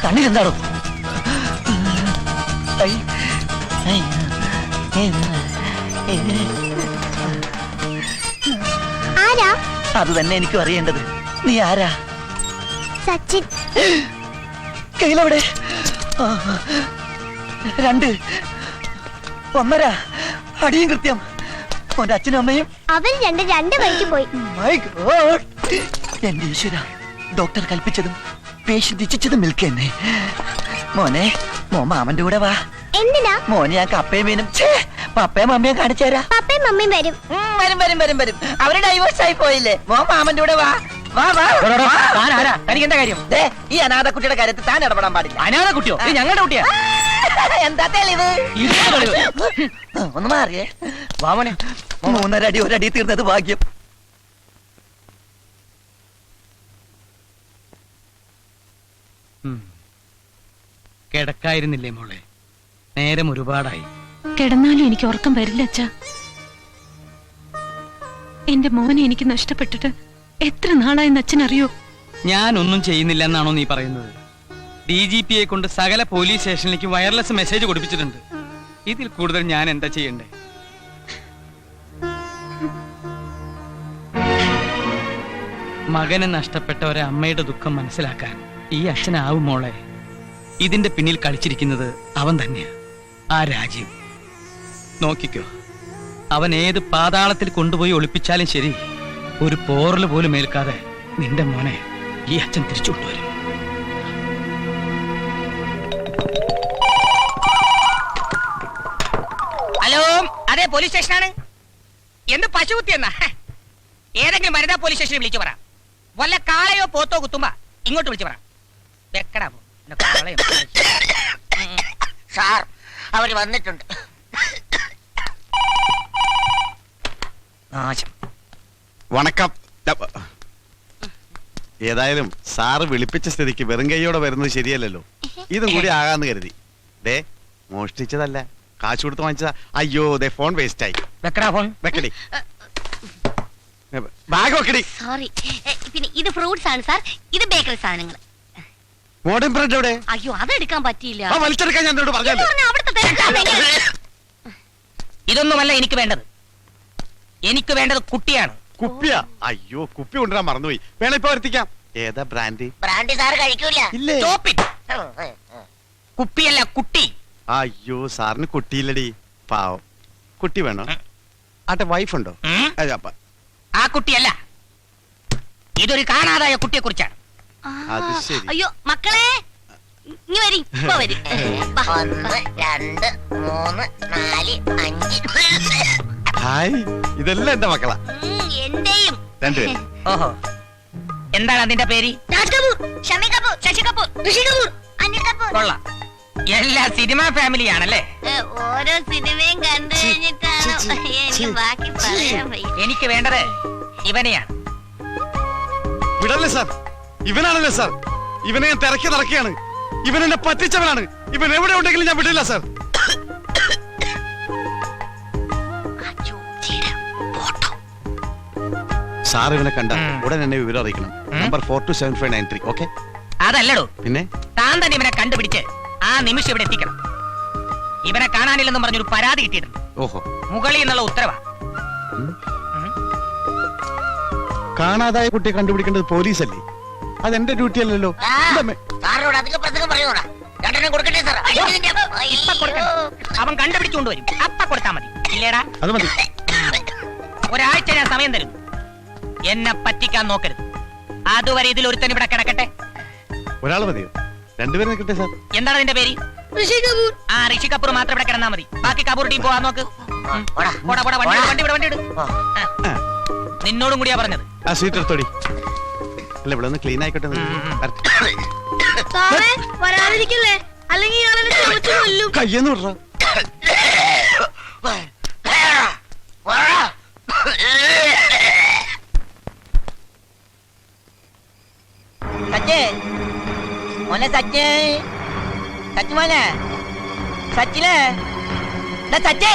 കണ്ണിലെന്താണോ? ആരാ? അത് തന്നെ എനിക്കും അറിയേണ്ടത്. നീ ആരാ? സച്ചിൻ. കയ്യിലെവിടെ? 2, 1.5 അടിയും കൃത്യം. ഓന്റെ അച്ഛനും അമ്മയും അവർ രണ്ട് വഴിക്ക് പോയി. My God. എന്റെ ഈശ്വര, ഡോക്ടർ കൽപ്പിച്ചതും പേഷ്യന്റ് ഇച്ഛിച്ചതും മിൽക്കെന്നെ. മോനെ, മോൻ മാമന്റെ കൂടെ വാ. എന്തിനാ? മോനെ ഞാൻ കപ്പയും മീനും പപ്പയും മമ്മിയും കാണിച്ചു തരാം. പപ്പയും മമ്മിയും വരും. വരും. അവര് ഡൈവേഴ്സ് ആയി പോയില്ലേ? മോൻ മാമന്റെ കൂടെ വാ. തനിക്ക് എന്താ കാര്യം? ഈ അനാഥ കുട്ടിയുടെ കാര്യത്തിൽ താൻ ഇടപെടാൻ പാടില്ല. അനാഥ കുട്ടിയോ? ഞങ്ങളുടെ കുട്ടിയാ. എന്താ തെളിവ്? ഒന്ന് മാറിയേ. വാമനെ, 3.5 അടി 1 അടി തീർന്നത് ഭാഗ്യം. കിടക്കായിരുന്നില്ലേ മോളെ? നേരം ഒരുപാടായി. കിടന്നാലും എനിക്ക് ഉറക്കം വരില്ല അച്ഛാ. എന്റെ മോനെ എനിക്ക് നഷ്ടപ്പെട്ടിട്ട് എത്ര നാളായെന്ന് അച്ഛനറിയോ? ഞാനൊന്നും ചെയ്യുന്നില്ല എന്നാണോ നീ പറയുന്നത്? DGPയെ കൊണ്ട് സകല പോലീസ് സ്റ്റേഷനിലേക്ക് വയർലെസ് മെസ്സേജ് കൊടുപ്പിച്ചിട്ടുണ്ട്. ഇതിൽ കൂടുതൽ ഞാൻ എന്താ ചെയ്യണ്ടേ? മകനെ നഷ്ടപ്പെട്ട ഒരമ്മയുടെ ദുഃഖം മനസ്സിലാക്കാൻ ഈ അച്ഛനാവും മോളെ. ഇതിന്റെ പിന്നിൽ കളിച്ചിരിക്കുന്നത് അവൻ തന്നെയാ, ആ രാജീവ്. നോക്കിക്കോ, അവൻ ഏത് പാതാളത്തിൽ കൊണ്ടുപോയി ഒളിപ്പിച്ചാലും ശരി, ഒരു പോറല് പോലും ഏൽക്കാതെ നിന്റെ മോനെ ഈ അച്ഛൻ തിരിച്ചു കൊണ്ടുവരും. ഹലോ, അതെ പോലീസ് സ്റ്റേഷനാണ്. എന്ത് പശുകുത്തി എന്നാ? ഏതെങ്കിലും വനിതാ പോലീസ് സ്റ്റേഷനിൽ വിളിച്ചു പറ. വല്ല കാളയോ പോത്തോ കുത്തുമ്പോ ഇങ്ങോട്ട് വിളിച്ചു പറ. വെക്കടാ പോ. സാർ, അവര് വന്നിട്ടുണ്ട്. വണക്കം. ഏതായാലും സാറ് വിളിപ്പിച്ച സ്ഥിതിക്ക് വെറും കൈയോടെ വരുന്നത് ശരിയല്ലല്ലോ. ഇതും കൂടി ആകാന്ന് കരുതി. ദേ, മോഷ്ടിച്ചതല്ല, കാശ് കൊടുത്ത് വാങ്ങിച്ചതാ. അയ്യോ, ദേ ഫോൺ വേസ്റ്റ് ആയി. വെക്കടാ ഫോൺ. വെക്കടി, ബാഗ് വെക്കടി. സോറി. പിന്നെ ഇത് ഫ്രൂട്ട്സ് ആണ് സാർ, ഇത് ബേക്കറി സാധനങ്ങൾ. മോഡേൺ ബ്രെഡ് എവിടെ? അയ്യോ, അതെടുക്കാൻ പറ്റിയില്ല. വലിച്ചെടുക്കാൻ ഞാൻ എന്നോട് പറഞ്ഞല്ലോ. ഇതൊന്നുമല്ല എനിക്ക് വേണ്ടത്. എനിക്ക് വേണ്ടത് കുട്ടിയാണ്. കുപ്പിയാ? അയ്യോ, കുപ്പി കൊണ്ടുവരാൻ മറന്നുപോയി. വേണം ഇപ്പൊ വരുത്തിക്കാം. ഏതാ ബ്രാൻഡ്? ബ്രാൻഡി സാർ കഴിക്കൂല. ഇല്ലേ? കുപ്പിയല്ല, കുട്ടി. അയ്യോ, സാറിന് കുട്ടിയില്ലടി, പാവം. കുട്ടി വേണോ? ആട്ടെ, വൈഫുണ്ടോ? ആ കുട്ടിയല്ല, ഇതൊരു കാണാതായ കുട്ടിയെ കുറിച്ചാണ്. അത് ശരി. അയ്യോ മക്കളെ, ഇനി വരി, ഇപ്പൊ വരി. 1 2 3 4 5. ഹായ്, ഇതെല്ലാം എന്റെ മക്കളാ. എന്റെയും. രണ്ടുപേരും. ഓഹോ, എന്താണ് അതിന്റെ പേര്? രാജ് കപൂർ, ഷമി കപൂർ, ശശി കപൂർ, ഋഷി കപൂർ, അനിൽ കപൂർ. കൊള്ളാം, എല്ലാ സിനിമാ ഫാമിലിയാണല്ലേ? ഓരോ സിനിമയും കണ്ടു കഴിഞ്ഞിട്ടാണ് എനിക്ക് ബാക്കി പറയാൻ വയ്യ. എനിക്ക് വേണ്ടത് ഇവനെയാണ്. വിടല്ലേ സാർ, ഇവനാണല്ലേ സാർ. ഇവനെ ഞാൻ തിരക്കി നടക്കുകയാണ്. ഇവൻ എന്നെ പറ്റിച്ചവനാണ്. ഇവൻ എവിടെ ഉണ്ടെങ്കിലും ഞാൻ വിടില്ല സാർ. സാർ ഇവനെ കണ്ട ഉടൻ എന്നെ വിവരം അറിയിക്കണം. നമ്പർ 427593. ഓക്കെ? അതല്ലടോ, പിന്നെ താൻ തന്നെ ഇവനെ കണ്ടുപിടിച്ച് ആ നിമിഷം ഇവിടെ എത്തിക്കണം. ഇവനെ കാണാനില്ലെന്നും പറഞ്ഞൊരു പരാതി കിട്ടിയിട്ടുണ്ട്. ഓഹോ, മുകളിൽ നിന്നുള്ള ഉത്തരവാ. കാണാതായ കുട്ടിയെ കണ്ടുപിടിക്കേണ്ടത് പോലീസല്ലേ? അതെന്റെ ഡ്യൂട്ടി അല്ലല്ലോ. സാറിനോട് അധികം പ്രസംഗം പറയൂടാ. രണ്ടെണ്ണം കൊടുക്കട്ടെ സാർ? ഇപ്പൊ കൊടുക്കണം. അവൻ കണ്ടുപിടിച്ചുകൊണ്ടുവരും, അപ്പ കൊടുത്താ മതി. ഇല്ലേടാ? അത് മതി. ഒരാഴ്ച ഞാൻ സമയം തരും. എന്നെ പറ്റിക്കാൻ നോക്കരുത്. അതുവരെ ഇതിൽ ഒരുത്തൻ ഇവിടെ കിടക്കട്ടെ. ഒരാൾ മതിയോ? രണ്ടുപേരും നിൽക്കട്ടെ സാർ. എന്താണ് അതിന്റെ പേര്? ഋഷി കപൂർ. ആ ഋഷി കപൂർ മാത്രം ഇവിടെ കിടന്നാ മതി. ബാക്കി കപൂർ ടീം പോവാൻ നോക്ക്. വണ്ടി. നിന്നോടും കൂടിയാ പറഞ്ഞത്. ആ സീറ്റ് എടുത്തോടി. അല്ല, ഇവിടെ ഒന്ന് ക്ലീൻ ആയിക്കോട്ടെ. സാറേ, വരാതിരിക്കല്ലേ, അല്ലെങ്കിൽ കയ്യെന്ന് വിടറ. സച്ചേ മോനെ, സച്ചേ മോനെ, സച്ചിനെ സച്ചേ.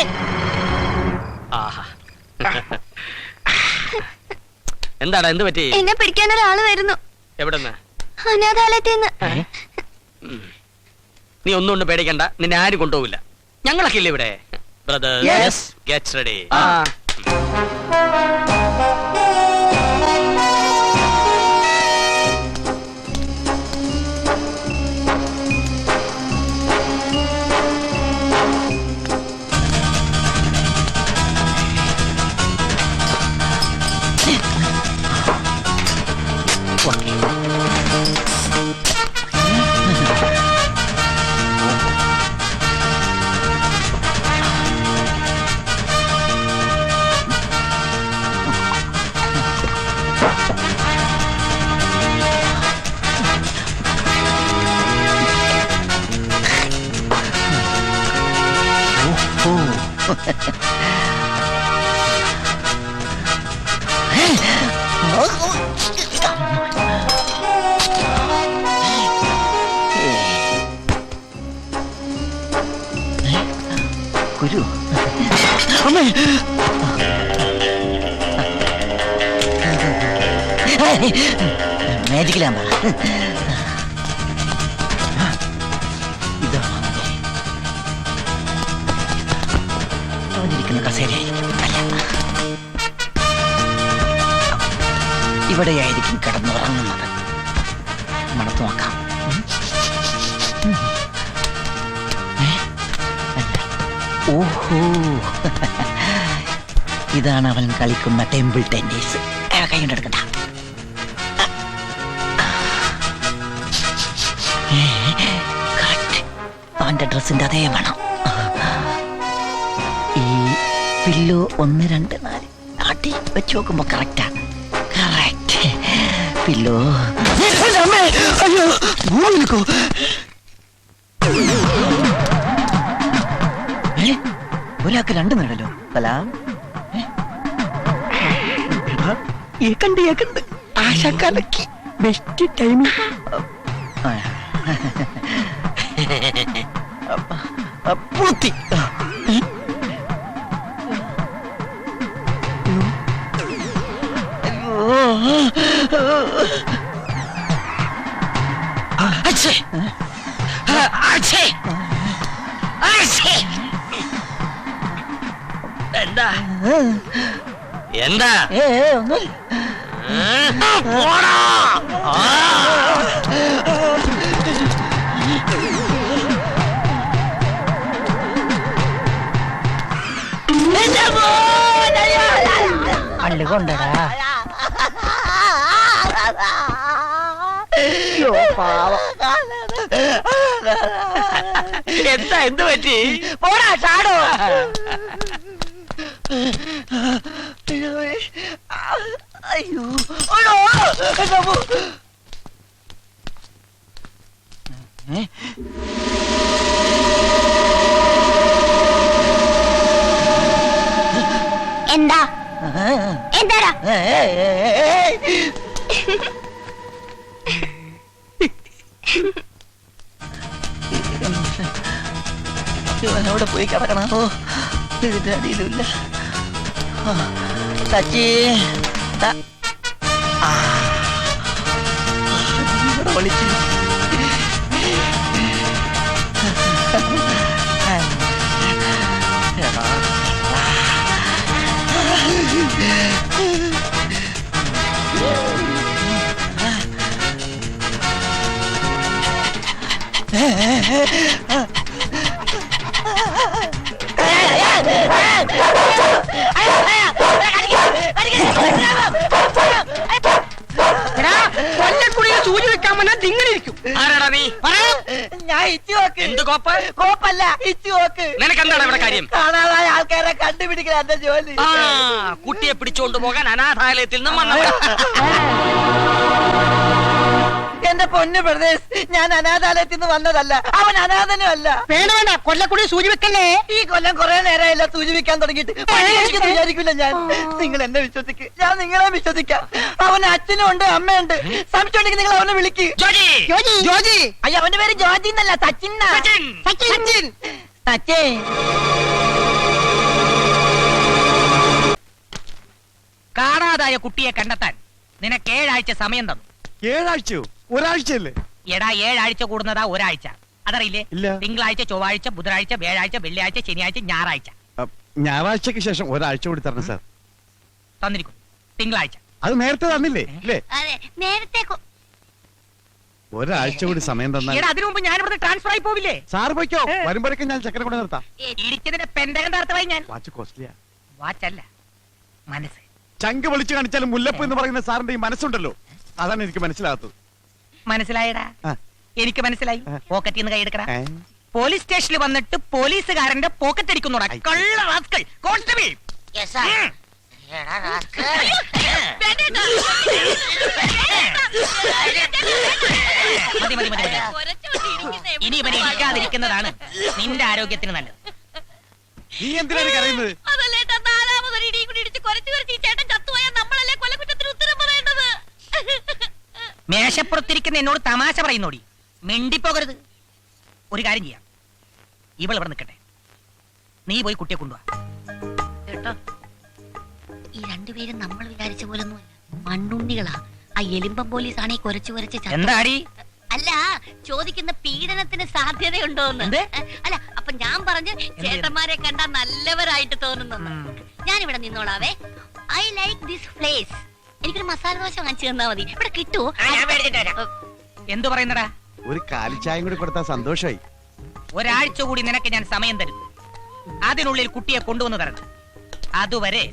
എന്താടാ, എന്ത് പറ്റി? എന്നെ പിടിക്കാൻ ഒരാള് വരുന്നു. എവിടെന്ന്? അനാഥാലയത്തിന്ന്. നീ ഒന്നും കൊണ്ട് പേടിക്കണ്ട, നിന്നെ ആരും കൊണ്ടുപോകില്ല. ഞങ്ങളൊക്കെ ഇല്ലേ ഇവിടെ. Brothers, get ready. ഗുരു, അമ്മേ മാജിക് ലാമ്പാണ്. ഇരിക്കുന്ന കസേരയായിരിക്കും. അല്ല, ഇവിടെയായിരിക്കും കിടന്നുറങ്ങുന്നത്. മണത്ത് നോക്കാം. ഓഹോ, ഇതാണ് അവൻ കളിക്കുന്ന ടെമ്പിൾ ടെന്നീസ്. കൈ കൊണ്ടെടുക്കണ്ട. അവന്റെ ഡ്രസ്സിന്റെ അതേ വേണം. ഈ പില്ലോ 1, 2, 4 ആട്ടി വെച്ച് നോക്കുമ്പോ കറക്റ്റാ. Correct pillow. അയ്യോ, ഒരാൾക്ക് 2 നേടല്ലോ. സലാം. ഏക്കണ്ട് ആശ കലക്കി. Best timing. പൂത്തി. എന്താ എന്താ ഒന്നുമില്ല. കള്ളു കൊണ്ടടാ. എന്താ എന്ത് പറ്റി? പോടാ ചാടോ. അയ്യോ, എന്താ എന്താടാ? ഇവനവിടെ പോയി കിടക്കണോ? ഇതിന്റെ അടിയിലുമില്ല. സച്ചി വിളിച്ചു. കൊല്ലക്കുടിയെ സൂചി വെക്കാൻ വന്നാൽ തിങ്ങളിരിക്കും. ആരാടാ നീ? ഞാൻ ഇച്ചുവോക്ക്. എന്ത് കോപ്പ്? കോപ്പല്ല, ഇച്ചുവോക്ക്. നിനക്കെന്താണ് ഇവിടെ കാര്യം? കാണാതായ ആൾക്കാരെ കണ്ടുപിടിക്കല എന്റെ ജോലി. ആ, കുട്ടിയെ പിടിച്ചോണ്ട് പോകാൻ അനാഥാലയത്തിൽ നിന്നും വന്നവൻ. എന്റെ പൊന്നു പ്രദേശ്, ഞാൻ അനാഥാലയത്തിൽ നിന്ന് വന്നതല്ല. അവൻ അനാഥനും അല്ല. വേണ്ട കൊല്ലക്കുടി സൂചി വെക്കല്ലേ. ഈ കൊല്ലം കുറെ നേരമായില്ല സൂചിപ്പിക്കാൻ തുടങ്ങിയിട്ട്. വിചാരിക്കില്ല ഞാൻ. നിങ്ങൾ എന്നെ വിശ്വസിക്ക്, ഞാൻ നിങ്ങളെ വിശ്വസിക്കാം. അവന് അച്ഛനും ഉണ്ട്, അമ്മയുണ്ട്. സംശയമുണ്ടെങ്കിൽ നിങ്ങൾ അവനെ വിളിക്ക്. ജോജി. അയ്യ, അവന്റെ പേര് ജോജി എന്നല്ല, സച്ചിൻ. സച്ചിൻ. കാണാതായ കുട്ടിയെ കണ്ടെത്താൻ നിനക്ക് 7 ആഴ്ച സമയം തന്നു. 7 ആഴ്ചയോ? ഒരാഴ്ചയല്ലേ? എടാ, 7 ആഴ്ച കൂടുന്നതാ ഒരാഴ്ച. അതറിയില്ലേ? തിങ്കളാഴ്ച, ചൊവ്വാഴ്ച, ബുധനാഴ്ച, വ്യാഴാഴ്ച, വെള്ളിയാഴ്ച, ശനിയാഴ്ച, ഞായറാഴ്ച. ഞായറാഴ്ചക്ക് ശേഷം ഒരാഴ്ച കൂടി തരണം സാർ. തന്നിരിക്കും. തിങ്കളാഴ്ച. അത് നേരത്തെ തന്നില്ലേ? ഇല്ലേ? അതെ, നേരത്തെ ഒരാഴ്ച കൂടി സമയം തന്നാൽ. എടാ, അതിനു മുമ്പ് ഞാൻ ഇവിടെ ട്രാൻസ്ഫർ ആയി പോവില്ലേ? സാർ പോയിക്കോ, വരുമ്പോഴേക്കും ഞാൻ ചക്കര കൊണ്ട് നിർത്താം. ഇടിച്ചതിന്റെ പെന്തകം തർത്തമായി ഞാൻ. വാച്ച് കോസ്റ്റ്ലിയാ. വാച്ചല്ല, മനസ്സ്. ചങ്ക് വിളിച്ചു കാണിച്ചാലും മുല്ലപ്പ് എന്ന് പറയുന്ന സാറിന്റെ ഈ മനസ്സുണ്ടല്ലോ, അതാണ് എനിക്ക് മനസ്സിലാകാത്തത്. മനസ്സിലായടാ? എനിക്ക് മനസ്സിലായി. പോക്കറ്റിൽ നിന്ന് കൈയെടുക്കടാ. പോലീസ് സ്റ്റേഷനിൽ വന്നിട്ട് പോലീസുകാരന്റെ പോക്കറ്റ് അടിക്കുന്നോടാ കള്ള റാസ്കൽ. കോൺസ്റ്റബിൾ. മതി മതി മതി. ഇനി ഇവനെ ഇരിക്കാതിരിക്കുന്നതാണ് നിന്റെ ആരോഗ്യത്തിന് നല്ലത്. നീ എന്തിനാണ് കരയുന്നത്? മേശപ്പുറത്തിരിക്കുന്ന എന്നോട് തമാശ പറയുന്നോടി. മിണ്ടിപ്പോകരുത്. ഒരു കാര്യം ചെയ്യാം, ഇവൾ ഇവിടെ നിൽക്കട്ടെ, നീ പോയി കുട്ടിയെ കൊണ്ടുവാ. കേട്ടോ, ഈ രണ്ടുപേരും നമ്മൾ വിചാരിച്ച പോലൊന്നുമല്ല, മണ്ണുണ്ണികളാ. ആ എലിമ്പം പോലീസ് ആണെ കുറച്ച് എന്താടി അല്ല ചോദിക്കുന്ന പീഡനത്തിന് സാധ്യതയുണ്ടോന്ന് അല്ല അപ്പൊ ഞാൻ പറഞ്ഞു ചേട്ടന്മാരെ കണ്ടാ നല്ലവരായിട്ട് തോന്നുന്നു ഞാനിവിടെ നിന്നോളാവേ. I like this place. എനിക്കൊരു മസാല ദോശ വാങ്ങിച്ചു തന്നാ മതി. ഇവിടെ കിട്ടുമോ? എന്തു പറയുന്നടാ? ഒരു കാലിച്ചായം കൂടി കൊടുത്താൽ സന്തോഷമായി. ഒരാഴ്ച കൂടി നിനക്ക് ഞാൻ സമയം തരും. അതിനുള്ളിൽ കുട്ടിയെ കൊണ്ടുവന്ന് തരണം. അതുവരെ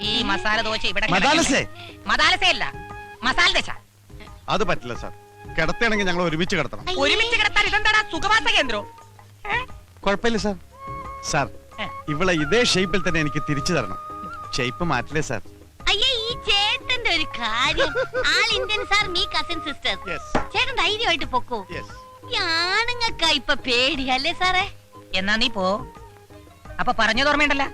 ഈ മസാല ദോശ ഇവിടെ മസാലസയല്ല മസാല ദശ. അത് പറ്റില്ല സാർ. കിടത്തണമെങ്കിൽ ഞങ്ങൾ ഒരുമിച്ച് കിടത്തണം. ഒരുമിച്ച് കിടത്താൻ ഇതെന്താടാ സുഖവാസ കേന്ദ്രം? കുഴപ്പമില്ല സാർ. സാർ ഇവളെ ഇതേ ഷേപ്പിൽ തന്നെ എനിക്ക് തിരിച്ചു തരണം. ഷേപ്പ് മാറ്റില്ലേ സാർ? അയ്യേ ഈ ചേട്ടന്റെ ഒരു കാര്യം. ആൾ Indian sir, me cousin sisters. ചേട്ടൻ ധൈര്യമായിട്ട് പൊക്കോ. ഈ ആണുങ്ങൾക്കാ ഇപ്പൊ പേടി അല്ലേ സാറേ? എന്നാ നീ പോ. അപ്പൊ പറഞ്ഞത് ഓർമ്മയുണ്ടല്ല?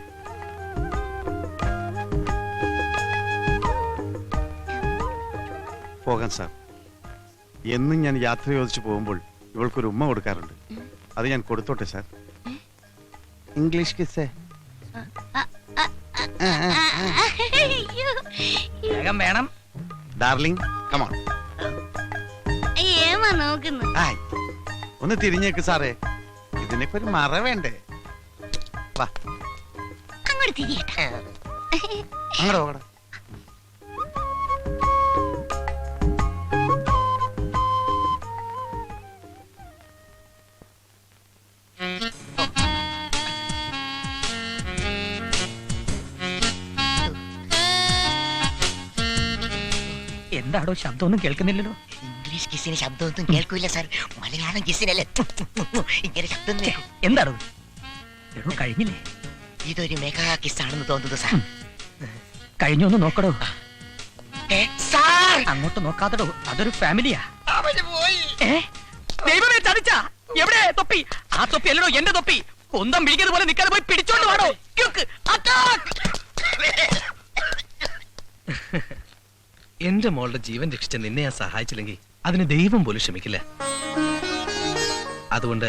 പോകാം സാർ. എന്നും ഞാൻ യാത്ര ചോദിച്ചു പോകുമ്പോൾ ഇവൾക്കൊരു ഉമ്മ കൊടുക്കാറുണ്ട്. അത് ഞാൻ കൊടുത്തോട്ടെ സാർ. ഇംഗ്ലീഷ് കിസ്സേ. വേഗം വേണം. Darling come on. ഏമാ നോക്കുന്നു. ഒന്ന് തിരിഞ്ഞേക്ക് സാറേ. ഇതിനൊക്കെ ഒരു മറ വേണ്ടേ? വാ അങ്ങോട്ട് തിരിയട്ടെ. അങ്ങോട്ട് പോകട. എന്താടോ ശബ്ദമൊന്നും കേൾക്കുന്നില്ലല്ലോ? ഇംഗ്ലീഷ് കിസിന് ശബ്ദമൊന്നും കേൾക്കൂല സാർ. മലയാളം കിസിനല്ലേ ഇങ്ങനെ ശബ്ദം. എന്താടോ എടോ കഴിഞ്ഞില്ലേ? ഇതൊരു മെഗാ കിസ്സാണെന്ന് തോന്നുന്നു സാർ. കഴിഞ്ഞൊന്ന് നോക്കടോ. സാർ അങ്ങോട്ട് നോക്കാത്തടോ, അതൊരു ഫാമിലിയാ. ദൈവമേ ചതിച്ചാ. എവിടെ തൊപ്പി? ആ തൊപ്പി അല്ലടോ എന്റെ തൊപ്പി. കൊന്തം പിടിക്കുന്നത് പോലെ നിൽക്കാതെ പോയി പിടിച്ചോണ്ട് വാടോ. എന്റെ മോളുടെ ജീവൻ രക്ഷിച്ച നിന്നെ ഞാൻ സഹായിച്ചില്ലെങ്കിൽ അതിന് ദൈവം പോലും ക്ഷമിക്കില്ല. അതുകൊണ്ട്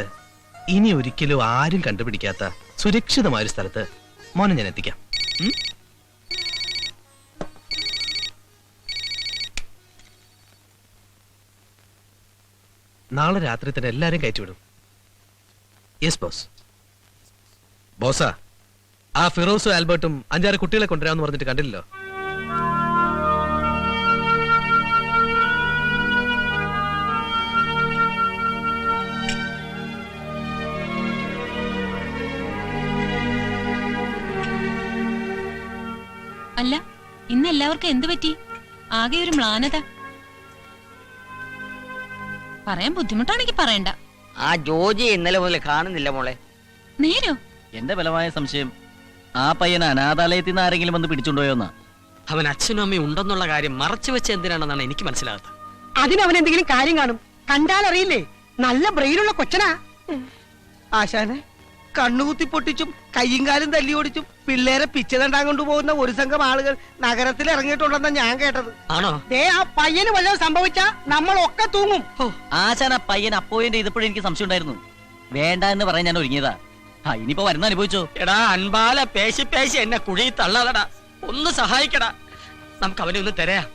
ഇനി ഒരിക്കലും ആരും കണ്ടുപിടിക്കാത്ത സുരക്ഷിതമായ ഒരു സ്ഥലത്ത് മോനെ ഞാൻ എത്തിക്കാം. നാളെ രാത്രി തന്നെ എല്ലാരും കയറ്റിവിടും. Yes boss. ബോസാ, ആ ഫിറോസും ആൽബർട്ടും 5-6 കുട്ടികളെ കൊണ്ടുവരാമെന്ന് പറഞ്ഞിട്ട് കണ്ടില്ലല്ലോ. അല്ല, ഇന്ന് എല്ലാവർക്കും എന്ത് പറ്റി? ആകെ ഒരു മ്ലാനത. പറയാൻ ബുദ്ധിമുട്ടാണെങ്കിൽ പറയണ്ട. ആ ജോജി ഇന്നലെ മുതൽ കാണുന്നില്ല മോളെ. നേരോ? എന്റെ ബലമായ സംശയം ആ പയ്യനെ അനാഥാലയത്തിൽ നിന്ന് ആരെങ്കിലും വന്ന് പിടിച്ചുകൊണ്ടുപോയോന്നാ. അവൻ അച്ഛനും അമ്മയും ഉണ്ടെന്നുള്ള കാര്യം മറച്ചു വെച്ച് എന്തിനാണെന്നാണ് എനിക്ക് മനസ്സിലാകാത്തത്. അതിനവൻ എന്തെങ്കിലും കാര്യം കാണും. കണ്ടാൽ അറിയില്ലേ, നല്ല ബ്രെയിനുള്ള കൊച്ചനാ. ആശാനെ, കണ്ണുകുത്തി പൊട്ടിച്ചും കയ്യും കാലും തല്ലി ഓടിച്ചും പിള്ളേരെ പിച്ചതണ്ടാൻ കൊണ്ടുപോകുന്ന ഒരു സംഘം ആളുകൾ നഗരത്തിൽ ഇറങ്ങിയിട്ടുണ്ടെന്നാ ഞാൻ കേട്ടത്. ആണോ? ദേ ആ പയ്യന് വല്ലതും സംഭവിച്ചാ നമ്മളൊക്കെ തൂങ്ങും. ആശാൻ ആ പയ്യൻ അപ്പോയിന്റ് ചെയ്തപ്പോഴും എനിക്ക് സംശയം ഉണ്ടായിരുന്നു. വേണ്ട എന്ന് പറയാൻ ഞാൻ ഒരുങ്ങിയതാ. ഇനിയിപ്പോ വരുന്ന അനുഭവിച്ചോ? എടാ അൻപാല പേശി പേശി എന്നെ കുഴി തള്ളാതടാ. ഒന്ന് സഹായിക്കടാ. നമുക്ക് അവനെ ഒന്ന് തരാം.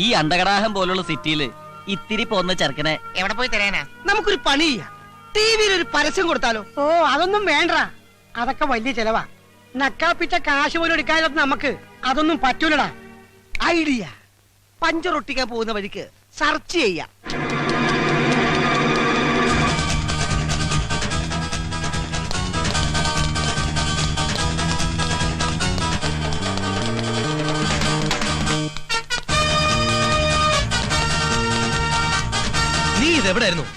ഈ അണ്ടകടാഹം പോലുള്ള സിറ്റിയില് ഇത്തിരി പോന്ന ചെറുക്കനെ എവിടെ പോയി തരാനാ? നമുക്കൊരു പണി ചെയ്യാം. ടിവിയിൽ ഒരു പരസ്യം കൊടുത്താലോ? ഓ അതൊന്നും വേണ്ട, അതൊക്കെ വലിയ ചെലവാ. നക്കാപ്പിച്ച കാശ് പോലും എടുക്കാതെ നമുക്ക് അതൊന്നും പറ്റൂലടാ. ഐഡിയ, പഞ്ചറൊട്ടിക്കാൻ പോകുന്ന വഴിക്ക് സെർച്ച് ചെയ്യാം. നീ ഇതെവിടായിരുന്നു?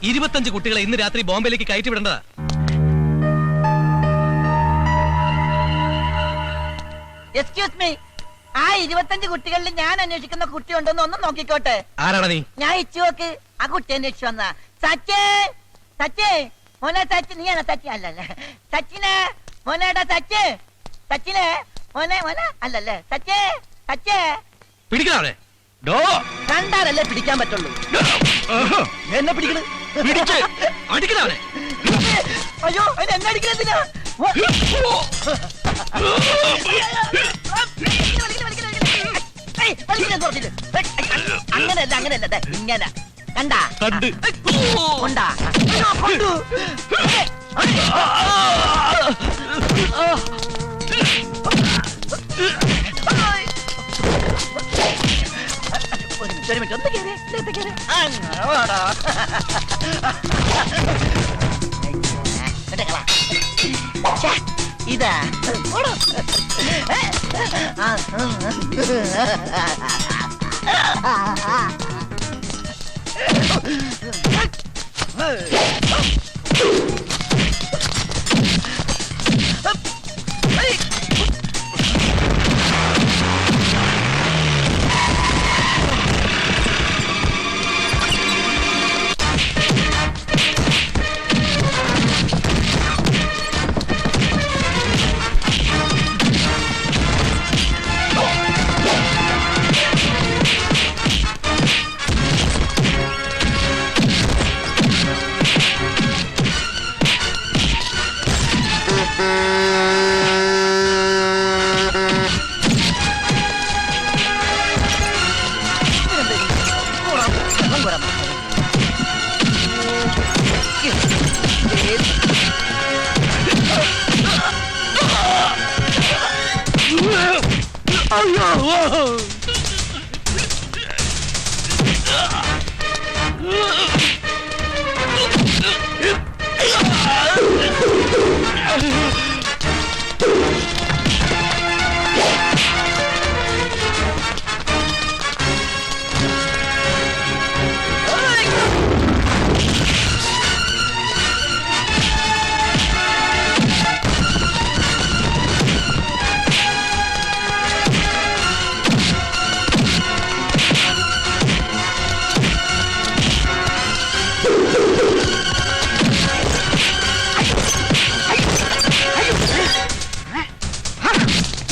25 കുട്ടികളെ ഇന്ന് രാത്രി ബോംബെയിലേക്ക് കയറ്റി വിടേണ്ടതാ. എക്സ്ക്യൂസ് മീ, ആ 25 കുട്ടികളിൽ ഞാൻ അന്വേഷിക്കുന്ന കുട്ടി ഉണ്ടോന്ന് ഒന്ന് നോക്കിക്കോട്ടെ. ആരാണ് നീ? ഞാൻ ഇച്ചു നോക്ക്. ആ കുട്ടി അന്വേഷിച്ചു വന്ന സച്ചേ സച്ചേ മോനെ സച്ചി. നീയാണോ സച്ചി? അല്ലല്ല സച്ചിനെ മോനേടാ സച്ച്. സച്ചിനെ മോനെ മോനെ അല്ലല്ലേ സച്ചേ സച്ചേ. പിടിക്കണേ. കണ്ടാലല്ലേ പിടിക്കാൻ പറ്റുള്ളൂ. എന്നെ പിടിക്കണേ. അടിക്കണേ. അയ്യോ എന്നെ അടിക്കണ. അങ്ങനെയല്ല ദേ, ഇങ്ങനെ കണ്ടാ കണ്ട്. കൊണ്ടാ കൊണ്ടു ഒരു മിനിറ്റ് ഒന്ന് കേറി അങ്ങനെ വാടാ. ഛെ, ഇതാ ഓടോ.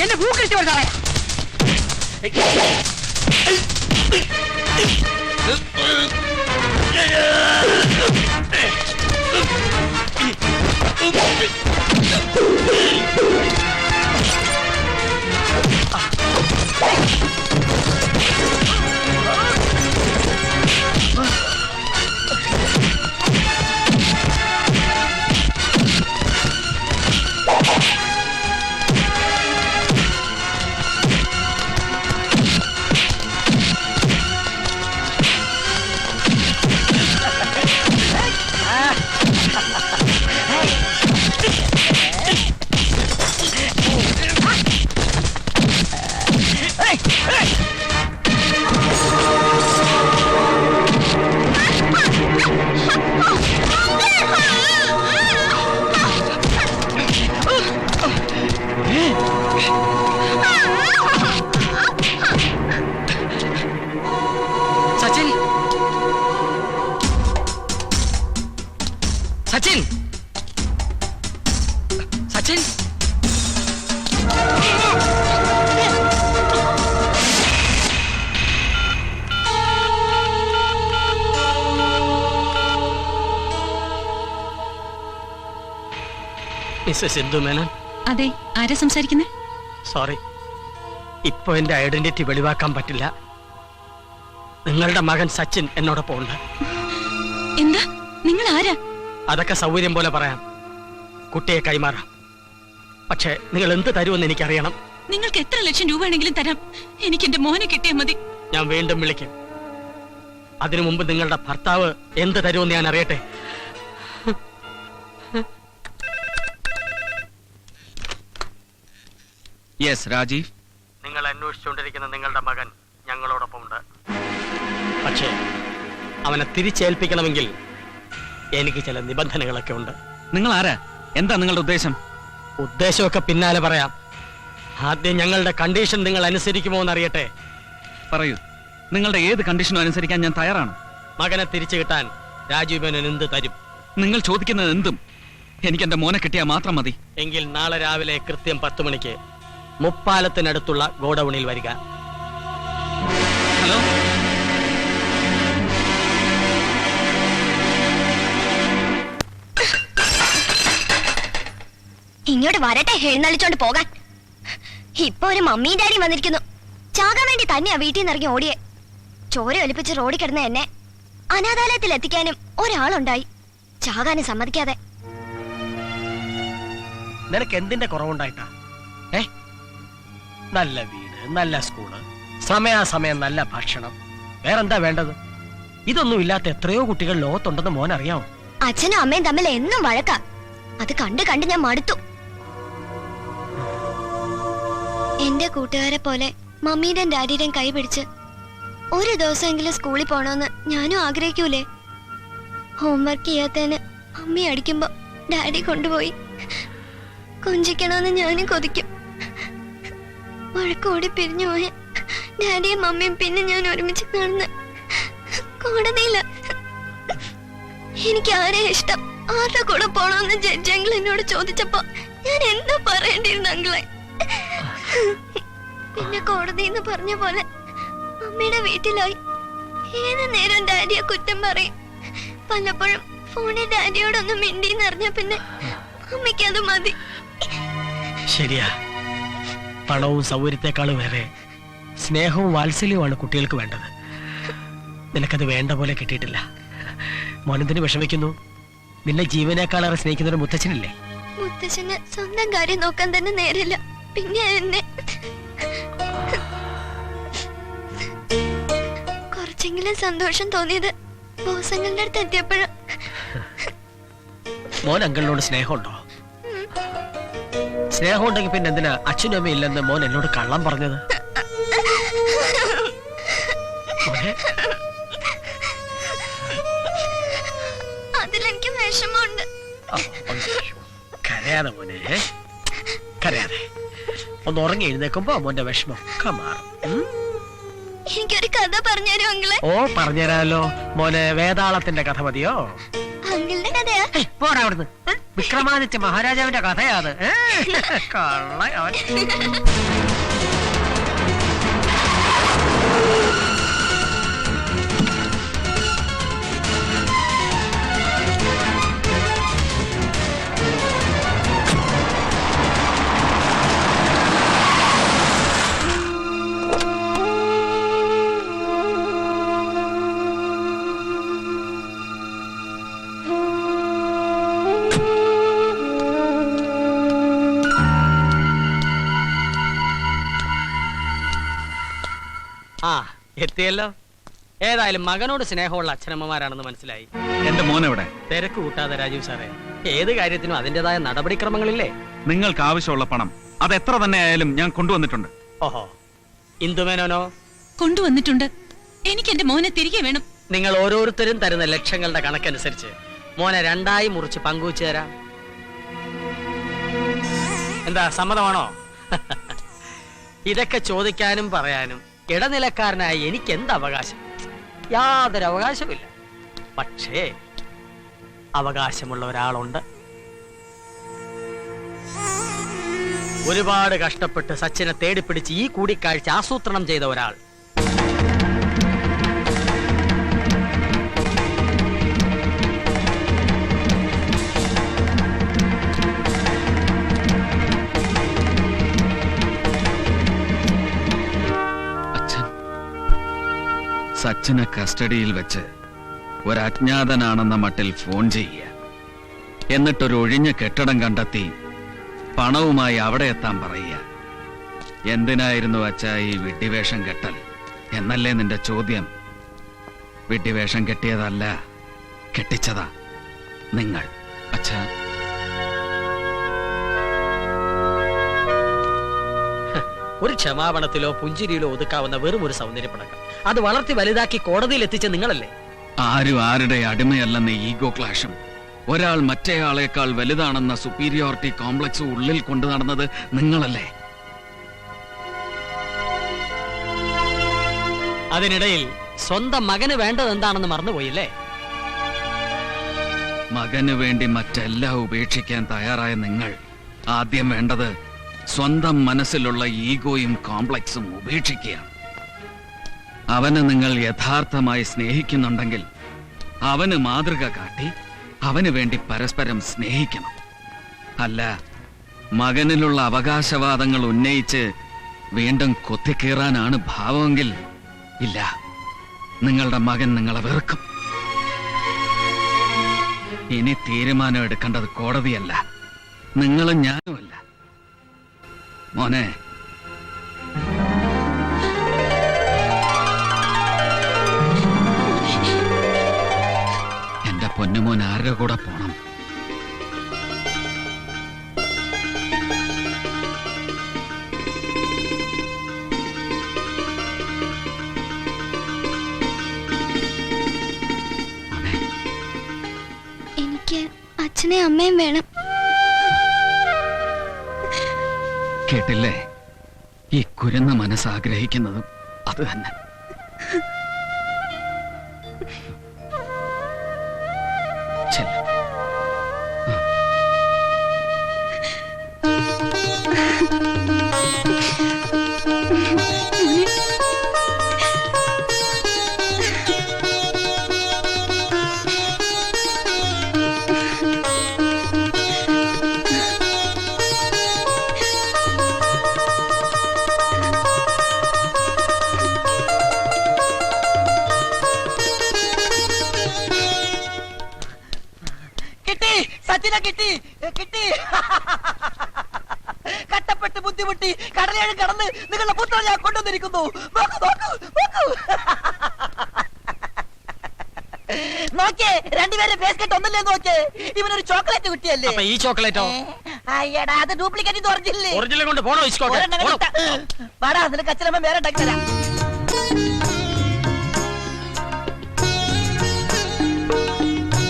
എന്റെ പൂക്കടിച്ചു കൊടുത്താളെ. സച്ചിൻ സച്ചിൻ സച്ചിൻ മിസ്സസ് സിന്ധു മേനോൻ. അതെ, ആരാ സംസാരിക്കുന്നത്? സോറി, ഇപ്പൊ എന്റെ ഐഡന്റിറ്റി വെളിവാക്കാൻ പറ്റില്ല. നിങ്ങളുടെ മകൻ സച്ചിൻ എന്നോടൊപ്പം ഉണ്ട്. എന്താ? നിങ്ങൾ ആരാ? അതൊക്കെ സൗകര്യം പോലെ പറയാം. കുട്ടിയെ കൈമാറാം. പക്ഷേ നിങ്ങൾ എന്ത് തരുമെന്ന് എനിക്കറിയണം. നിങ്ങൾക്ക് എത്ര ലക്ഷം രൂപ വേണമെങ്കിലും തരാം. എനിക്ക് എന്റെ മോനെ കിട്ടിയാൽ മതി. ഞാൻ വീണ്ടും വിളിക്കും. അതിനു മുമ്പ് നിങ്ങളുടെ ഭർത്താവ് എന്ത് തരുമെന്ന് ഞാൻ അറിയട്ടെ. യെസ് രാജീവ്. നിങ്ങൾ അന്വേഷിച്ചുകൊണ്ടിരിക്കുന്ന നിങ്ങളുടെ മകൻ ഞങ്ങളോടൊപ്പം ഉണ്ട്. പക്ഷേ അവനെ തിരിച്ചേൽപ്പിക്കണമെങ്കിൽ എനിക്ക് ചില നിബന്ധനകളൊക്കെ ഉണ്ട്. നിങ്ങൾ ആരാ? എന്താ നിങ്ങളുടെ ഉദ്ദേശം? ഉദ്ദേശമൊക്കെ പിന്നാലെ പറയാം. ആദ്യം ഞങ്ങളുടെ കണ്ടീഷൻ നിങ്ങൾ അനുസരിക്കുമോ എന്നറിയട്ടെ. പറയൂ, നിങ്ങളുടെ ഏത് കണ്ടീഷനും അനുസരിക്കാൻ ഞാൻ തയ്യാറാണ്. മകനെ തിരിച്ചു കിട്ടാൻ രാജീവ് മേനോൻ എന്ത് തരും? നിങ്ങൾ ചോദിക്കുന്നത് എന്തും. എനിക്ക് എന്റെ മോനെ കിട്ടിയാൽ മാത്രം മതി. എങ്കിൽ നാളെ രാവിലെ കൃത്യം 10 മണിക്ക് മുപ്പാലത്തിനടുത്തുള്ള ഗോഡൌണിൽ വരിക. ഹലോ, ഇങ്ങോട്ട് വരട്ടെ, എഴുന്നള്ളിച്ചോണ്ട് പോകാൻ. ഇപ്പൊ ഒരു മമ്മിയും ഡാഡിയും വന്നിരിക്കുന്നു. ചാകാൻ വേണ്ടി തന്നെയാ വീട്ടിൽ നിന്ന് ഇറങ്ങി ഓടിയെ. ചോര ഒലിപ്പിച്ച് റോഡിൽ കിടന്ന എന്നെ അനാഥാലയത്തിൽ എത്തിക്കാനും ഒരാളുണ്ടായി, ചാകാനും സമ്മതിക്കാതെ. നിനക്ക് എന്തിന്റെ കുറവുണ്ടായിട്ടാ? നല്ല വീട്, നല്ല സ്കൂള്, സമയാസമയം നല്ല ഭക്ഷണം, വേറെന്താ വേണ്ടത്? ഇതൊന്നും ഇല്ലാത്ത എത്രയോ കുട്ടികൾ ലോകത്തുണ്ടെന്ന് മോൻ അറിയാമോ? അച്ഛനും അമ്മയും തമ്മിൽ എന്നും വഴക്കാ. അത് കണ്ട് കണ്ട് ഞാൻ മടുത്തു. എന്റെ കൂട്ടുകാരെ പോലെ മമ്മീടെയും ഡാഡിയുടെയും കൈ പിടിച്ച് ഒരു ദിവസമെങ്കിലും സ്കൂളിൽ പോണോന്ന് ഞാനും ആഗ്രഹിക്കൂലേ? ഹോംവർക്ക് ചെയ്യാത്തതിന് മമ്മി അടിക്കുമ്പോ ഡാഡി കൊണ്ടുപോയി കൊഞ്ചിക്കണമെന്ന് ഞാനും കൊതിക്കും. വഴക്കോടി പിരിഞ്ഞു പോയ ഡാഡിയും മമ്മിയും പിന്നെ ഞാൻ ഒരുമിച്ച് കാണുന്ന കോടതിയില്ല. എനിക്ക് ആരെ ഇഷ്ടം, ആരുടെ കൂടെ പോണോന്ന് ജഡ്ജെങ്കിൽ എന്നോട് ചോദിച്ചപ്പോ ഞാൻ എന്താ പറയേണ്ടിയിരുന്നു അങ്കിളെ? പിന്നെ കോടതിന്ന് പറഞ്ഞ പോലെ അമ്മയുടെ വീട്ടിലായി. ഏത് നേരം ഡാഡിയെ കുറ്റം പറയും. പലപ്പോഴും ഫോണിൽ ഡാഡിയോടൊന്നും മിണ്ടിന്ന് അറിഞ്ഞ പിന്നെ അമ്മയ്ക്ക് അത് മതി. ശരിയാ, പണവും സൗകര്യത്തെക്കാളും വേറെ സ്നേഹവും വാത്സല്യവുമാണ് കുട്ടികൾക്ക് വേണ്ടത്. നിനക്കത് വേണ്ട പോലെ കിട്ടിയിട്ടില്ല. മോനെന്തിനു വിഷമിക്കുന്നു? നിന്നെ ജീവനേക്കാളേറെ സ്നേഹിക്കുന്ന ഒരു മുത്തച്ഛനില്ലേ? മുത്തച്ഛന് സ്വന്തം കാര്യം നോക്കാൻ തന്നെ നേരില്ല, പിന്നെ എന്നെ. കുറച്ചെങ്കിലും സന്തോഷം തോന്നിയത് ബോസങ്ങളുടെ അടുത്ത് എത്തിയപ്പോഴും. മോൻ അങ്കിളിനോട് സ്നേഹമുണ്ടോ? സ്നേഹം ഉണ്ടെങ്കിൽ പിന്നെ എന്തിനാ അച്ഛനും അമ്മയും ഇല്ലെന്ന് മോൻ എന്നോട് കള്ളം പറഞ്ഞത്? അതിലെനിക്ക് വിഷമമുണ്ട്. കരയാതെ മോനെ, കരയാതെ. ഒന്ന് ഉറങ്ങി എഴുന്നേക്കുമ്പോ മോന്റെ വിഷമം മാറും. എനിക്കൊരു കഥ പറഞ്ഞുതരും അങ്കിളെ? ഓ, പറഞ്ഞുതരാമല്ലോ മോനെ. വേതാളത്തിന്റെ കഥ മതിയോ? അങ്കിളിന്റെ കഥയാ? പോരാ അവിടുന്ന്. വിക്രമാദിത്യ മഹാരാജാവിന്റെ കഥയാത്. കള്ള അവൻ. എത്തിയല്ലോ. ഏതായാലും മകനോട് സ്നേഹമുള്ള അച്ഛനമ്മമാരാണെന്ന് മനസ്സിലായി. എന്റെ മോൻ എവിടെ? തിരക്ക് കൂട്ടാതെ രാജീവ് സാറേ. ഏത് കാര്യത്തിനും അതിന്റേതായ നടപടിക്രമങ്ങളില്ലേ? നിങ്ങൾക്ക് ആവശ്യമുള്ള പണം അത് എത്ര തന്നെ ആയാലും ഞാൻ കൊണ്ടുവന്നിട്ടുണ്ട്. ഓഹോ, ഇന്ദുമേനോനോ? കൊണ്ടുവന്നിട്ടുണ്ട്. എനിക്ക് എന്റെ മോനെ തിരികെ വേണം. നിങ്ങൾ ഓരോരുത്തരും തരുന്ന ലക്ഷങ്ങളുടെ കണക്കനുസരിച്ച് മോനെ രണ്ടായി മുറിച്ച് പങ്കുവച്ചു തരാം. എന്താ, സമ്മതമാണോ? ഇതൊക്കെ ചോദിക്കാനും പറയാനും ഇടനിലക്കാരനായി എനിക്ക് എന്ത് അവകാശം? യാതൊരു അവകാശമില്ല. പക്ഷേ അവകാശമുള്ള ഒരാളുണ്ട്. ഒരുപാട് കഷ്ടപ്പെട്ട് സച്ചിനെ തേടിപ്പിടിച്ച് ഈ കൂടിക്കാഴ്ച ആസൂത്രണം ചെയ്ത ഒരാൾ. സച്ചിനെ കസ്റ്റഡിയിൽ വെച്ച് ഒരു അജ്ഞാതനാണെന്ന മട്ടിൽ ഫോൺ ചെയ്യുക, എന്നിട്ടൊരു ഒഴിഞ്ഞ കെട്ടിടം കണ്ടെത്തി പണവുമായി അവിടെ എത്താൻ പറയുക. എന്തിനായിരുന്നു അച്ഛാ ഈ വിഡ്ഢിവേഷം കെട്ടൽ എന്നല്ലേ നിന്റെ ചോദ്യം? വിഡ്ഢിവേഷം കെട്ടിയതല്ല, കെട്ടിച്ചതാ നിങ്ങൾ അച്ഛാ. ഒരു ക്ഷമാപണത്തിലോ പുഞ്ചിരിയിലോ ഒതുക്കാവുന്ന വെറും ഒരു സൗന്ദര്യപ്പടക്കം അത് വളർത്തി വലുതാക്കി കോടതിയിൽ എത്തിച്ച നിങ്ങളല്ലേ? ആരും ആരുടെ അടിമയല്ലെന്ന ഈഗോ ക്ലാഷും ഒരാൾ മറ്റേയാളേക്കാൾ വലുതാണെന്ന സുപ്പീരിയോറിറ്റി കോംപ്ലക്സ് ഉള്ളിൽ കൊണ്ടു നടന്നത് നിങ്ങളല്ലേ? അതിനിടയിൽ സ്വന്തം മകന് വേണ്ടത് എന്താണെന്ന് മറന്നുപോയില്ലേ? മകന് വേണ്ടി മറ്റെല്ലാം ഉപേക്ഷിക്കാൻ തയ്യാറായ നിങ്ങൾ ആദ്യം വേണ്ടത് സ്വന്തം മനസ്സിലുള്ള ഈഗോയും കോംപ്ലക്സും ഉപേക്ഷിക്കുകയാണ്. അവനെ നിങ്ങൾ യഥാർത്ഥമായി സ്നേഹിക്കുന്നുണ്ടെങ്കിൽ അവന് മാതൃക കാട്ടി അവന് വേണ്ടി പരസ്പരം സ്നേഹിക്കണം. അല്ല, മകനിലുള്ള അവകാശവാദങ്ങൾ ഉന്നയിച്ച് വീണ്ടും കൊത്തിക്കീറാനാണ് ഭാവമെങ്കിൽ ഇല്ല, നിങ്ങളുടെ മകൻ നിങ്ങളെ വെറുക്കും. ഇനി തീരുമാനം എടുക്കേണ്ടത് കോടതിയല്ല, നിങ്ങളും ഞാനുമല്ല. മോനെ, എന്റെ പൊന്നുമോൻ ആരുടെ കൂടെ പോണം? എനിക്ക് അച്ഛനെയും അമ്മയും വേണം. കേട്ടില്ലേ? ഈ കുരുന്ന മനസ്സാഗ്രഹിക്കുന്നതും അത് തന്നെ. ചെല്ല്. കിട്ടി, സച്ചിനെ കിട്ടി, കിട്ടി. കട്ടപ്പെട്ട് ബുദ്ധിമുട്ടി കടലേഴും കടന്ന് നിങ്ങളുടെ പുത്രൻ ഞാൻ കൊണ്ടുവന്നിരിക്കുന്നു. നോക്കൂ, നോക്കൂ, നോക്കൂ. നോക്കിയേ, രണ്ടുപേരും ഫേസ് കെട്ട് ഒന്നല്ലേ നോക്കിയേ. ഇവനൊരു ചോക്ലേറ്റ് കുട്ടിയല്ലേ? ഈ ചോക്ലേറ്റോ? അയ്യടാ, അത് ഡ്യൂപ്ലിക്കേറ്റ് ഇത് ഒറിജിനൽ. ഒറിജിനൽ കൊണ്ട് പോണോ? ഒരെണ്ണം കിട്ടാ. വാടാ, നിനക്ക് അച്ഛനമ്മ വേറെ ഉണ്ടാക്കി തരാം.